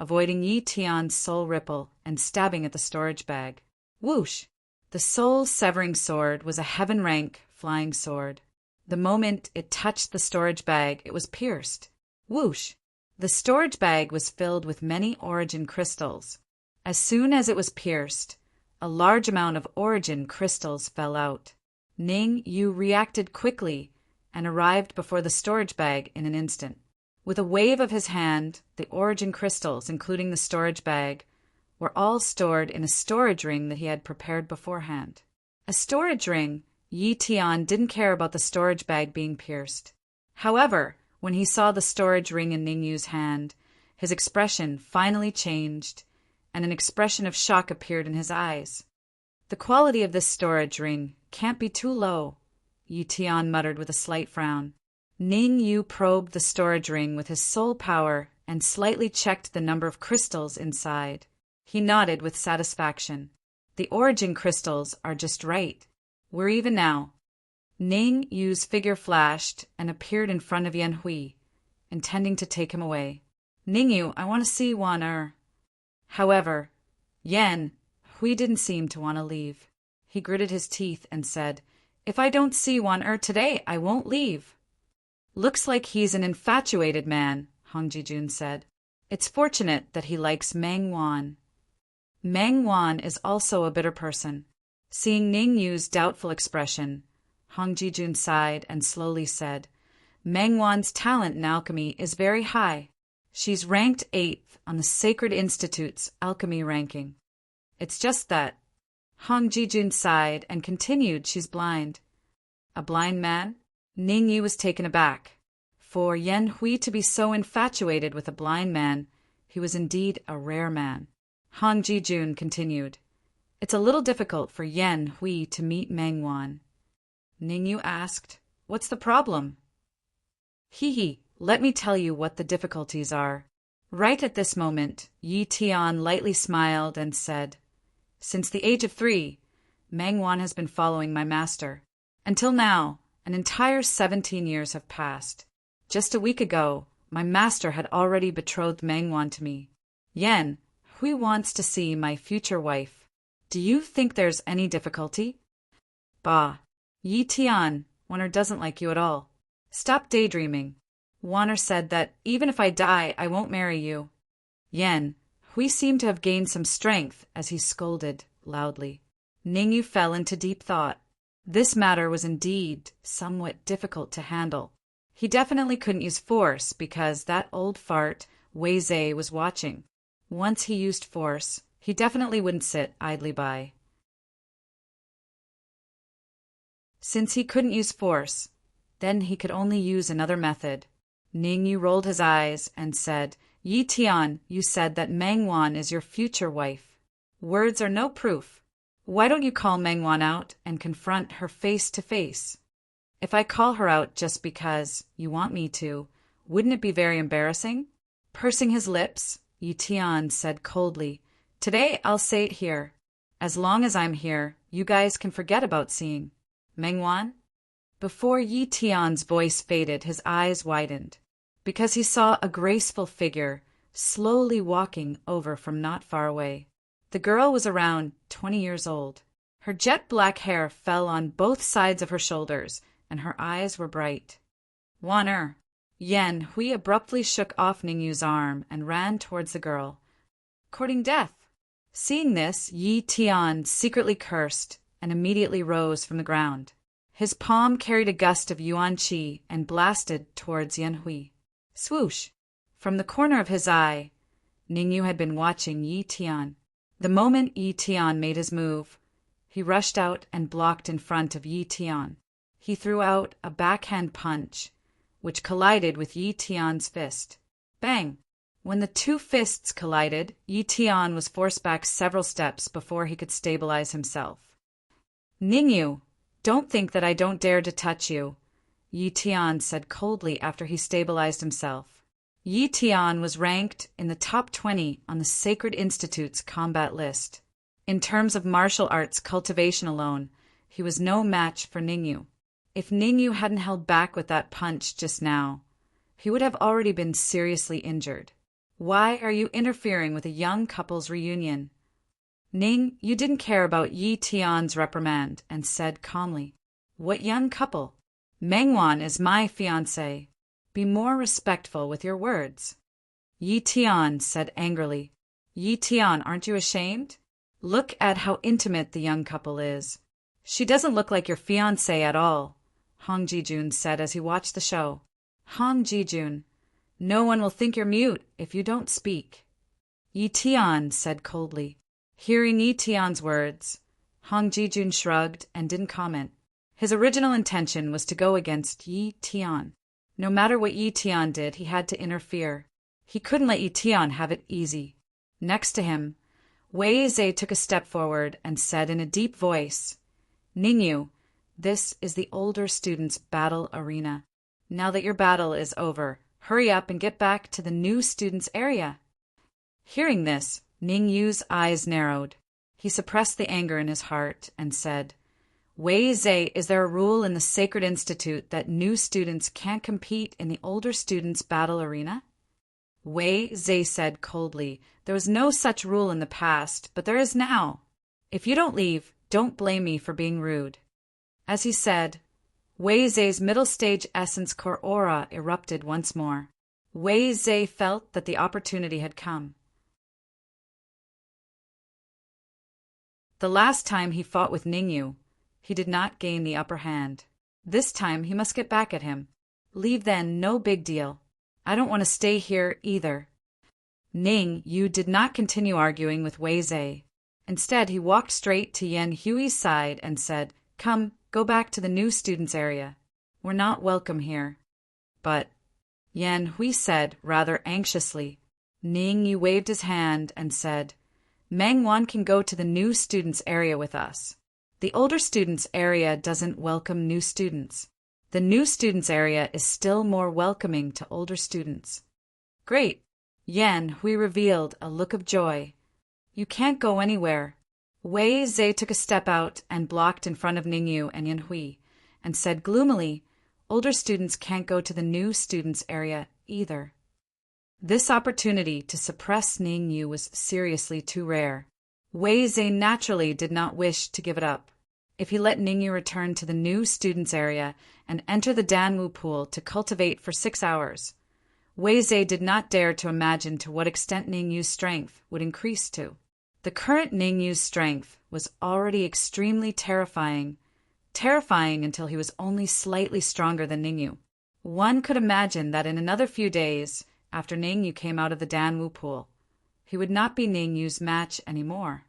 Speaker 1: avoiding Yi Tian's soul ripple and stabbing at the storage bag. Whoosh! The soul-severing sword was a heaven-rank flying sword. The moment it touched the storage bag, it was pierced. Whoosh! The storage bag was filled with many origin crystals. As soon as it was pierced, a large amount of origin crystals fell out. Ning Yu reacted quickly and arrived before the storage bag in an instant. With a wave of his hand, the origin crystals, including the storage bag, were all stored in a storage ring that he had prepared beforehand. A storage ring? Yi Tian didn't care about the storage bag being pierced. However, when he saw the storage ring in Ningyu's hand, his expression finally changed, and an expression of shock appeared in his eyes. The quality of this storage ring can't be too low, Yi Tian muttered with a slight frown. Ningyu probed the storage ring with his soul power and slightly checked the number of crystals inside. He nodded with satisfaction. The origin crystals are just right. We're even now. Ning Yu's figure flashed and appeared in front of Yan Hui, intending to take him away. Ningyu, I want to see Wan. However, Yan Hui didn't seem to want to leave. He gritted his teeth and said, If I don't see Wan today, I won't leave. Looks like he's an infatuated man, Hong Jijun said. It's fortunate that he likes Meng Wan. Meng Wan is also a bitter person. Seeing Ning Yu's doubtful expression, Hong Jijun sighed and slowly said, Meng Wan's talent in alchemy is very high. She's ranked 8th on the Sacred Institute's alchemy ranking. It's just that. Hong Jijun sighed and continued, she's blind. A blind man? Ning Yu was taken aback. For Yan Hui to be so infatuated with a blind man, he was indeed a rare man. Hong Jijun continued, It's a little difficult for Yan Hui to meet Meng Wan. Ningyu asked, What's the problem? Hee, let me tell you what the difficulties are. Right at this moment, Yi Tian lightly smiled and said, Since the age of 3, Meng Wan has been following my master. Until now, an entire 17 years have passed. Just a week ago, my master had already betrothed Meng Wan to me. Yan Hui wants to see my future wife. Do you think there's any difficulty? Bah. Yi Tian, Wanner doesn't like you at all. Stop daydreaming. Wanner said that even if I die, I won't marry you. Yan Hui seemed to have gained some strength as he scolded loudly. Ningyu fell into deep thought. This matter was indeed somewhat difficult to handle. He definitely couldn't use force because that old fart, Wei Zhe, was watching. Once he used force, he definitely wouldn't sit idly by. Since he couldn't use force, then he could only use another method. Ningyu rolled his eyes and said, Yi Tian, you said that Meng Wan is your future wife. Words are no proof. Why don't you call Meng Wan out and confront her face to face? If I call her out just because you want me to, wouldn't it be very embarrassing? Pursing his lips, Yi Tian said coldly, Today I'll say it here. As long as I'm here, you guys can forget about seeing Meng Wan? Before Yi Tian's voice faded, his eyes widened, because he saw a graceful figure slowly walking over from not far away. The girl was around 20 years old. Her jet black hair fell on both sides of her shoulders, and her eyes were bright. Wan. Yan Hui abruptly shook off Ningyu's arm and ran towards the girl, courting death. Seeing this, Yi Tian secretly cursed and immediately rose from the ground. His palm carried a gust of yuan qi and blasted towards Yan Hui. Swoosh! From the corner of his eye, Ningyu had been watching Yi Tian. The moment Yi Tian made his move, he rushed out and blocked in front of Yi Tian. He threw out a backhand punch, which collided with Yi Tian's fist. Bang! When the two fists collided, Yi Tian was forced back several steps before he could stabilize himself. Ningyu, don't think that I don't dare to touch you, Yi Tian said coldly after he stabilized himself. Yi Tian was ranked in the top 20 on the Sacred Institute's combat list. In terms of martial arts cultivation alone, he was no match for Ningyu. If Ningyu hadn't held back with that punch just now, he would have already been seriously injured. Why are you interfering with a young couple's reunion? Ning, you didn't care about Yi Tian's reprimand and said calmly, What young couple? Meng Wan is my fiancé. Be more respectful with your words. Yi Tian said angrily, Yi Tian, aren't you ashamed? Look at how intimate the young couple is. She doesn't look like your fiancé at all. Hong Jijun said as he watched the show. Hong Jijun, no one will think you're mute if you don't speak. Yi Tian said coldly. Hearing Yi Tian's words, Hong Jijun shrugged and didn't comment. His original intention was to go against Yi Tian. No matter what Yi Tian did, he had to interfere. He couldn't let Yi Tian have it easy. Next to him, Wei Zhe took a step forward and said in a deep voice, Ningyu, this is the older students' battle arena. Now that your battle is over, hurry up and get back to the new students' area. Hearing this, Ningyu's eyes narrowed. He suppressed the anger in his heart and said, Wei Zhe, is there a rule in the Sacred Institute that new students can't compete in the older students' battle arena? Wei Zhe said coldly, there was no such rule in the past, but there is now. If you don't leave, don't blame me for being rude. As he said, Wei Zhe's middle stage essence core aura erupted once more. Wei Zhe felt that the opportunity had come. The last time he fought with Ningyu, he did not gain the upper hand. This time he must get back at him. Leave then, no big deal. I don't want to stay here either. Ningyu did not continue arguing with Wei Zhe. Instead, he walked straight to Yan Hui's side and said, Come, go back to the new students' area. We're not welcome here. But, Yan Hui said rather anxiously. Ningyu waved his hand and said, Meng Wan can go to the new students' area with us. The older students' area doesn't welcome new students. The new students' area is still more welcoming to older students. Great! Yan Hui revealed a look of joy. You can't go anywhere. Wei Zhe took a step out and blocked in front of Ningyu and Yan Hui, and said gloomily, Older students can't go to the new students' area either. This opportunity to suppress Ningyu was seriously too rare. Wei Zhe naturally did not wish to give it up. If he let Ningyu return to the new students' area and enter the Danwu pool to cultivate for 6 hours, Wei Zhe did not dare to imagine to what extent Ningyu's strength would increase to. The current Ningyu's strength was already extremely terrifying until he was only slightly stronger than Ningyu. One could imagine that in another few days, after Ningyu came out of the Danwu pool, he would not be Ningyu's match anymore.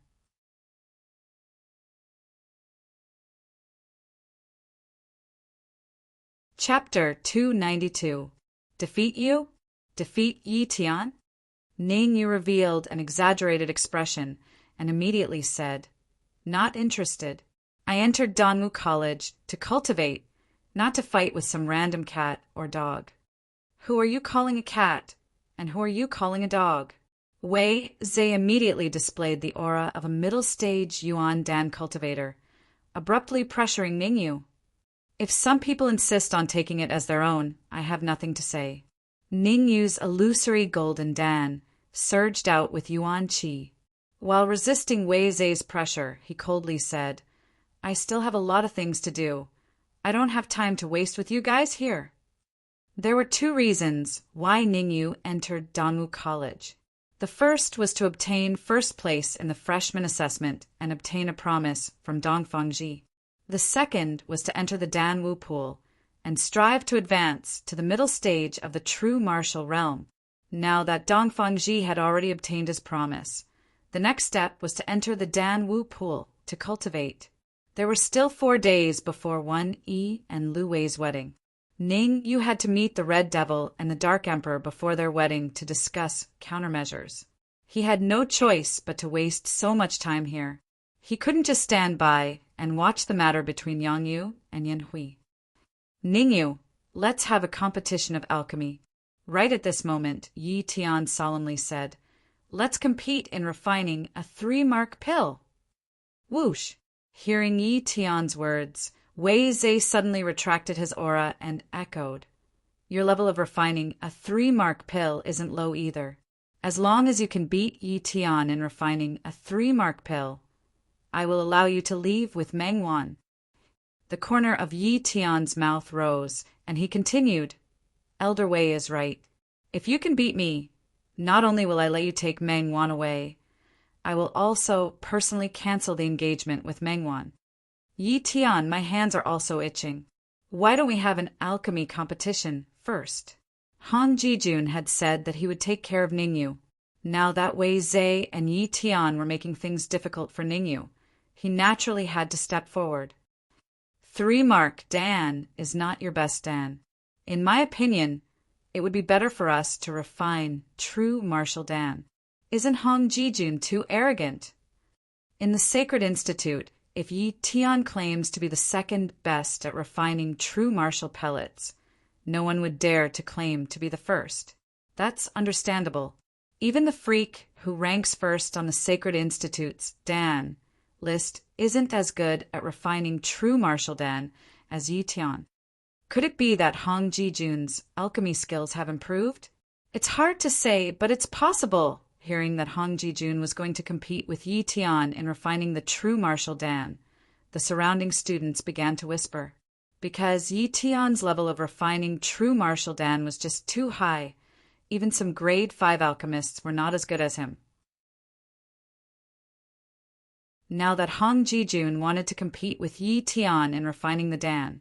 Speaker 1: Chapter 292. Defeat you? Defeat Yi Tian? Ningyu revealed an exaggerated expression and immediately said, Not interested. I entered Danwu College to cultivate, not to fight with some random cat or dog. Who are you calling a cat, and who are you calling a dog? Wei Zhe immediately displayed the aura of a middle-stage Yuan Dan cultivator, abruptly pressuring Ningyu. If some people insist on taking it as their own, I have nothing to say. Ningyu's illusory golden Dan surged out with Yuan Qi. While resisting Wei Zhe's pressure, he coldly said, I still have a lot of things to do. I don't have time to waste with you guys here. There were 2 reasons why Ningyu entered Danwu College. The first was to obtain first place in the freshman assessment and obtain a promise from Dongfangji. The second was to enter the Danwu pool and strive to advance to the middle stage of the true martial realm. Now that Dongfangji had already obtained his promise, the next step was to enter the Danwu pool to cultivate. There were still 4 days before Wan Yi and Lu Wei's wedding. Ningyu had to meet the Red Devil and the Dark Emperor before their wedding to discuss countermeasures. He had no choice but to waste so much time here. He couldn't just stand by and watch the matter between Yang Yu and Yan Hui. Ningyu, let's have a competition of alchemy. Right at this moment, Yi Tian solemnly said, Let's compete in refining a 3-mark pill. Whoosh! Hearing Yi Tian's words, Wei Zhe suddenly retracted his aura and echoed, Your level of refining a 3-mark pill isn't low either. As long as you can beat Yi Tian in refining a 3-mark pill, I will allow you to leave with Meng Wan. The corner of Yi Tian's mouth rose, and he continued, Elder Wei is right. If you can beat me, not only will I let you take Meng Wan away, I will also personally cancel the engagement with Meng Wan. Yi Tian, my hands are also itching. Why don't we have an alchemy competition first? Han Jijun had said that he would take care of Ningyu. Now that Wei Zhe and Yi Tian were making things difficult for Ningyu, he naturally had to step forward. 3-mark Dan is not your best Dan. In my opinion, it would be better for us to refine true martial Dan. Isn't Hong Jijun too arrogant? In the Sacred Institute, if Yi Tian claims to be the second best at refining true martial pellets, no one would dare to claim to be the first. That's understandable. Even the freak who ranks first on the Sacred Institute's Dan list isn't as good at refining true martial Dan as Yi Tian. Could it be that Hong Jijun's alchemy skills have improved? It's hard to say, but it's possible. Hearing that Hong Jijun was going to compete with Yi Tian in refining the true martial Dan, the surrounding students began to whisper. Because Yi Tian's level of refining true martial Dan was just too high, even some grade 5 alchemists were not as good as him. Now that Hong Jijun wanted to compete with Yi Tian in refining the Dan,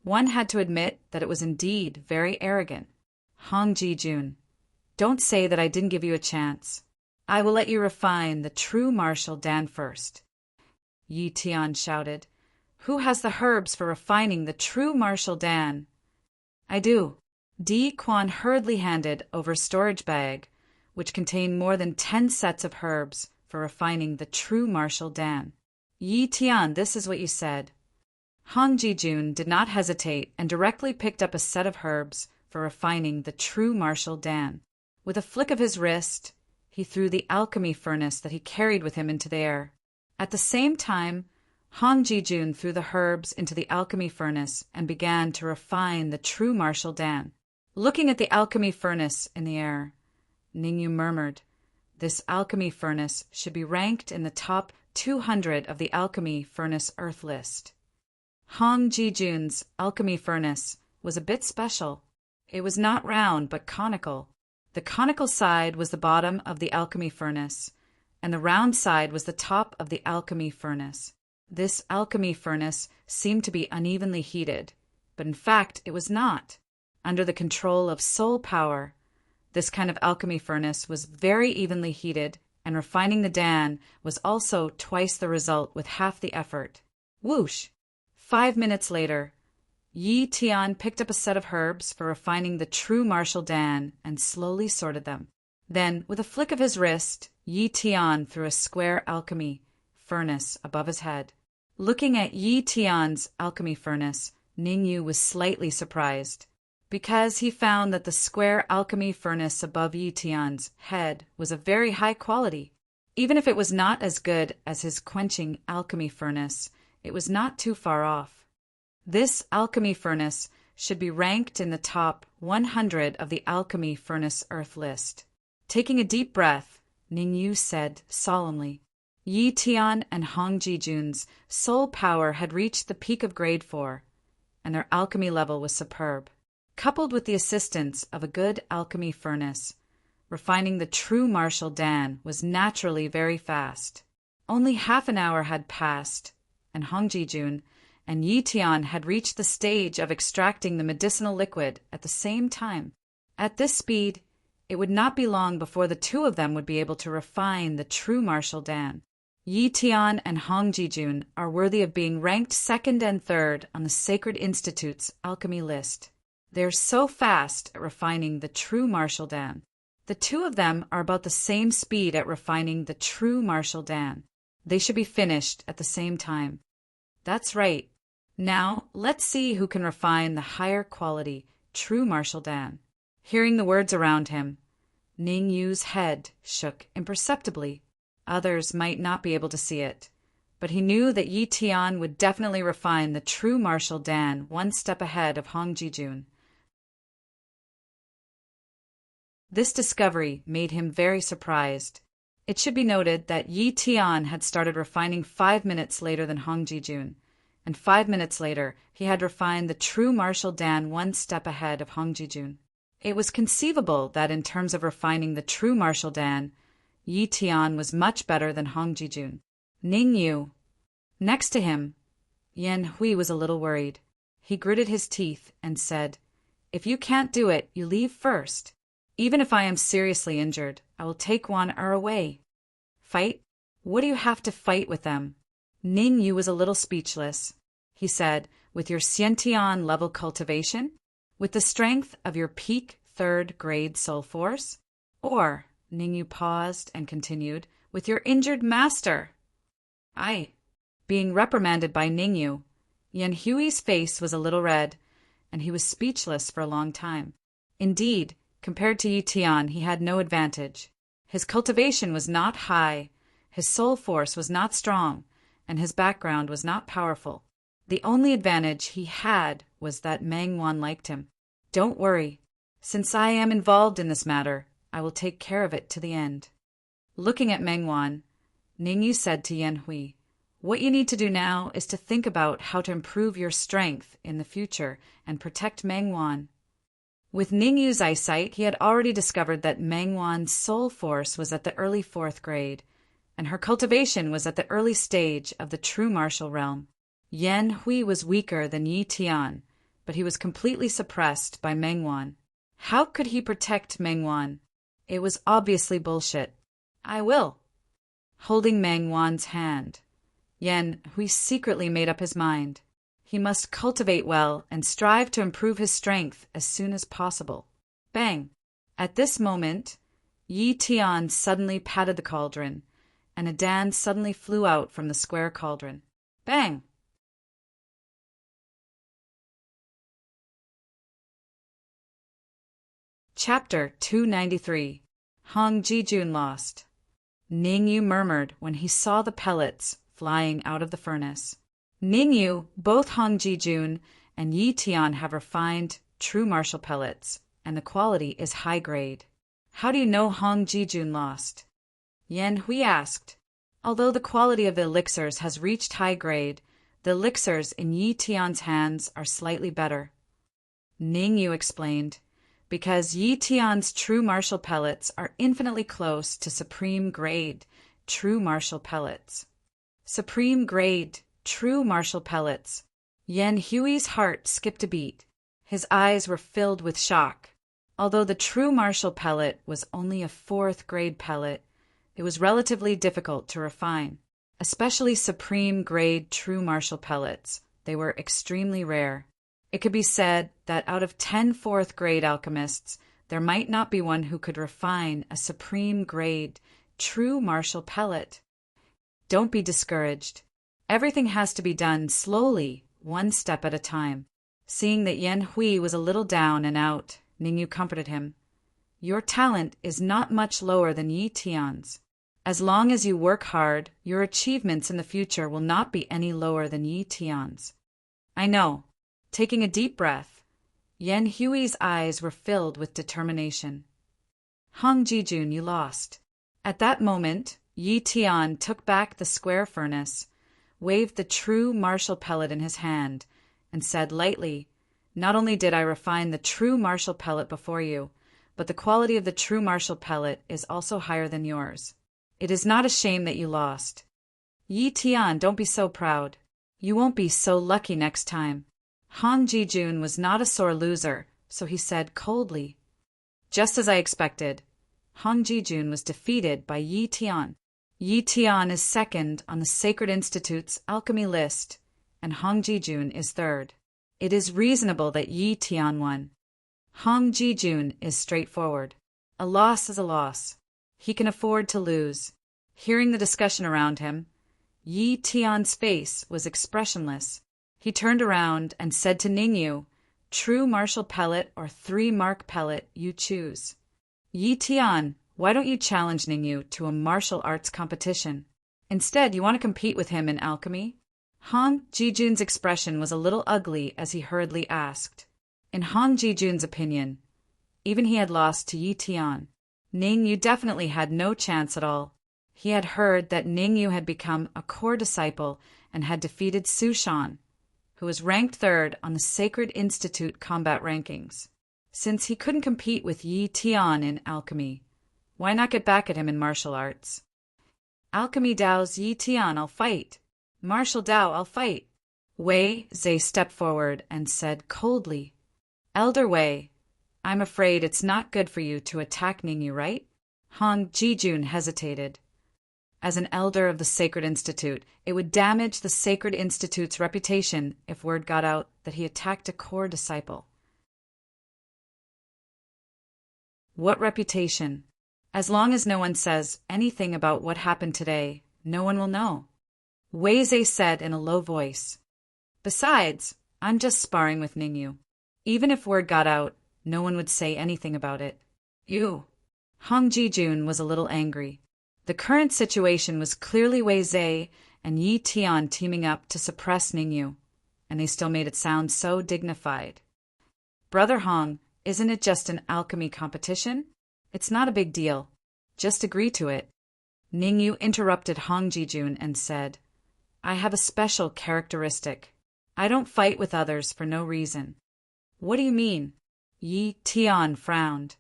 Speaker 1: one had to admit that it was indeed very arrogant. Hong Jijun, don't say that I didn't give you a chance. I will let you refine the true martial Dan first. Yi Tian shouted. Who has the herbs for refining the true martial Dan? I do. Di Quan hurriedly handed over a storage bag, which contained more than 10 sets of herbs for refining the true martial Dan. Yi Tian, this is what you said. Hong Jijun did not hesitate and directly picked up a set of herbs for refining the true martial Dan. With a flick of his wrist, he threw the alchemy furnace that he carried with him into the air. At the same time, Hong Jijun threw the herbs into the alchemy furnace and began to refine the true martial Dan. Looking at the alchemy furnace in the air, Ningyu murmured, this alchemy furnace should be ranked in the top 200 of the alchemy furnace earth list. Hong Jijun's alchemy furnace was a bit special. It was not round but conical. The conical side was the bottom of the alchemy furnace, and the round side was the top of the alchemy furnace. This alchemy furnace seemed to be unevenly heated, but in fact it was not. Under the control of soul power, this kind of alchemy furnace was very evenly heated, and refining the Dan was also twice the result with half the effort. Whoosh! 5 minutes later, Yi Tian picked up a set of herbs for refining the true martial Dan and slowly sorted them. Then, with a flick of his wrist, Yi Tian threw a square alchemy furnace above his head. Looking at Yi Tian's alchemy furnace, Ningyu was slightly surprised, because he found that the square alchemy furnace above Yi Tian's head was of very high quality. Even if it was not as good as his quenching alchemy furnace, it was not too far off. This alchemy furnace should be ranked in the top 100 of the alchemy furnace earth list. Taking a deep breath, Ningyu said solemnly, Yi Tian and Hong Jijun's soul power had reached the peak of grade 4, and their alchemy level was superb. Coupled with the assistance of a good alchemy furnace, refining the true martial Dan was naturally very fast. Only half an hour had passed, and Hong Jijun and Yi Tian had reached the stage of extracting the medicinal liquid at the same time. At this speed, it would not be long before the two of them would be able to refine the true martial Dan. Yi Tian and Hong Jijun are worthy of being ranked second and third on the Sacred Institute's alchemy list. They're so fast at refining the true martial Dan. The two of them are about the same speed at refining the true martial Dan. They should be finished at the same time. That's right. Now, let's see who can refine the higher quality true martial Dan. Hearing the words around him, Ningyu's head shook imperceptibly. Others might not be able to see it, but he knew that Yi Tian would definitely refine the true martial Dan one step ahead of Hong Jijun. This discovery made him very surprised. It should be noted that Yi Tian had started refining 5 minutes later than Hong Jijun, and 5 minutes later he had refined the true martial Dan one step ahead of Hong Jijun. It was conceivable that in terms of refining the true martial Dan, Yi Tian was much better than Hong Jijun. Ningyu. Next to him, Yan Hui was a little worried. He gritted his teeth and said, "If you can't do it, you leave first. Even if I am seriously injured, I will take Wan Er away." "Fight? What do you have to fight with them?" Ning Yu was a little speechless. He said, "With your Xiantian level cultivation? With the strength of your peak 3rd grade soul force? Or," Ning Yu paused and continued, "with your injured master?" "Aye." Being reprimanded by Ning Yu, Yan Hui's face was a little red, and he was speechless for a long time. Indeed, compared to Yi Tian, he had no advantage. His cultivation was not high, his soul force was not strong, and his background was not powerful. The only advantage he had was that Meng Wan liked him. "Don't worry. Since I am involved in this matter, I will take care of it to the end." Looking at Meng Wan, Ning Yu said to Yan Hui, "What you need to do now is to think about how to improve your strength in the future and protect Meng Wan." With Ning Yu's eyesight, he had already discovered that Meng Wan's soul force was at the early 4th grade, and her cultivation was at the early stage of the true martial realm. Yan Hui was weaker than Yi Tian, but he was completely suppressed by Meng Wan. How could he protect Meng Wan? It was obviously bullshit. "I will." Holding Meng Wan's hand, Yan Hui secretly made up his mind. He must cultivate well and strive to improve his strength as soon as possible. Bang! At this moment, Yi Tian suddenly patted the cauldron, and a dance suddenly flew out from the square cauldron. Bang! Chapter 293. Hong Jijun Lost. Ning Yu murmured when he saw the pellets flying out of the furnace. "Ning Yu, both Hong Jijun and Yi Tian have refined true martial pellets, and the quality is high grade. How do you know Hong Jijun lost?" Yan Hui asked. "Although the quality of the elixirs has reached high grade, the elixirs in Yi Tian's hands are slightly better." Ning Yu explained, "Because Yi Tian's true martial pellets are infinitely close to supreme grade true martial pellets." Supreme grade true martial pellets. Yan Hui's heart skipped a beat. His eyes were filled with shock. Although the true martial pellet was only a 4th grade pellet, it was relatively difficult to refine. Especially supreme grade true martial pellets, they were extremely rare. It could be said that out of 10 4th grade alchemists, there might not be one who could refine a supreme grade true martial pellet. Don't be discouraged. Everything has to be done slowly, one step at a time. Seeing that Yan Hui was a little down and out, Ning Yu comforted him. "Your talent is not much lower than Yi Tian's. As long as you work hard, your achievements in the future will not be any lower than Yi Tian's." "I know." Taking a deep breath, Yan Hui's eyes were filled with determination. "Hong Jijun, you lost." At that moment, Yi Tian took back the square furnace, waved the true martial pellet in his hand, and said lightly, "Not only did I refine the true martial pellet before you, but the quality of the true martial pellet is also higher than yours. It is not a shame that you lost. Yi Tian, don't be so proud. You won't be so lucky next time." Hong Jijun was not a sore loser, so he said coldly. Just as I expected, Hong Jijun was defeated by Yi Tian. Yi Tian is 2nd on the Sacred Institute's alchemy list, and Hong Jijun is 3rd. It is reasonable that Yi Tian won. Hong Jijun is straightforward. A loss is a loss. He can afford to lose. Hearing the discussion around him, Yi Tian's face was expressionless. He turned around and said to Ning Yu, "True martial pellet or 3-mark pellet, you choose." "Yi Tian, why don't you challenge Ning Yu to a martial arts competition? Instead, you want to compete with him in alchemy?" Hong Jijun's expression was a little ugly as he hurriedly asked. In Hong Jijun's opinion, even he had lost to Yi Tian. Ning Yu definitely had no chance at all. He had heard that Ning Yu had become a core disciple and had defeated Su Shan, who was ranked 3rd on the Sacred Institute combat rankings. Since he couldn't compete with Yi Tian in alchemy, why not get back at him in martial arts? "Alchemy Dao's Yi Tian, I'll fight. Martial Dao, I'll fight. Wei Zhe stepped forward and said coldly, Elder Wei, I'm afraid it's not good for you to attack Ningyu, right? Hong Jijun hesitated. As an elder of the Sacred Institute, it would damage the Sacred Institute's reputation if word got out that he attacked a core disciple. What reputation? As long as no one says anything about what happened today, no one will know. Wei Zhe said in a low voice. Besides, I'm just sparring with Ningyu. Even if word got out, no one would say anything about it. You. Hong Jijun was a little angry. The current situation was clearly Wei Zhe and Yi Tian teaming up to suppress Ningyu, and they still made it sound so dignified. Brother Hong, isn't it just an alchemy competition? It's not a big deal. Just agree to it. Ningyu interrupted Hong Jijun and said, I have a special characteristic. I don't fight with others for no reason. What do you mean? Yi Tian frowned.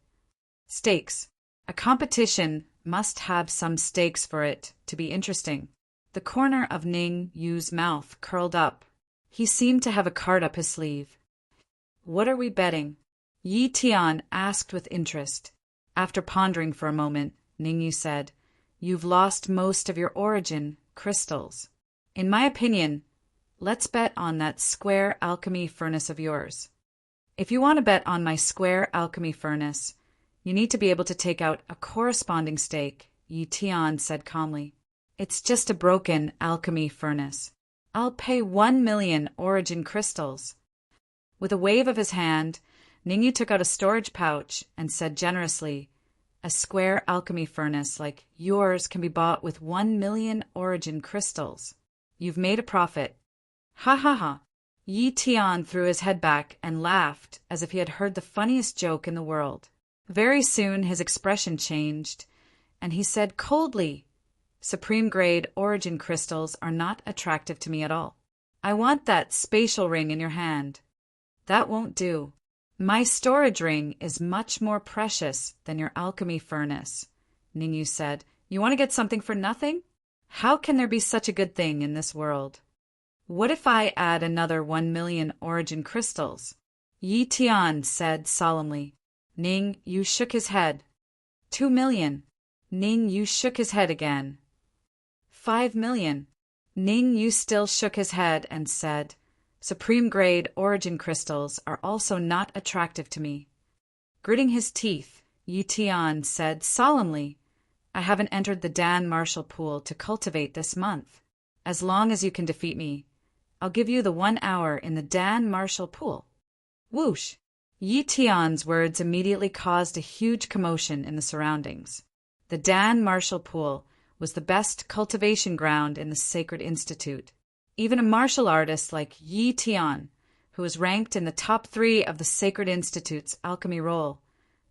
Speaker 1: Stakes. A competition must have some stakes for it to be interesting. The corner of Ning Yu's mouth curled up. He seemed to have a card up his sleeve. What are we betting? Yi Tian asked with interest. After pondering for a moment, Ning Yu said, You've lost most of your origin crystals. In my opinion, let's bet on that square alchemy furnace of yours. If you want to bet on my square alchemy furnace, you need to be able to take out a corresponding stake, Yi Tian said calmly. It's just a broken alchemy furnace. I'll pay 1,000,000 origin crystals. With a wave of his hand, Ningyu took out a storage pouch and said generously, A square alchemy furnace like yours can be bought with 1,000,000 origin crystals. You've made a profit. Ha ha ha. Yi Tian threw his head back and laughed as if he had heard the funniest joke in the world. Very soon his expression changed, and he said coldly, Supreme-grade origin crystals are not attractive to me at all. I want that spatial ring in your hand. That won't do. My storage ring is much more precious than your alchemy furnace, Ningyu said. You want to get something for nothing? How can there be such a good thing in this world? What if I add another 1,000,000 origin crystals? Yi Tian said solemnly. Ning Yu shook his head. 2,000,000. Ning Yu shook his head again. 5,000,000. Ning Yu still shook his head and said, Supreme-grade origin crystals are also not attractive to me. Gritting his teeth, Yi Tian said solemnly, I haven't entered the Dan Marshall pool to cultivate this month. As long as you can defeat me, I'll give you the 1 hour in the Dan Marshall pool. Whoosh! Yi Tian's words immediately caused a huge commotion in the surroundings. The Dan Marshall pool was the best cultivation ground in the Sacred Institute. Even a martial artist like Yi Tian, who was ranked in the top 3 of the Sacred Institute's alchemy roll,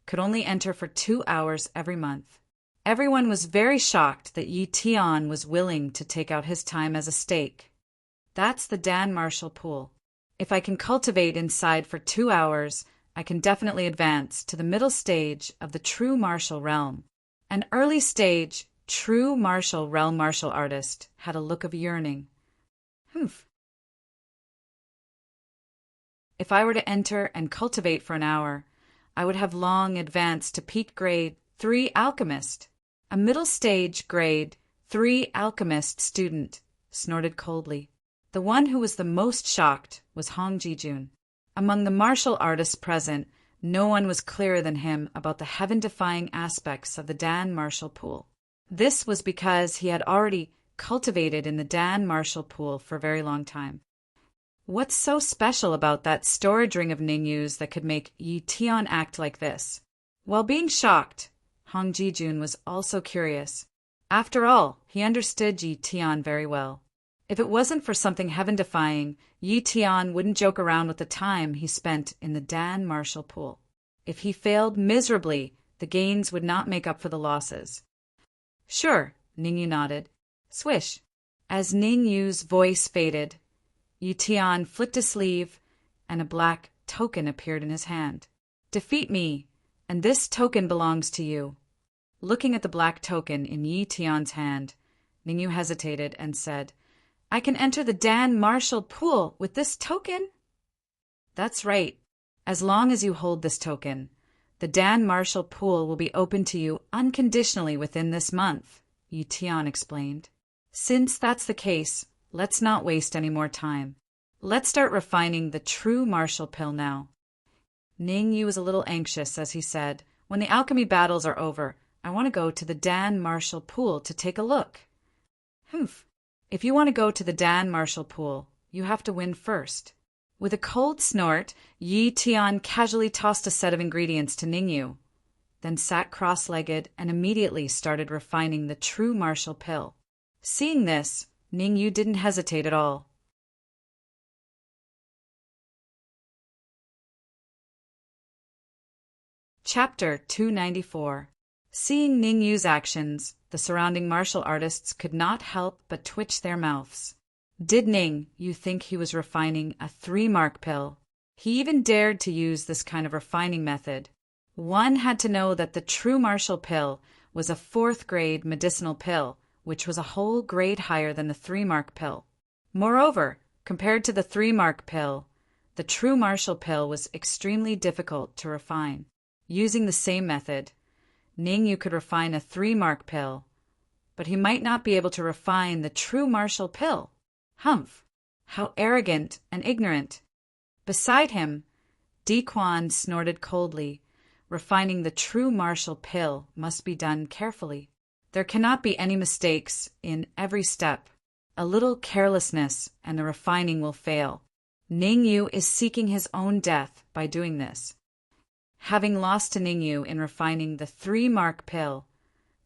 Speaker 1: could only enter for 2 hours every month. Everyone was very shocked that Yi Tian was willing to take out his time as a stake. That's the Dan Marshall pool. If I can cultivate inside for 2 hours, I can definitely advance to the middle stage of the true martial realm. An early stage, true martial realm martial artist had a look of yearning. Humph. If I were to enter and cultivate for an hour, I would have long advanced to peak grade 3 alchemist. A middle stage grade 3 alchemist student snorted coldly. The one who was the most shocked was Hong Jijun. Among the martial artists present, no one was clearer than him about the heaven-defying aspects of the Dan Marshall pool. This was because he had already cultivated in the Dan Marshall pool for a very long time. What's so special about that storage ring of Ningyu's that could make Yi Tian act like this? While being shocked, Hong Jijun was also curious. After all, he understood Yi Tian very well. If it wasn't for something heaven-defying, Yi Tian wouldn't joke around with the time he spent in the Dan Marshall pool. If he failed miserably, the gains would not make up for the losses. Sure, Ningyu nodded. Swish. As Ningyu's voice faded, Yi Tian flicked a sleeve, and a black token appeared in his hand. Defeat me, and this token belongs to you. Looking at the black token in Yi Tian's hand, Ningyu hesitated and said, I can enter the Dan Marshall pool with this token? That's right. As long as you hold this token, the Dan Marshall pool will be open to you unconditionally within this month, Yi Tian explained. Since that's the case, let's not waste any more time. Let's start refining the true Marshall pill now. Ning Yu was a little anxious as he said, when the alchemy battles are over, I want to go to the Dan Marshall pool to take a look. Humph. If you want to go to the Dan Marshall pool, you have to win first. With a cold snort, Yi Tian casually tossed a set of ingredients to Ning Yu, then sat cross-legged and immediately started refining the true Marshall pill. Seeing this, Ning Yu didn't hesitate at all. Chapter 294. Seeing Ning Yu's actions, the surrounding martial artists could not help but twitch their mouths. Did Ning Yu think he was refining a 3-mark pill? He even dared to use this kind of refining method. One had to know that the true Marshall pill was a 4th-grade medicinal pill, which was a whole grade higher than the 3-mark pill. Moreover, compared to the 3-mark pill, the true Marshall pill was extremely difficult to refine. Using the same method, Ning Yu could refine a 3-mark pill, but he might not be able to refine the true Marshall pill. Humph! How arrogant and ignorant! Beside him, Di Quan snorted coldly. Refining the true Marshall pill must be done carefully. There cannot be any mistakes in every step. A little carelessness and the refining will fail. Ning Yu is seeking his own death by doing this. Having lost to Ning Yu in refining the 3-mark pill,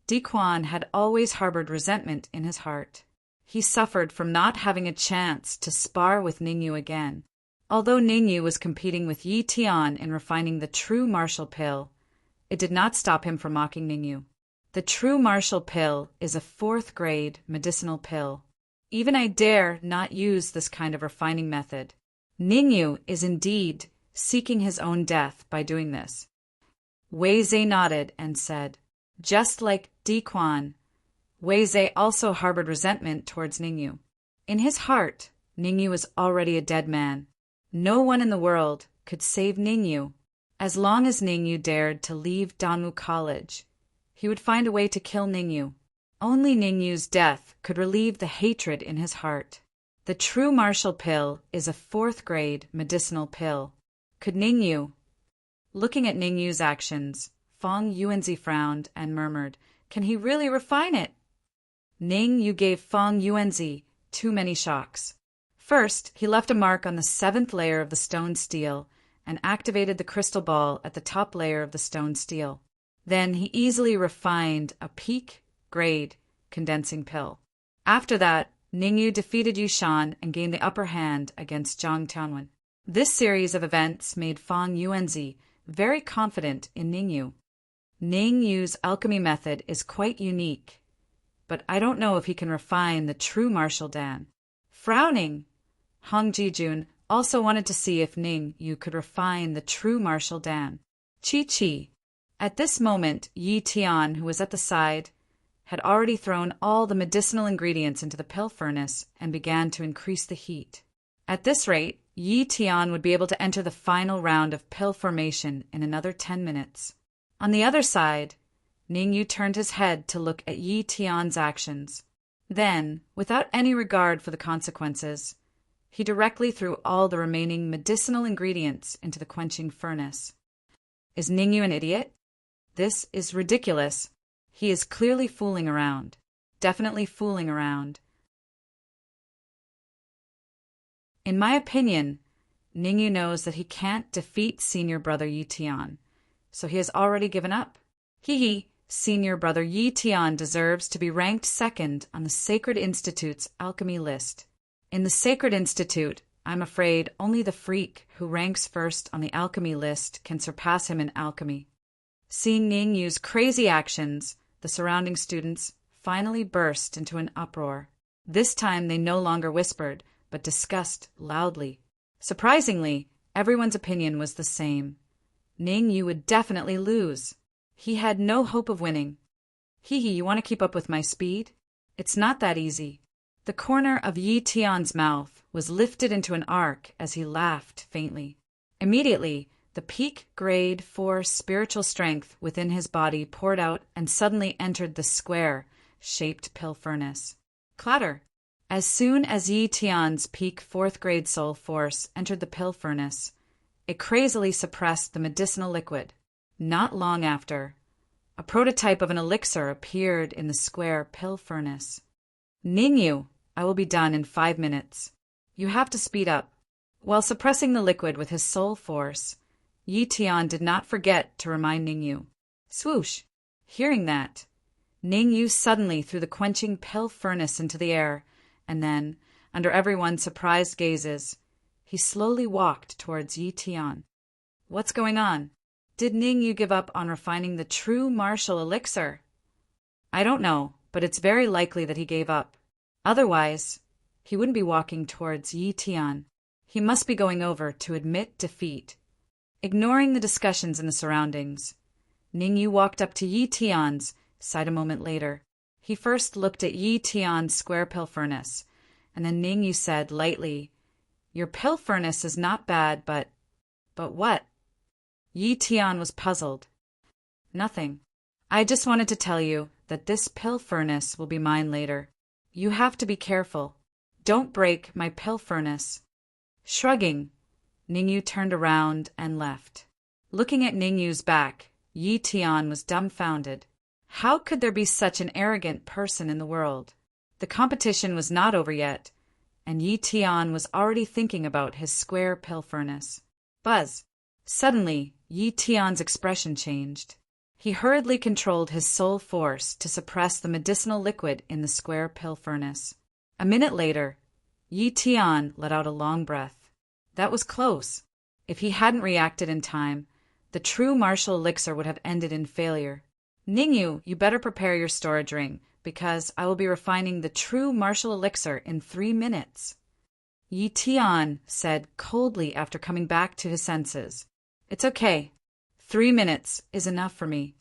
Speaker 1: Di Quan had always harbored resentment in his heart. He suffered from not having a chance to spar with Ning Yu again. Although Ning Yu was competing with Yi Tian in refining the true Marshall pill, it did not stop him from mocking Ning Yu. The true Marshall pill is a 4th-grade medicinal pill. Even I dare not use this kind of refining method. Ning Yu is indeed seeking his own death by doing this. Wei Zhe nodded and said, just like Di Quan, Wei Zhe also harbored resentment towards Ning Yu. In his heart, Ning Yu was already a dead man. No one in the world could save Ning Yu. As long as Ning Yu dared to leave Danwu College, he would find a way to kill Ning Yu. Only Ning Yu's death could relieve the hatred in his heart. The true Marshall pill is a 4th-grade medicinal pill. Could Ning Yu? Looking at Ning Yu's actions, Feng Yuanzi frowned and murmured, can he really refine it? Ning Yu gave Feng Yuanzi too many shocks. First, he left a mark on the 7th layer of the stone steel and activated the crystal ball at the top layer of the stone steel. Then he easily refined a peak-grade condensing pill. After that, Ning Yu defeated Yu Shan and gained the upper hand against Zhang Tianwen. This series of events made Feng Yuanzi very confident in Ning Yu. Ning Yu's alchemy method is quite unique, but I don't know if he can refine the true Marshall Dan. Frowning, Hong Jijun also wanted to see if Ning Yu could refine the true Marshall Dan. Chi. At this moment, Yi Tian, who was at the side, had already thrown all the medicinal ingredients into the pill furnace and began to increase the heat. At this rate, Yi Tian would be able to enter the final round of pill formation in another 10 minutes. On the other side, Ning Yu turned his head to look at Yi Tian's actions. Then, without any regard for the consequences, he directly threw all the remaining medicinal ingredients into the quenching furnace. Is Ning Yu an idiot? This is ridiculous. He is clearly fooling around. Definitely fooling around. In my opinion, Ning Yu knows that he can't defeat senior brother Yi Tian, so he has already given up. Senior brother Yi Tian deserves to be ranked 2nd on the Sacred Institute's alchemy list. In the Sacred Institute, I'm afraid only the freak who ranks 1st on the alchemy list can surpass him in alchemy. Seeing Ning Yu's crazy actions, the surrounding students finally burst into an uproar. This time they no longer whispered, but discussed loudly. Surprisingly, everyone's opinion was the same. Ning Yu would definitely lose. He had no hope of winning. You want to keep up with my speed? It's not that easy. The corner of Yi Tian's mouth was lifted into an arc as he laughed faintly. Immediately, the peak grade 4 spiritual strength within his body poured out and suddenly entered the square-shaped pill furnace. Clatter! As soon as Yi Tian's peak 4th grade soul force entered the pill furnace, it crazily suppressed the medicinal liquid. Not long after, a prototype of an elixir appeared in the square pill furnace. Ningyu, I will be done in 5 minutes. You have to speed up. While suppressing the liquid with his soul force, Yi Tian did not forget to remind Ningyu. Swoosh! Hearing that, Ningyu suddenly threw the quenching pill furnace into the air, and then, under everyone's surprised gazes, he slowly walked towards Yi Tian. What's going on? Did Ningyu give up on refining the true martial elixir? I don't know, but it's very likely that he gave up. Otherwise, he wouldn't be walking towards Yi Tian. He must be going over to admit defeat. Ignoring the discussions in the surroundings, Ningyu walked up to Yi Tian's side a moment later. He first looked at Yi Tian's square pill furnace, and then Ningyu said lightly, Your pill furnace is not bad, but what? Yi Tian was puzzled. Nothing. I just wanted to tell you that this pill furnace will be mine later. You have to be careful. Don't break my pill furnace. Shrugging, Ningyu turned around and left. Looking at Ningyu's back, Yi Tian was dumbfounded. How could there be such an arrogant person in the world? The competition was not over yet, and Yi Tian was already thinking about his square pill furnace. Buzz! Suddenly, Yi Tian's expression changed. He hurriedly controlled his soul force to suppress the medicinal liquid in the square pill furnace. A minute later, Yi Tian let out a long breath. That was close. If he hadn't reacted in time, the true martial elixir would have ended in failure. Ningyu, you better prepare your storage ring, because I will be refining the true martial elixir in 3 minutes. Yi Tian said coldly after coming back to his senses. It's okay. 3 minutes is enough for me.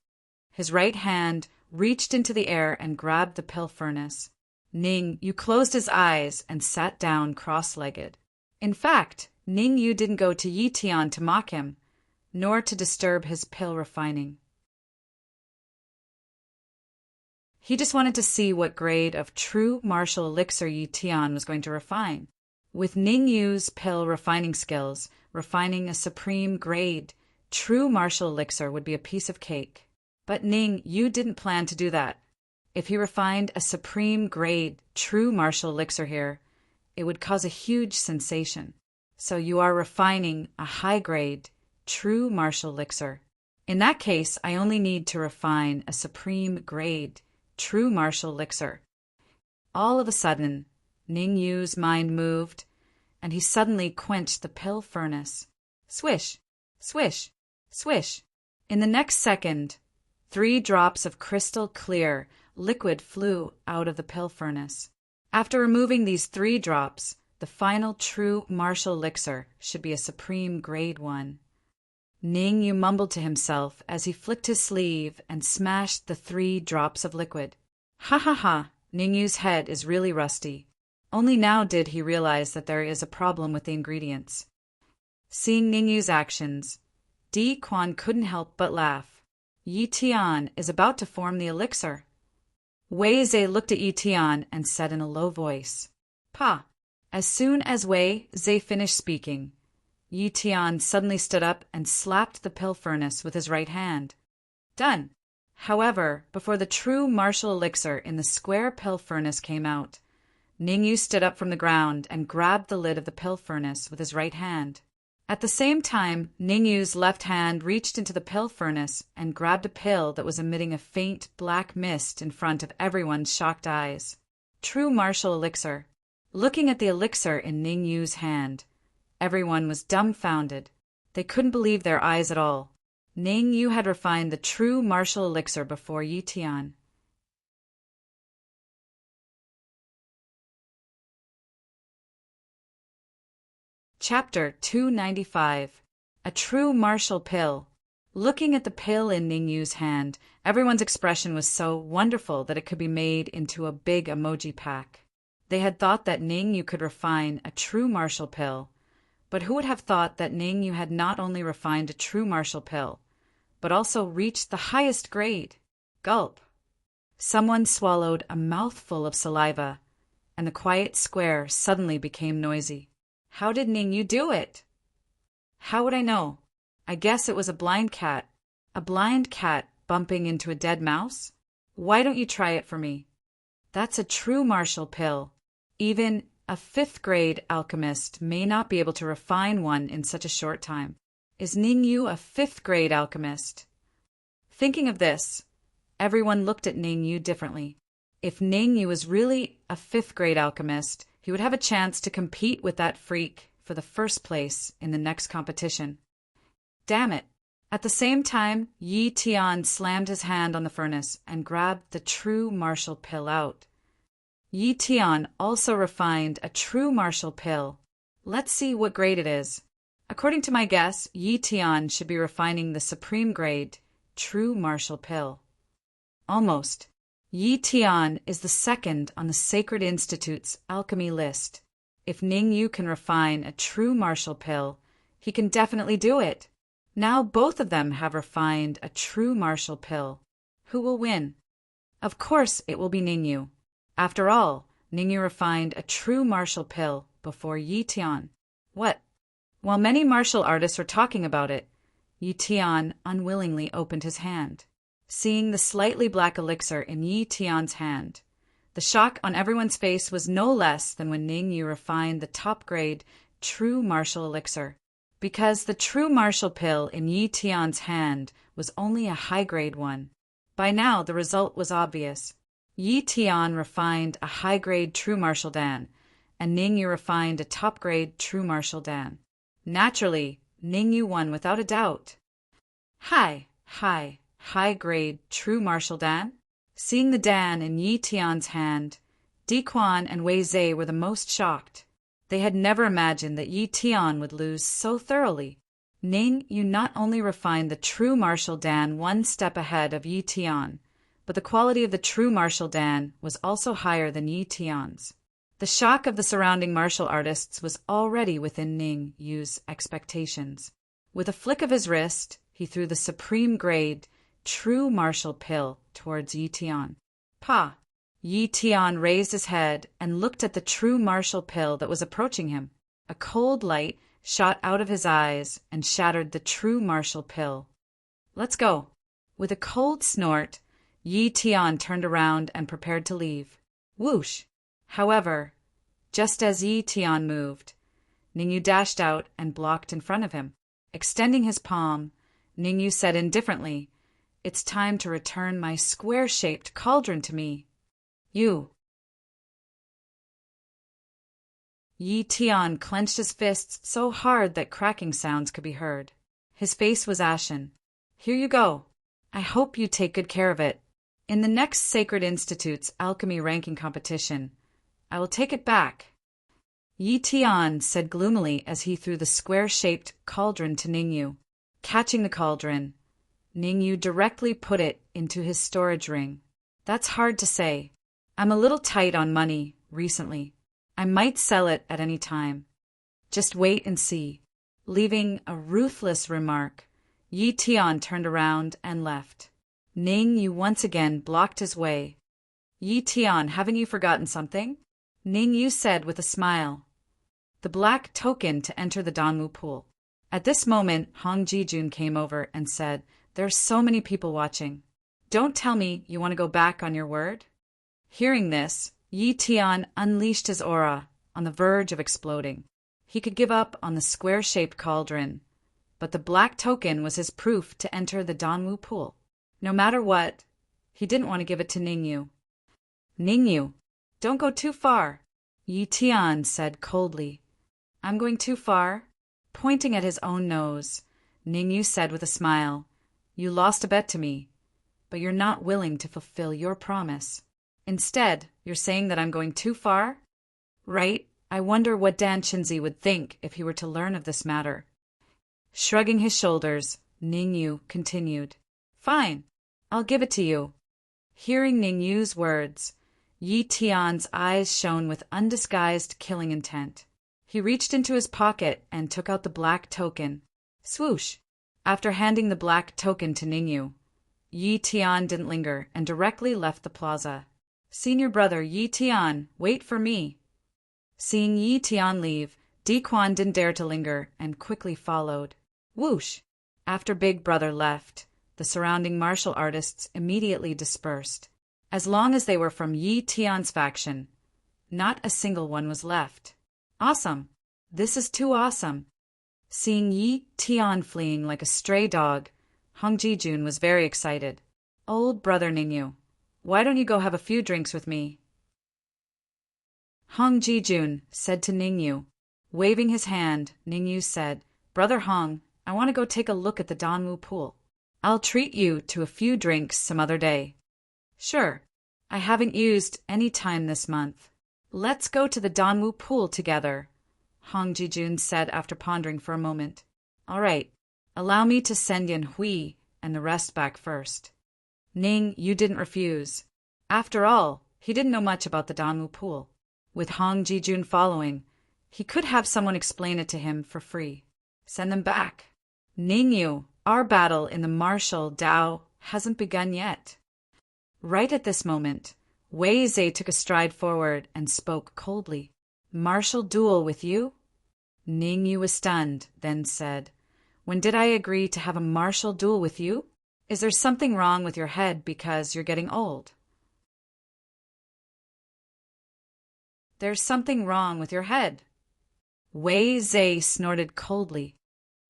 Speaker 1: His right hand reached into the air and grabbed the pill furnace. Ningyu closed his eyes and sat down cross-legged. In fact, Ningyu didn't go to Yi Tian to mock him, nor to disturb his pill refining. He just wanted to see what grade of true martial elixir Yi Tian was going to refine. With Ningyu's pill refining skills, refining a supreme grade true martial elixir would be a piece of cake. But Ningyu didn't plan to do that. If he refined a supreme grade true martial elixir here, it would cause a huge sensation. So you are refining a high grade true martial elixir. In that case, I only need to refine a supreme grade true martial elixir. All of a sudden, Ningyu's mind moved, and he suddenly quenched the pill furnace. Swish, swish, swish. In the next second, 3 drops of crystal clear liquid flew out of the pill furnace. After removing these 3 drops, the final true martial elixir should be a supreme grade 1. Ningyu mumbled to himself as he flicked his sleeve and smashed the 3 drops of liquid. Ha ha ha, Ningyu's head is really rusty. Only now did he realize that there is a problem with the ingredients. Seeing Ningyu's actions, Di Quan couldn't help but laugh. Yi Tian is about to form the elixir. Wei Zhe looked at Yi Tian and said in a low voice, Pa. As soon as Wei Zhe finished speaking, Yi Tian suddenly stood up and slapped the pill furnace with his right hand. Done. However, before the true martial elixir in the square pill furnace came out, Ningyu stood up from the ground and grabbed the lid of the pill furnace with his right hand. At the same time, Ningyu's left hand reached into the pill furnace and grabbed a pill that was emitting a faint black mist in front of everyone's shocked eyes. True martial elixir. Looking at the elixir in Ningyu's hand, everyone was dumbfounded. They couldn't believe their eyes at all. Ningyu had refined the true martial elixir before Yi Tian. Chapter 295. A True Martial Pill. Looking at the pill in Ningyu's hand, everyone's expression was so wonderful that it could be made into a big emoji pack. They had thought that Ning Yu could refine a true martial pill, but who would have thought that Ning Yu had not only refined a true martial pill, but also reached the highest grade? Gulp. Someone swallowed a mouthful of saliva, and the quiet square suddenly became noisy. How did Ning Yu do it? How would I know? I guess it was a blind cat. A blind cat bumping into a dead mouse? Why don't you try it for me? That's a true martial pill. Even a fifth-grade alchemist may not be able to refine one in such a short time. Is Ning Yu a fifth-grade alchemist? Thinking of this, everyone looked at Ning Yu differently. If Ning Yu was really a fifth-grade alchemist, he would have a chance to compete with that freak for the first place in the next competition. Damn it. At the same time, Yi Tian slammed his hand on the furnace and grabbed the true martial pill out. Yi Tian also refined a true martial pill. Let's see what grade it is. According to my guess, Yi Tian should be refining the supreme grade, true martial pill. Almost. Yi Tian is the second on the Sacred Institute's alchemy list. If Ning Yu can refine a true martial pill, he can definitely do it. Now both of them have refined a true martial pill. Who will win? Of course it will be Ning Yu. After all, Ning Yu refined a true martial pill before Yi Tian. What? While many martial artists were talking about it, Yi Tian unwillingly opened his hand. Seeing the slightly black elixir in Yi Tian's hand, the shock on everyone's face was no less than when Ning Yu refined the top-grade true martial elixir. Because the true martial pill in Yi Tian's hand was only a high-grade one. By now, the result was obvious. Yi Tian refined a high-grade true martial dan, and Ning Yu refined a top-grade true martial dan. Naturally, Ning Yu won without a doubt. High-grade true martial dan? Seeing the dan in Yi Tian's hand, Di Quan and Wei Zhe were the most shocked. They had never imagined that Yi Tian would lose so thoroughly. Ning Yu not only refined the true martial dan one step ahead of Yi Tian, but the quality of the true martial dan was also higher than Yi Tian's. The shock of the surrounding martial artists was already within Ning Yu's expectations. With a flick of his wrist, he threw the supreme grade, true martial pill towards Yi Tian. Pa! Yi Tian raised his head and looked at the true martial pill that was approaching him. A cold light shot out of his eyes and shattered the true martial pill. Let's go. With a cold snort, Yi Tian turned around and prepared to leave. Whoosh! However, just as Yi Tian moved, Ning Yu dashed out and blocked in front of him. Extending his palm, Ning Yu said indifferently, "It's time to return my square-shaped cauldron to me. You." Yi Tian clenched his fists so hard that cracking sounds could be heard. His face was ashen. "Here you go. I hope you take good care of it. In the next Sacred Institute's alchemy ranking competition, I will take it back." Yi Tian said gloomily as he threw the square-shaped cauldron to Ning Yu. Catching the cauldron, Ning Yu directly put it into his storage ring. "That's hard to say. I'm a little tight on money recently. I might sell it at any time. Just wait and see." Leaving a ruthless remark, Yi Tian turned around and left. Ning Yu once again blocked his way. "Yi Tian, haven't you forgotten something?" Ning Yu said with a smile. "The black token to enter the Danwu pool." At this moment, Hong Jijun came over and said, "There are so many people watching. Don't tell me you want to go back on your word?" Hearing this, Yi Tian unleashed his aura, on the verge of exploding. He could give up on the square-shaped cauldron, but the black token was his proof to enter the Danwu pool. No matter what, he didn't want to give it to Ning Yu. "Ning Yu, don't go too far," Yi Tian said coldly. "I'm going too far?" Pointing at his own nose, Ning Yu said with a smile, "You lost a bet to me, but you're not willing to fulfill your promise. Instead, you're saying that I'm going too far? Right, I wonder what Dan Chinzi would think if he were to learn of this matter." Shrugging his shoulders, Ning Yu continued, "Fine, I'll give it to you." Hearing Ning Yu's words, Yi Tian's eyes shone with undisguised killing intent. He reached into his pocket and took out the black token. Swoosh! After handing the black token to Ningyu, Yi Tian didn't linger and directly left the plaza. Senior brother Yi Tian, wait for me. Seeing Yi Tian leave, Di Quan didn't dare to linger and quickly followed. Whoosh! After Big Brother left, the surrounding martial artists immediately dispersed. As long as they were from Yi Tian's faction, not a single one was left. Awesome! This is too awesome! Seeing Yi Tian fleeing like a stray dog, Hong Jijun was very excited. Old brother Ningyu, why don't you go have a few drinks with me? Hong Jijun said to Ningyu. Waving his hand, Ningyu said, Brother Hong, I want to go take a look at the Danwu pool. I'll treat you to a few drinks some other day. Sure. I haven't used any time this month. Let's go to the Danwu pool together, Hong Jijun said after pondering for a moment. All right. Allow me to send Yan Hui and the rest back first. Ning, you didn't refuse. After all, he didn't know much about the Danwu pool. With Hong Jijun following, he could have someone explain it to him for free. Send them back. Ningyu, our battle in the martial Dao hasn't begun yet. Right at this moment, Wei Zhe took a stride forward and spoke coldly. Martial duel with you? Ningyu was stunned, then said, When did I agree to have a martial duel with you? Is there something wrong with your head because you're getting old? There's something wrong with your head. Wei Zhe snorted coldly.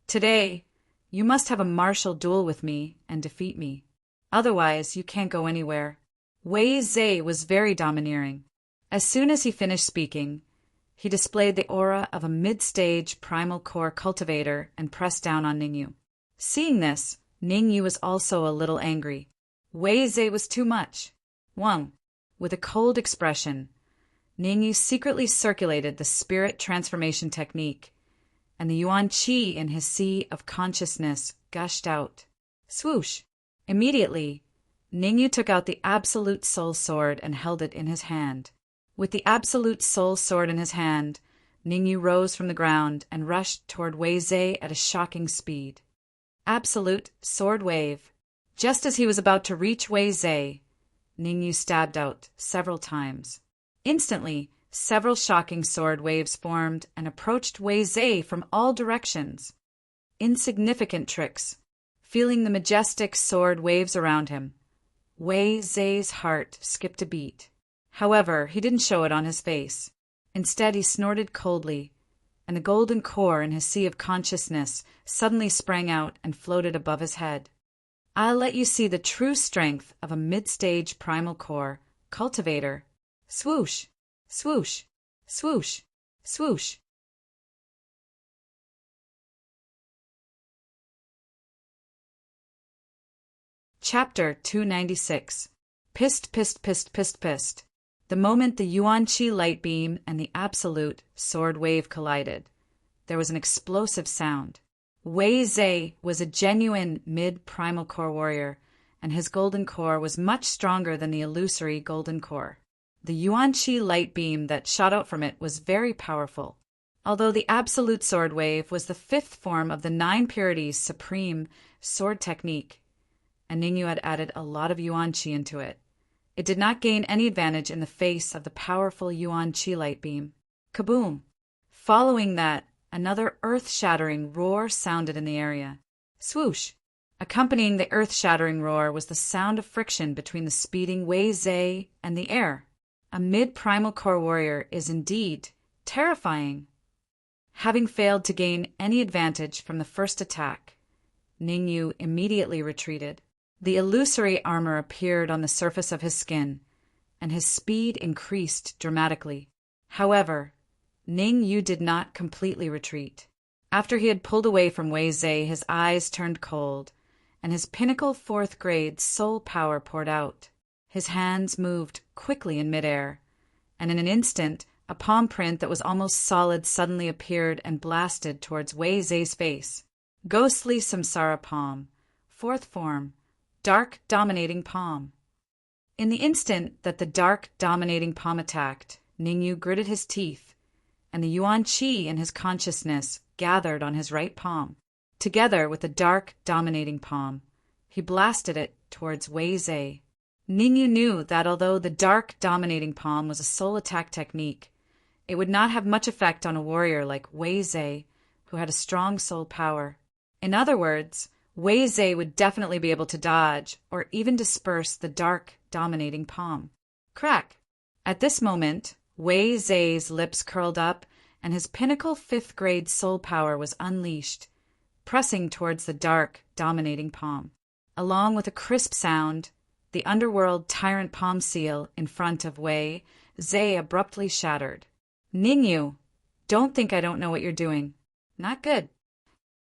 Speaker 1: Today, you must have a martial duel with me and defeat me. Otherwise, you can't go anywhere. Wei Zhe was very domineering. As soon as he finished speaking, he displayed the aura of a mid-stage primal core cultivator and pressed down on Ningyu. Seeing this, Ningyu was also a little angry. Wei Zhe was too much. With a cold expression, Ningyu secretly circulated the spirit transformation technique, and the Yuan Qi in his sea of consciousness gushed out. Swoosh! Immediately, Ningyu took out the Absolute Soul Sword and held it in his hand. With the Absolute Soul Sword in his hand, Ningyu rose from the ground and rushed toward Wei Zhe at a shocking speed. Absolute Sword Wave. Just as he was about to reach Wei Zhe, Ningyu stabbed out several times. Instantly, several shocking sword waves formed and approached Wei Zhe from all directions. Insignificant tricks. Feeling the majestic sword waves around him, Wei Zhe's heart skipped a beat. However, he didn't show it on his face. Instead, he snorted coldly, and the golden core in his sea of consciousness suddenly sprang out and floated above his head. I'll let you see the true strength of a mid-stage primal core cultivator. Swoosh! Swoosh! Swoosh! Swoosh! Chapter 296. Pissed, pissed, pissed, pissed, pissed. The moment the Yuan Qi light beam and the Absolute Sword Wave collided, there was an explosive sound. Wei Zhe was a genuine mid-primal core warrior, and his golden core was much stronger than the illusory golden core. The Yuan Qi light beam that shot out from it was very powerful. Although the Absolute Sword Wave was the fifth form of the Nine Purities Supreme Sword Technique, and Ningyu had added a lot of Yuan Qi into it, it did not gain any advantage in the face of the powerful Yuan Qi light beam. Kaboom! Following that, another earth-shattering roar sounded in the area. Swoosh! Accompanying the earth-shattering roar was the sound of friction between the speeding Wei Zhe and the air. A mid-primal core warrior is indeed terrifying. Having failed to gain any advantage from the first attack, Ningyu immediately retreated. The illusory armor appeared on the surface of his skin, and his speed increased dramatically. However, Ningyu did not completely retreat. After he had pulled away from Wei Zhe, his eyes turned cold, and his pinnacle fourth-grade soul power poured out. His hands moved quickly in midair, and in an instant, a palm print that was almost solid suddenly appeared and blasted towards Wei Zhe's face. Ghostly Samsara Palm, fourth form, dark dominating palm. In the instant that the dark, dominating palm attacked, Ningyu gritted his teeth, and the Yuan Qi in his consciousness gathered on his right palm. Together with the dark, dominating palm, he blasted it towards Wei Zhe. Ningyu knew that although the dark, dominating palm was a soul attack technique, it would not have much effect on a warrior like Wei Zhe, who had a strong soul power. In other words, Wei Zhe would definitely be able to dodge or even disperse the dark, dominating palm. Crack! At this moment, Wei Zhe's lips curled up and his pinnacle 5th grade soul power was unleashed, pressing towards the dark, dominating palm. Along with a crisp sound, the underworld tyrant palm seal in front of Wei Zhe abruptly shattered. Ningyu, don't think I don't know what you're doing. Not good.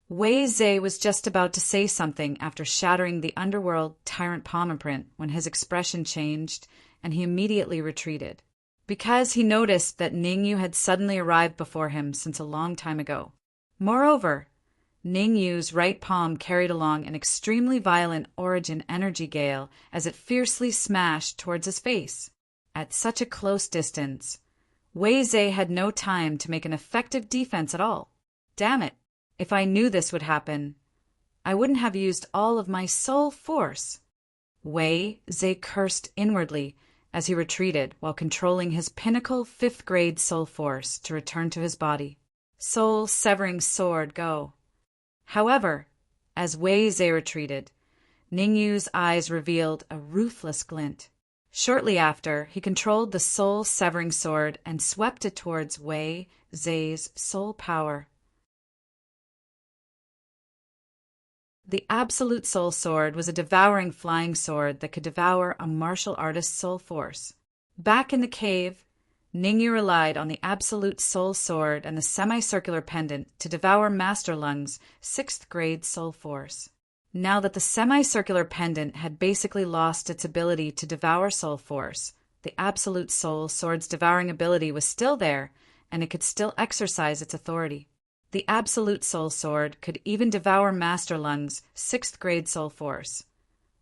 Speaker 1: Wei Zhe was just about to say something after shattering the underworld tyrant palm imprint when his expression changed and he immediately retreated, because he noticed that Ningyu had suddenly arrived before him since a long time ago. Moreover, Ningyu's right palm carried along an extremely violent origin energy gale as it fiercely smashed towards his face. At such a close distance, Wei Zhe had no time to make an effective defense at all. Damn it! If I knew this would happen, I wouldn't have used all of my soul force. Wei Zhe cursed inwardly as he retreated while controlling his pinnacle 5th grade soul force to return to his body. Soul-severing sword, go. However, as Wei Zhe retreated, Ningyu's eyes revealed a ruthless glint. Shortly after, he controlled the soul-severing sword and swept it towards Wei Zhe's soul power. The Absolute Soul Sword was a devouring flying sword that could devour a martial artist's soul force. Back in the cave, Ningyu relied on the Absolute Soul Sword and the semicircular pendant to devour Master Lung's 6th grade soul force. Now that the semicircular pendant had basically lost its ability to devour soul force, the Absolute Soul Sword's devouring ability was still there, and it could still exercise its authority. The Absolute Soul Sword could even devour Master Lung's 6th grade soul force,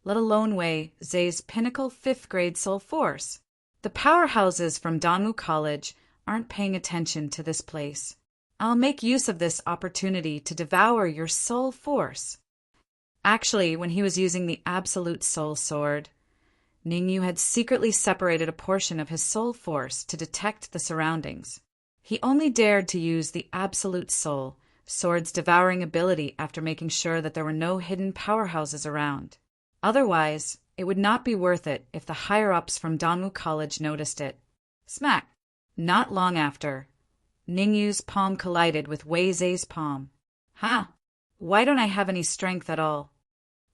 Speaker 1: let alone Wei Zhe's pinnacle 5th grade soul force. The powerhouses from Danwu College aren't paying attention to this place. I'll make use of this opportunity to devour your soul force. Actually, when he was using the Absolute Soul Sword, Ningyu had secretly separated a portion of his soul force to detect the surroundings. He only dared to use the Absolute Soul Sword's devouring ability after making sure that there were no hidden powerhouses around. Otherwise, it would not be worth it if the higher-ups from Danwu College noticed it. Smack! Not long after, Ningyu's palm collided with Wei Zhe's palm. Ha! Why don't I have any strength at all?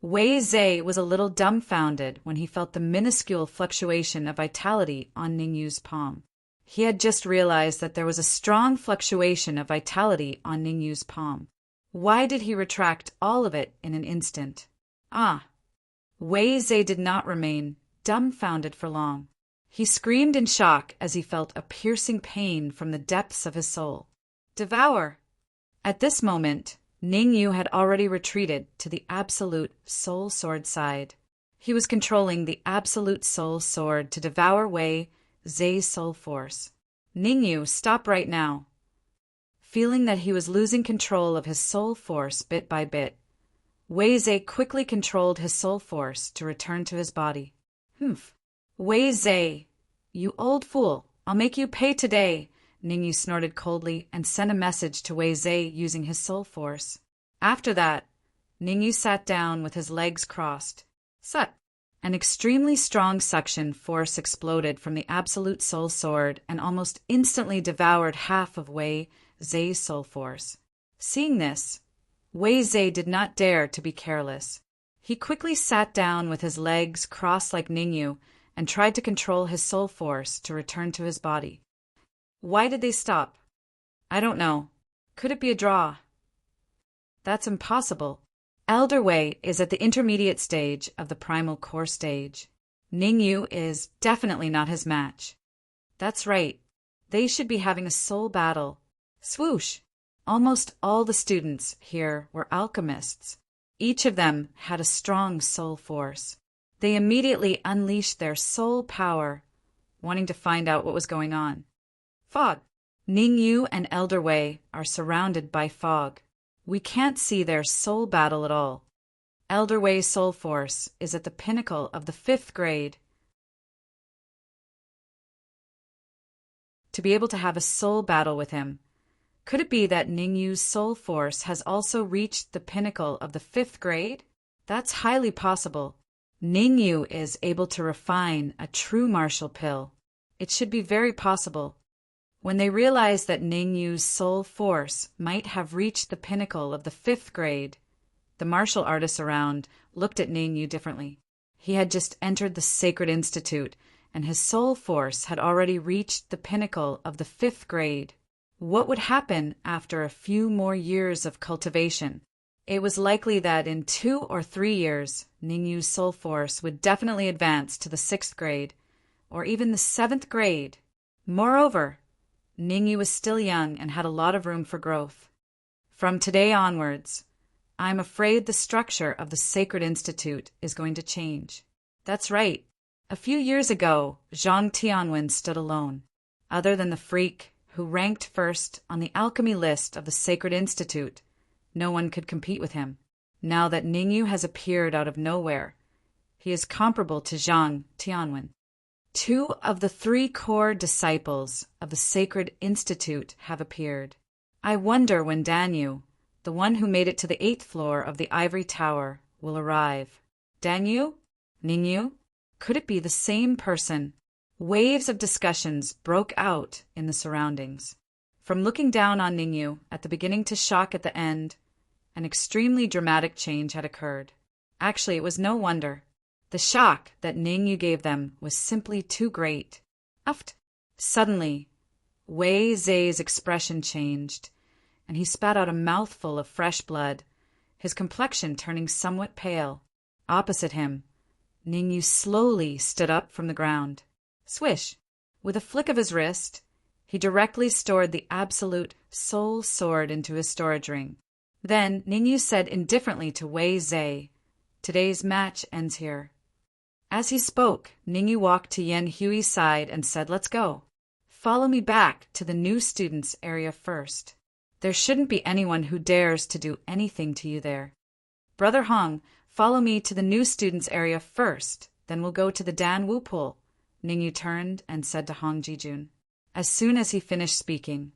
Speaker 1: Wei Zhe was a little dumbfounded when he felt the minuscule fluctuation of vitality on Ningyu's palm. He had just realized that there was a strong fluctuation of vitality on Ningyu's palm. Why did he retract all of it in an instant? Ah! Wei Zhe did not remain dumbfounded for long. He screamed in shock as he felt a piercing pain from the depths of his soul. Devour! At this moment, Ningyu had already retreated to the Absolute Soul Sword side. He was controlling the Absolute Soul Sword to devour Wei Zhe's soul force. Ningyu, stop right now. Feeling that he was losing control of his soul force bit by bit, Wei Zhe quickly controlled his soul force to return to his body. Humph. Wei Zhe, you old fool, I'll make you pay today, Ningyu snorted coldly and sent a message to Wei Zhe using his soul force. After that, Ningyu sat down with his legs crossed. Sut! An extremely strong suction force exploded from the Absolute Soul Sword and almost instantly devoured half of Wei Zhe's soul force. Seeing this, Wei Zhe did not dare to be careless. He quickly sat down with his legs crossed like Ningyu and tried to control his soul force to return to his body. Why did they stop? I don't know. Could it be a draw? That's impossible. Elder Wei is at the intermediate stage of the primal core stage. Ningyu is definitely not his match. That's right. They should be having a soul battle. Swoosh! Almost all the students here were alchemists. Each of them had a strong soul force. They immediately unleashed their soul power, wanting to find out what was going on. Fog. Ningyu and Elder Wei are surrounded by fog. We can't see their soul battle at all. Elder Wei's soul force is at the pinnacle of the 5th grade. To be able to have a soul battle with him, could it be that Ningyu's soul force has also reached the pinnacle of the 5th grade? That's highly possible. Ningyu is able to refine a true martial pill. It should be very possible. When they realized that Ningyu's soul force might have reached the pinnacle of the 5th grade, the martial artists around looked at Ningyu differently. He had just entered the Sacred Institute, and his soul force had already reached the pinnacle of the 5th grade. What would happen after a few more years of cultivation? It was likely that in 2 or 3 years, Ningyu's soul force would definitely advance to the 6th grade, or even the 7th grade. Moreover, Ningyu was still young and had a lot of room for growth. From today onwards, I'm afraid the structure of the Sacred Institute is going to change. That's right. A few years ago, Zhang Tianwen stood alone. Other than the freak who ranked first on the alchemy list of the Sacred Institute, no one could compete with him. Now that Ningyu has appeared out of nowhere, he is comparable to Zhang Tianwen. 2 of the 3 core disciples of the Sacred Institute have appeared. I wonder when Danyu, the one who made it to the 8th floor of the Ivory Tower, will arrive. Danyu? Ningyu? Could it be the same person? Waves of discussions broke out in the surroundings. From looking down on Ningyu at the beginning to shock at the end, an extremely dramatic change had occurred. Actually, it was no wonder. The shock that Ningyu gave them was simply too great. Uft! Suddenly, Wei Zai's expression changed, and he spat out a mouthful of fresh blood, his complexion turning somewhat pale. Opposite him, Ningyu slowly stood up from the ground. Swish! With a flick of his wrist, he directly stored the absolute soul sword into his storage ring. Then Ningyu said indifferently to Wei Zai, "Today's match ends here." As he spoke, Ningyu walked to Yan Hui's side and said, "Let's go. Follow me back to the new students' area first. There shouldn't be anyone who dares to do anything to you there. Brother Hong, follow me to the new students' area first, then we'll go to the Dan Wu pool," Ningyu turned and said to Hong Jijun. As soon as he finished speaking,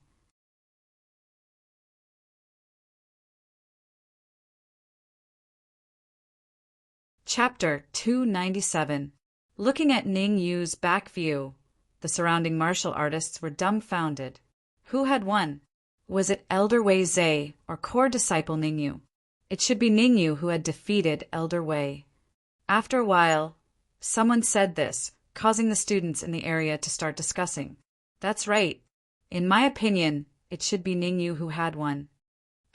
Speaker 1: Chapter 297. Looking at Ningyu's back view, the surrounding martial artists were dumbfounded. Who had won? Was it Elder Wei Zai or core disciple Ningyu? It should be Ningyu who had defeated Elder Wei. After a while, someone said this, causing the students in the area to start discussing. That's right. In my opinion, it should be Ningyu who had won.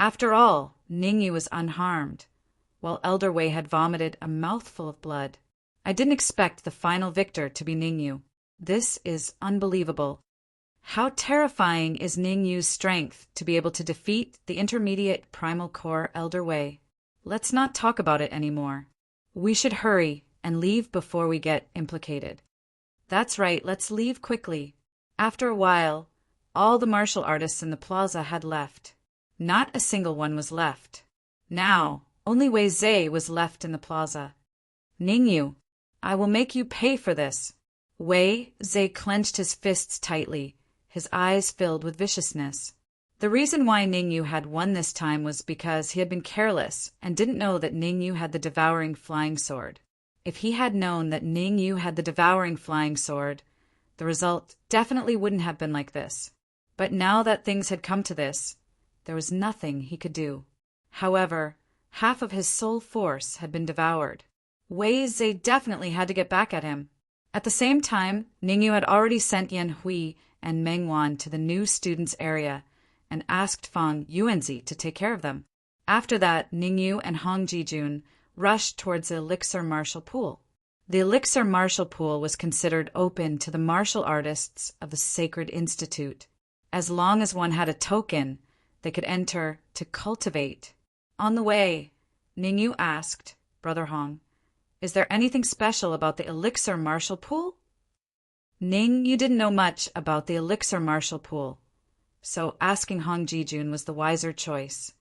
Speaker 1: After all, Ningyu was unharmed, while Elder Wei had vomited a mouthful of blood. I didn't expect the final victor to be Ningyu. This is unbelievable. How terrifying is Ningyu's strength to be able to defeat the intermediate primal core Elder Wei. Let's not talk about it anymore. We should hurry and leave before we get implicated. That's right, let's leave quickly. After a while, all the martial artists in the plaza had left. Not a single one was left. Now, only Wei Zai was left in the plaza. Ningyu, I will make you pay for this. Wei Zai clenched his fists tightly, his eyes filled with viciousness. The reason why Ningyu had won this time was because he had been careless and didn't know that Ningyu had the devouring flying sword. If he had known that Ningyu had the devouring flying sword, the result definitely wouldn't have been like this. But now that things had come to this, there was nothing he could do. However, half of his soul force had been devoured. Wei Zai definitely had to get back at him. At the same time, Ningyu had already sent Yan Hui and Meng Wan to the new students' area and asked Fang Yuanzi to take care of them. After that, Ningyu and Hong Jijun rushed towards the Elixir Martial Pool. The Elixir Martial Pool was considered open to the martial artists of the Sacred Institute. As long as one had a token, they could enter to cultivate. On the way, Ningyu asked Brother Hong, Is there anything special about the elixir martial pool? Ning, you didn't know much about the elixir martial pool, so asking Hong Jijun was the wiser choice.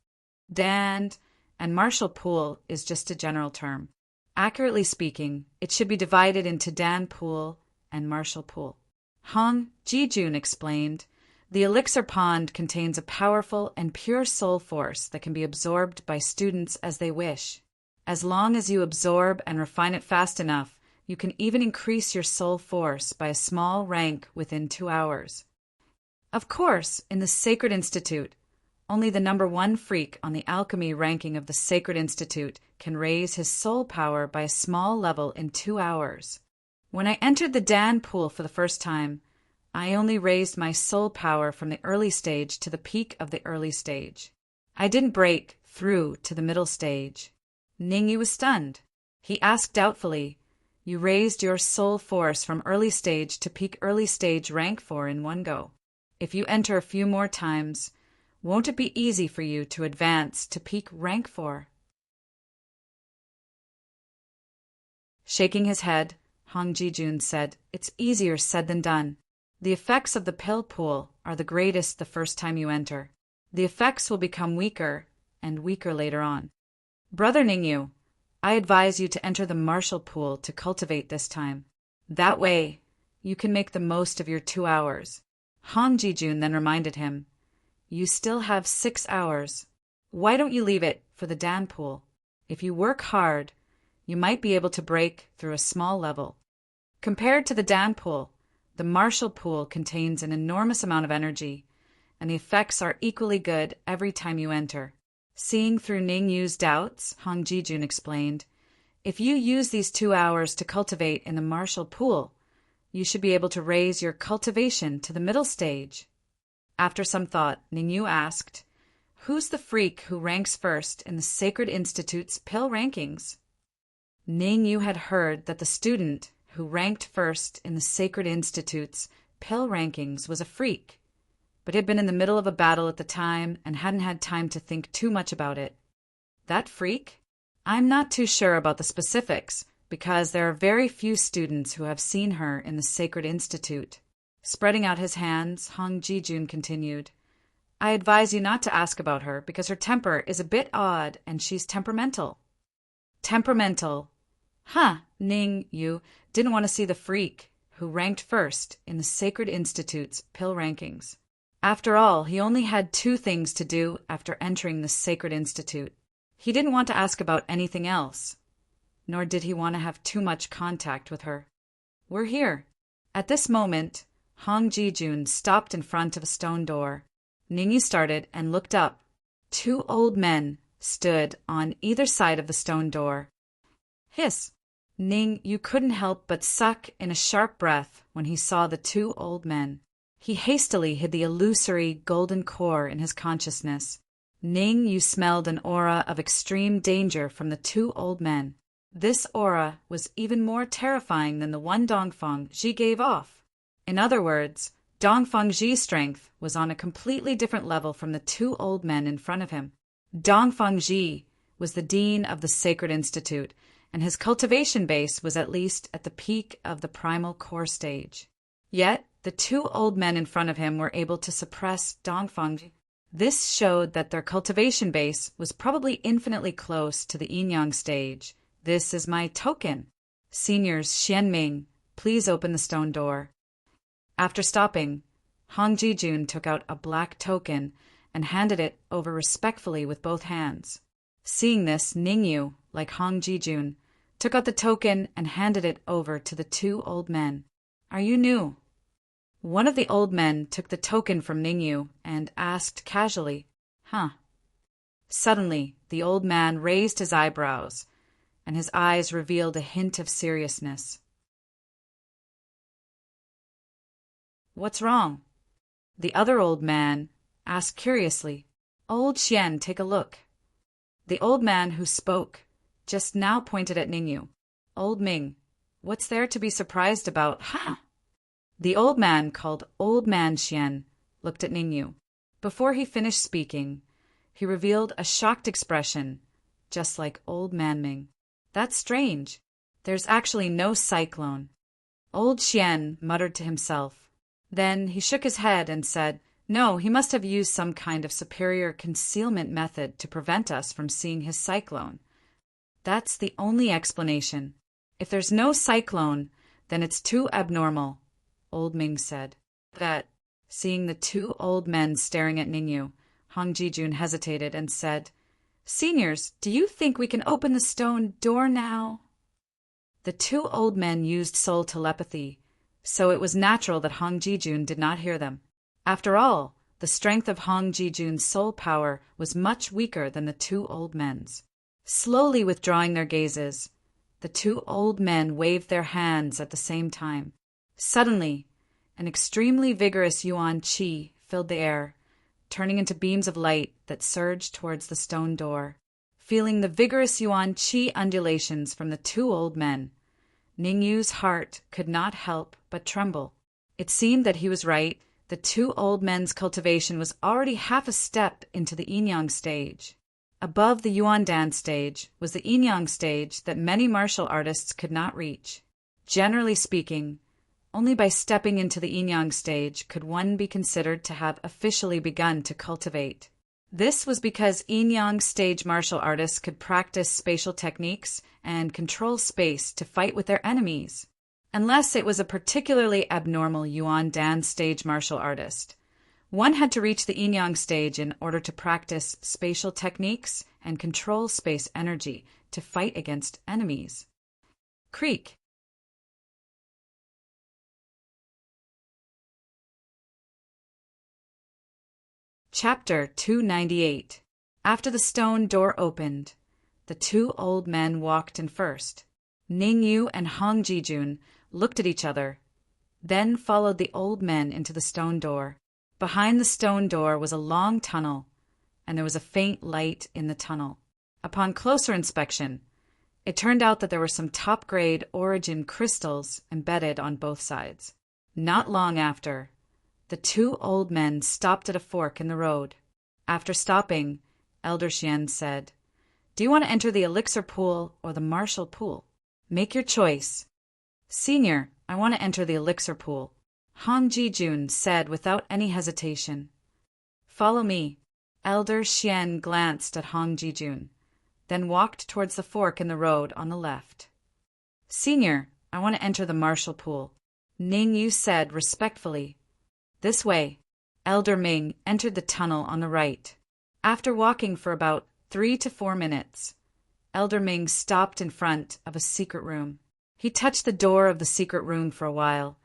Speaker 1: And martial pool is just a general term. Accurately speaking, it should be divided into Dan pool and martial pool. Hong Jijun explained, the elixir pond contains a powerful and pure soul force that can be absorbed by students as they wish. As long as you absorb and refine it fast enough, you can even increase your soul force by a small rank within 2 hours. Of course, in the Sacred Institute, only the number 1 freak on the alchemy ranking of the Sacred Institute can raise his soul power by a small level in 2 hours. When I entered the Dan pool for the first time, I only raised my soul power from the early stage to the peak of the early stage. I didn't break through to the middle stage. Ningyu was stunned. He asked doubtfully, you raised your soul force from early stage to peak early stage rank 4 in one go. If you enter a few more times, won't it be easy for you to advance to peak rank 4? Shaking his head, Hong Jijun said, it's easier said than done. The effects of the pill pool are the greatest the first time you enter. The effects will become weaker and weaker later on. Brother Ningyu, I advise you to enter the martial pool to cultivate this time. That way, you can make the most of your 2 hours. Hong Jijun then reminded him, you still have 6 hours. Why don't you leave it for the Dan pool? If you work hard, you might be able to break through a small level. Compared to the Dan pool, the martial pool contains an enormous amount of energy, and the effects are equally good every time you enter. Seeing through Ningyu's doubts, Hong Jijun explained, if you use these 2 hours to cultivate in the martial pool, you should be able to raise your cultivation to the middle stage. After some thought, Ningyu asked, who's the freak who ranks first in the Sacred Institute's pill rankings? Ningyu had heard that the student who ranked first in the Sacred Institute's pill rankings was a freak, but had been in the middle of a battle at the time and hadn't had time to think too much about it. That freak? I'm not too sure about the specifics, because there are very few students who have seen her in the Sacred Institute. Spreading out his hands, Hong Jijun continued, I advise you not to ask about her because her temper is a bit odd and she's temperamental. Temperamental. Huh, Ningyu didn't want to see the freak who ranked first in the Sacred Institute's pill rankings. After all, he only had 2 things to do after entering the Sacred Institute. He didn't want to ask about anything else, nor did he want to have too much contact with her. We're here. At this moment, Hong Jijun stopped in front of a stone door. Ningyu started and looked up. 2 old men stood on either side of the stone door. Hiss! Ningyu couldn't help but suck in a sharp breath when he saw the 2 old men. He hastily hid the illusory golden core in his consciousness. Ningyu smelled an aura of extreme danger from the 2 old men. This aura was even more terrifying than the one Dongfang Ji gave off. In other words, Dongfang Ji's strength was on a completely different level from the 2 old men in front of him. Dongfang Ji was the dean of the Sacred Institute, and his cultivation base was at least at the peak of the primal core stage. Yet, the 2 old men in front of him were able to suppress Dongfang Ji. This showed that their cultivation base was probably infinitely close to the yin-yang stage. This is my token. Seniors Xianming, please open the stone door. After stopping, Hong Jijun took out a black token and handed it over respectfully with both hands. Seeing this, Ningyu, like Hong Jijun, took out the token and handed it over to the 2 old men. Are you new? One of the old men took the token from Ningyu and asked casually, Huh? Suddenly, the old man raised his eyebrows, and his eyes revealed a hint of seriousness. What's wrong? The other old man asked curiously. Old Xian, take a look. The old man who spoke just now pointed at Ningyu. Old Ming, what's there to be surprised about? Ha! The old man called Old Man Xian looked at Ningyu. Before he finished speaking, he revealed a shocked expression, just like Old Man Ming. That's strange. There's actually no cyclone. Old Xian muttered to himself. Then he shook his head and said, no, he must have used some kind of superior concealment method to prevent us from seeing his cyclone. That's the only explanation. If there's no cyclone, then it's too abnormal, Old Ming said. That, seeing the two old men staring at Ningyu, Hong Jijun hesitated and said, Seniors, do you think we can open the stone door now? The two old men used soul telepathy, so it was natural that Hong Jijun did not hear them. After all, the strength of Hong Jijun's soul power was much weaker than the two old men's. Slowly withdrawing their gazes, the two old men waved their hands at the same time. Suddenly, an extremely vigorous yuan qi filled the air, turning into beams of light that surged towards the stone door. Feeling the vigorous yuan qi undulations from the two old men, Ningyu's heart could not help but tremble. It seemed that he was right. The two old men's cultivation was already half a step into the yin-yang stage. Above the yuan-dan stage was the yin-yang stage that many martial artists could not reach. Generally speaking, only by stepping into the yin-yang stage could one be considered to have officially begun to cultivate. This was because yin-yang stage martial artists could practice spatial techniques and control space to fight with their enemies. Unless it was a particularly abnormal yuan-dan stage martial artist, one had to reach the yin-yang stage in order to practice spatial techniques and control space energy to fight against enemies. Creak. Chapter 298. After the stone door opened, the two old men walked in first. Ningyu and Hong Jijun looked at each other, then followed the old men into the stone door. Behind the stone door was a long tunnel, and there was a faint light in the tunnel. Upon closer inspection, it turned out that there were some top-grade origin crystals embedded on both sides. Not long after, the two old men stopped at a fork in the road. After stopping, Elder Xian said, Do you want to enter the elixir pool or the martial pool? Make your choice. Senior, I want to enter the elixir pool, Hong Jijun said without any hesitation. Follow me. Elder Xian glanced at Hong Jijun, then walked towards the fork in the road on the left. Senior, I want to enter the martial pool, Ningyu said respectfully. This way. Elder Ming entered the tunnel on the right. After walking for about 3 to 4 minutes, Elder Ming stopped in front of a secret room. He touched the door of the secret room for a while,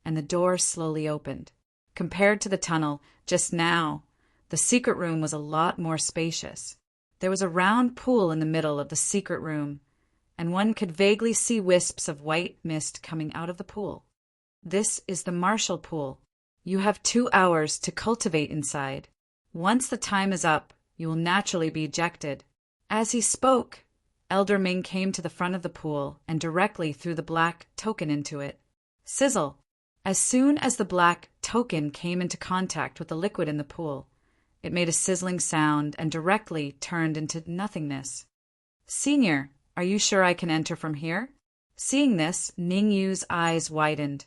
Speaker 1: and the door slowly opened. Compared to the tunnel just now, the secret room was a lot more spacious. There was a round pool in the middle of the secret room, and one could vaguely see wisps of white mist coming out of the pool. This is the martial pool. You have 2 hours to cultivate inside. Once the time is up, you will naturally be ejected. As he spoke, Elder Ming came to the front of the pool and directly threw the black token into it. Sizzle! As soon as the black token came into contact with the liquid in the pool, it made a sizzling sound and directly turned into nothingness. Senior, are you sure I can enter from here? Seeing this, Ningyu's eyes widened,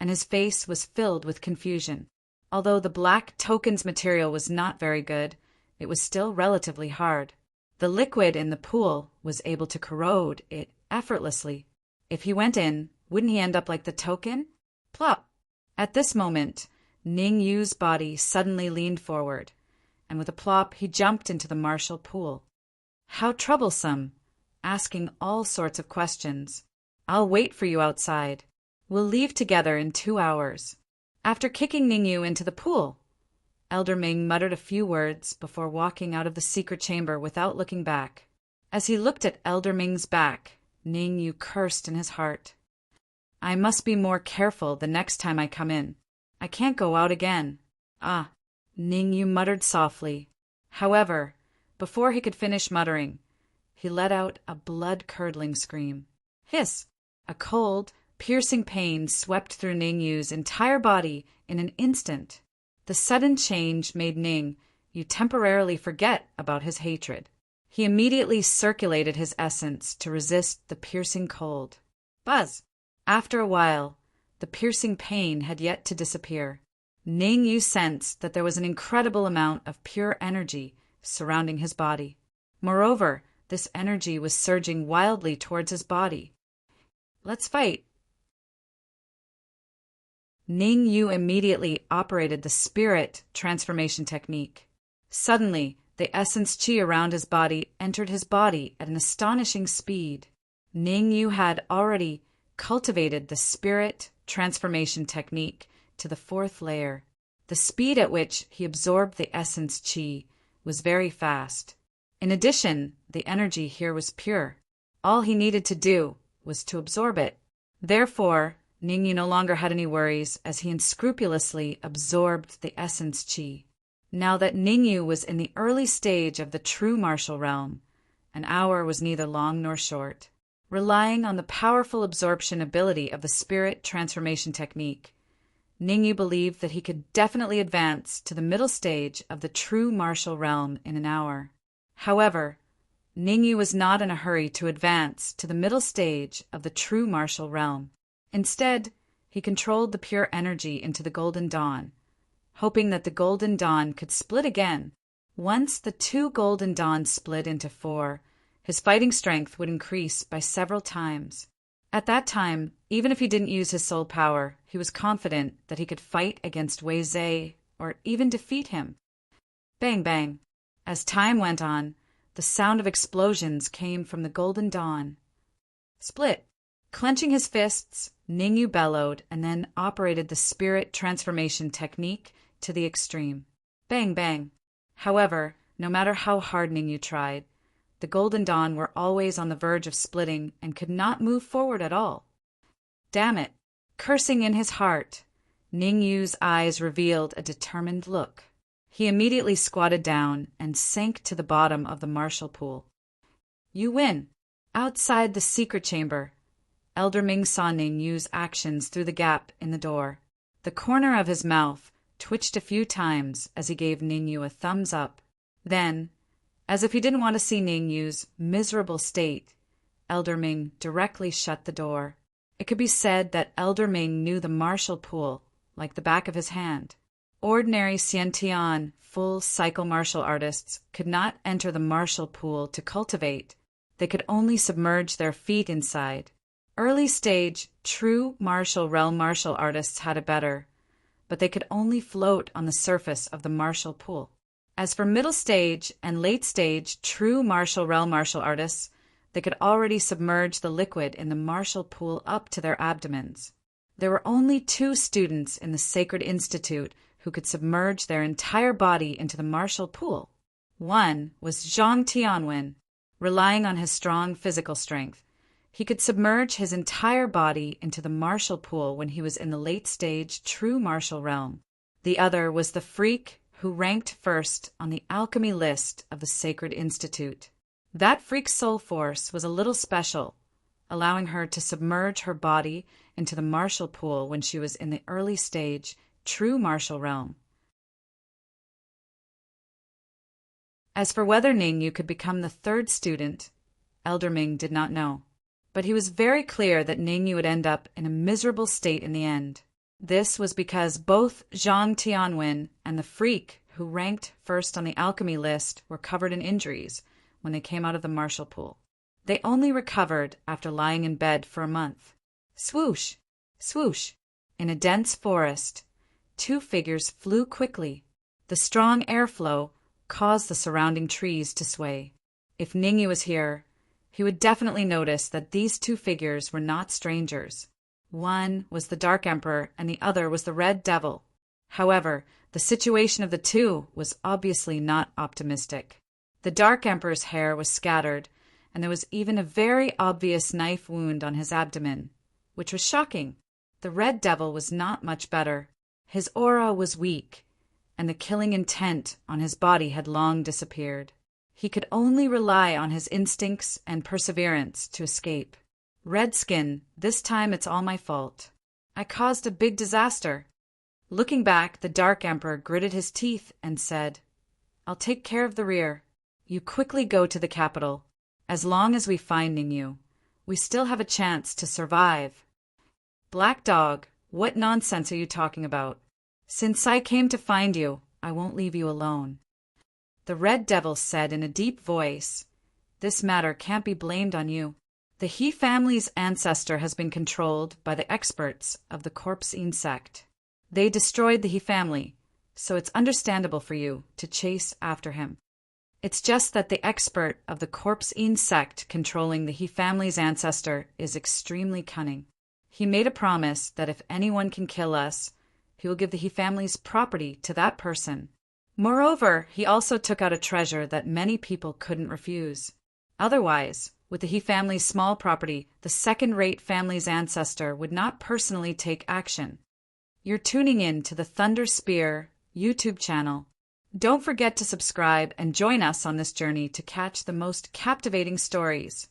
Speaker 1: and his face was filled with confusion. Although the black token's material was not very good, it was still relatively hard. The liquid in the pool was able to corrode it effortlessly. If he went in, wouldn't he end up like the token? Plop! At this moment, Ningyu's body suddenly leaned forward, and with a plop he jumped into the martial pool. How troublesome, asking all sorts of questions. I'll wait for you outside. We'll leave together in 2 hours. After kicking Ningyu into the pool, Elder Ming muttered a few words before walking out of the secret chamber without looking back. As he looked at Elder Ming's back, Ningyu cursed in his heart. I must be more careful the next time I come in. I can't go out again. Ah, Ningyu muttered softly. However, before he could finish muttering, he let out a blood-curdling scream. Hiss! A cold, piercing pain swept through Ningyu's entire body in an instant. The sudden change made Ningyu temporarily forget about his hatred. He immediately circulated his essence to resist the piercing cold. Buzz! After a while, the piercing pain had yet to disappear. Ning Yu sensed that there was an incredible amount of pure energy surrounding his body. Moreover, this energy was surging wildly towards his body. Let's fight. Ning Yu immediately operated the spirit transformation technique. Suddenly, the essence qi around his body entered his body at an astonishing speed. Ning Yu had already cultivated the spirit transformation technique to the 4th layer. The speed at which he absorbed the essence qi was very fast. In addition, the energy here was pure. All he needed to do was to absorb it. Therefore, Ning Yu no longer had any worries as he unscrupulously absorbed the essence qi. Now that Ning Yu was in the early stage of the true martial realm, an hour was neither long nor short. Relying on the powerful absorption ability of the spirit transformation technique, Ning Yu believed that he could definitely advance to the middle stage of the true martial realm in an hour. However, Ning Yu was not in a hurry to advance to the middle stage of the true martial realm. Instead, he controlled the pure energy into the Golden Dawn, hoping that the Golden Dawn could split again. Once the 2 Golden Dawns split into 4, his fighting strength would increase by several times. At that time, even if he didn't use his soul power, he was confident that he could fight against Wei Zhe or even defeat him. Bang bang. As time went on, the sound of explosions came from the Golden Dawn. Split. Clenching his fists, Ning Yu bellowed and then operated the spirit transformation technique to the extreme. Bang bang. However, no matter how hard Ning Yu tried, the Golden Dawn were always on the verge of splitting and could not move forward at all. Damn it! Cursing in his heart, Ning Yu's eyes revealed a determined look. He immediately squatted down and sank to the bottom of the martial pool. You win! Outside the secret chamber, Elder Ming saw Ning Yu's actions through the gap in the door. The corner of his mouth twitched a few times as he gave Ning Yu a thumbs up. Then, as if he didn't want to see Ning Yu's miserable state, Elder Ming directly shut the door. It could be said that Elder Ming knew the martial pool like the back of his hand. Ordinary Xiantian full cycle martial artists could not enter the martial pool to cultivate. They could only submerge their feet inside. Early stage, true martial realm martial artists had it better, but they could only float on the surface of the martial pool. As for middle stage and late stage true martial realm martial artists, they could already submerge the liquid in the martial pool up to their abdomens. There were only 2 students in the Sacred Institute who could submerge their entire body into the martial pool. One was Zhang Tianwen. Relying on his strong physical strength, he could submerge his entire body into the martial pool when he was in the late stage true martial realm. The other was the freak who ranked first on the alchemy list of the Sacred Institute. That freak's soul force was a little special, allowing her to submerge her body into the martial pool when she was in the early stage true martial realm. As for whether Ning Yu could become the 3rd student, Elder Ming did not know. But he was very clear that Ning Yu would end up in a miserable state in the end. This was because both Zhang Tianwen and the freak who ranked first on the alchemy list were covered in injuries when they came out of the martial pool. They only recovered after lying in bed for a month. Swoosh! Swoosh! In a dense forest, 2 figures flew quickly. The strong airflow caused the surrounding trees to sway. If Ning Yu was here, he would definitely notice that these 2 figures were not strangers. One was the Dark Emperor and the other was the Red Devil. However, the situation of the 2 was obviously not optimistic. The Dark Emperor's hair was scattered, and there was even a very obvious knife wound on his abdomen, which was shocking. The Red Devil was not much better. His aura was weak, and the killing intent on his body had long disappeared. He could only rely on his instincts and perseverance to escape. Redskin, this time it's all my fault. I caused a big disaster. Looking back, the Dark Emperor gritted his teeth and said, I'll take care of the rear. You quickly go to the capital. As long as we find Ning Yu, We still have a chance to survive. Black Dog, what nonsense are you talking about? Since I came to find you, I won't leave you alone. The Red Devil said in a deep voice, This matter can't be blamed on you. The He family's ancestor has been controlled by the experts of the Corpsine sect. They destroyed the He family, so it's understandable for you to chase after him. It's just that the expert of the Corpsine sect controlling the He family's ancestor is extremely cunning. He made a promise that if anyone can kill us, he will give the He family's property to that person. Moreover, he also took out a treasure that many people couldn't refuse. Otherwise, with the He family's small property, the second-rate family's ancestor would not personally take action. You're tuning in to the Thunder Spear YouTube channel. Don't forget to subscribe and join us on this journey to catch the most captivating stories.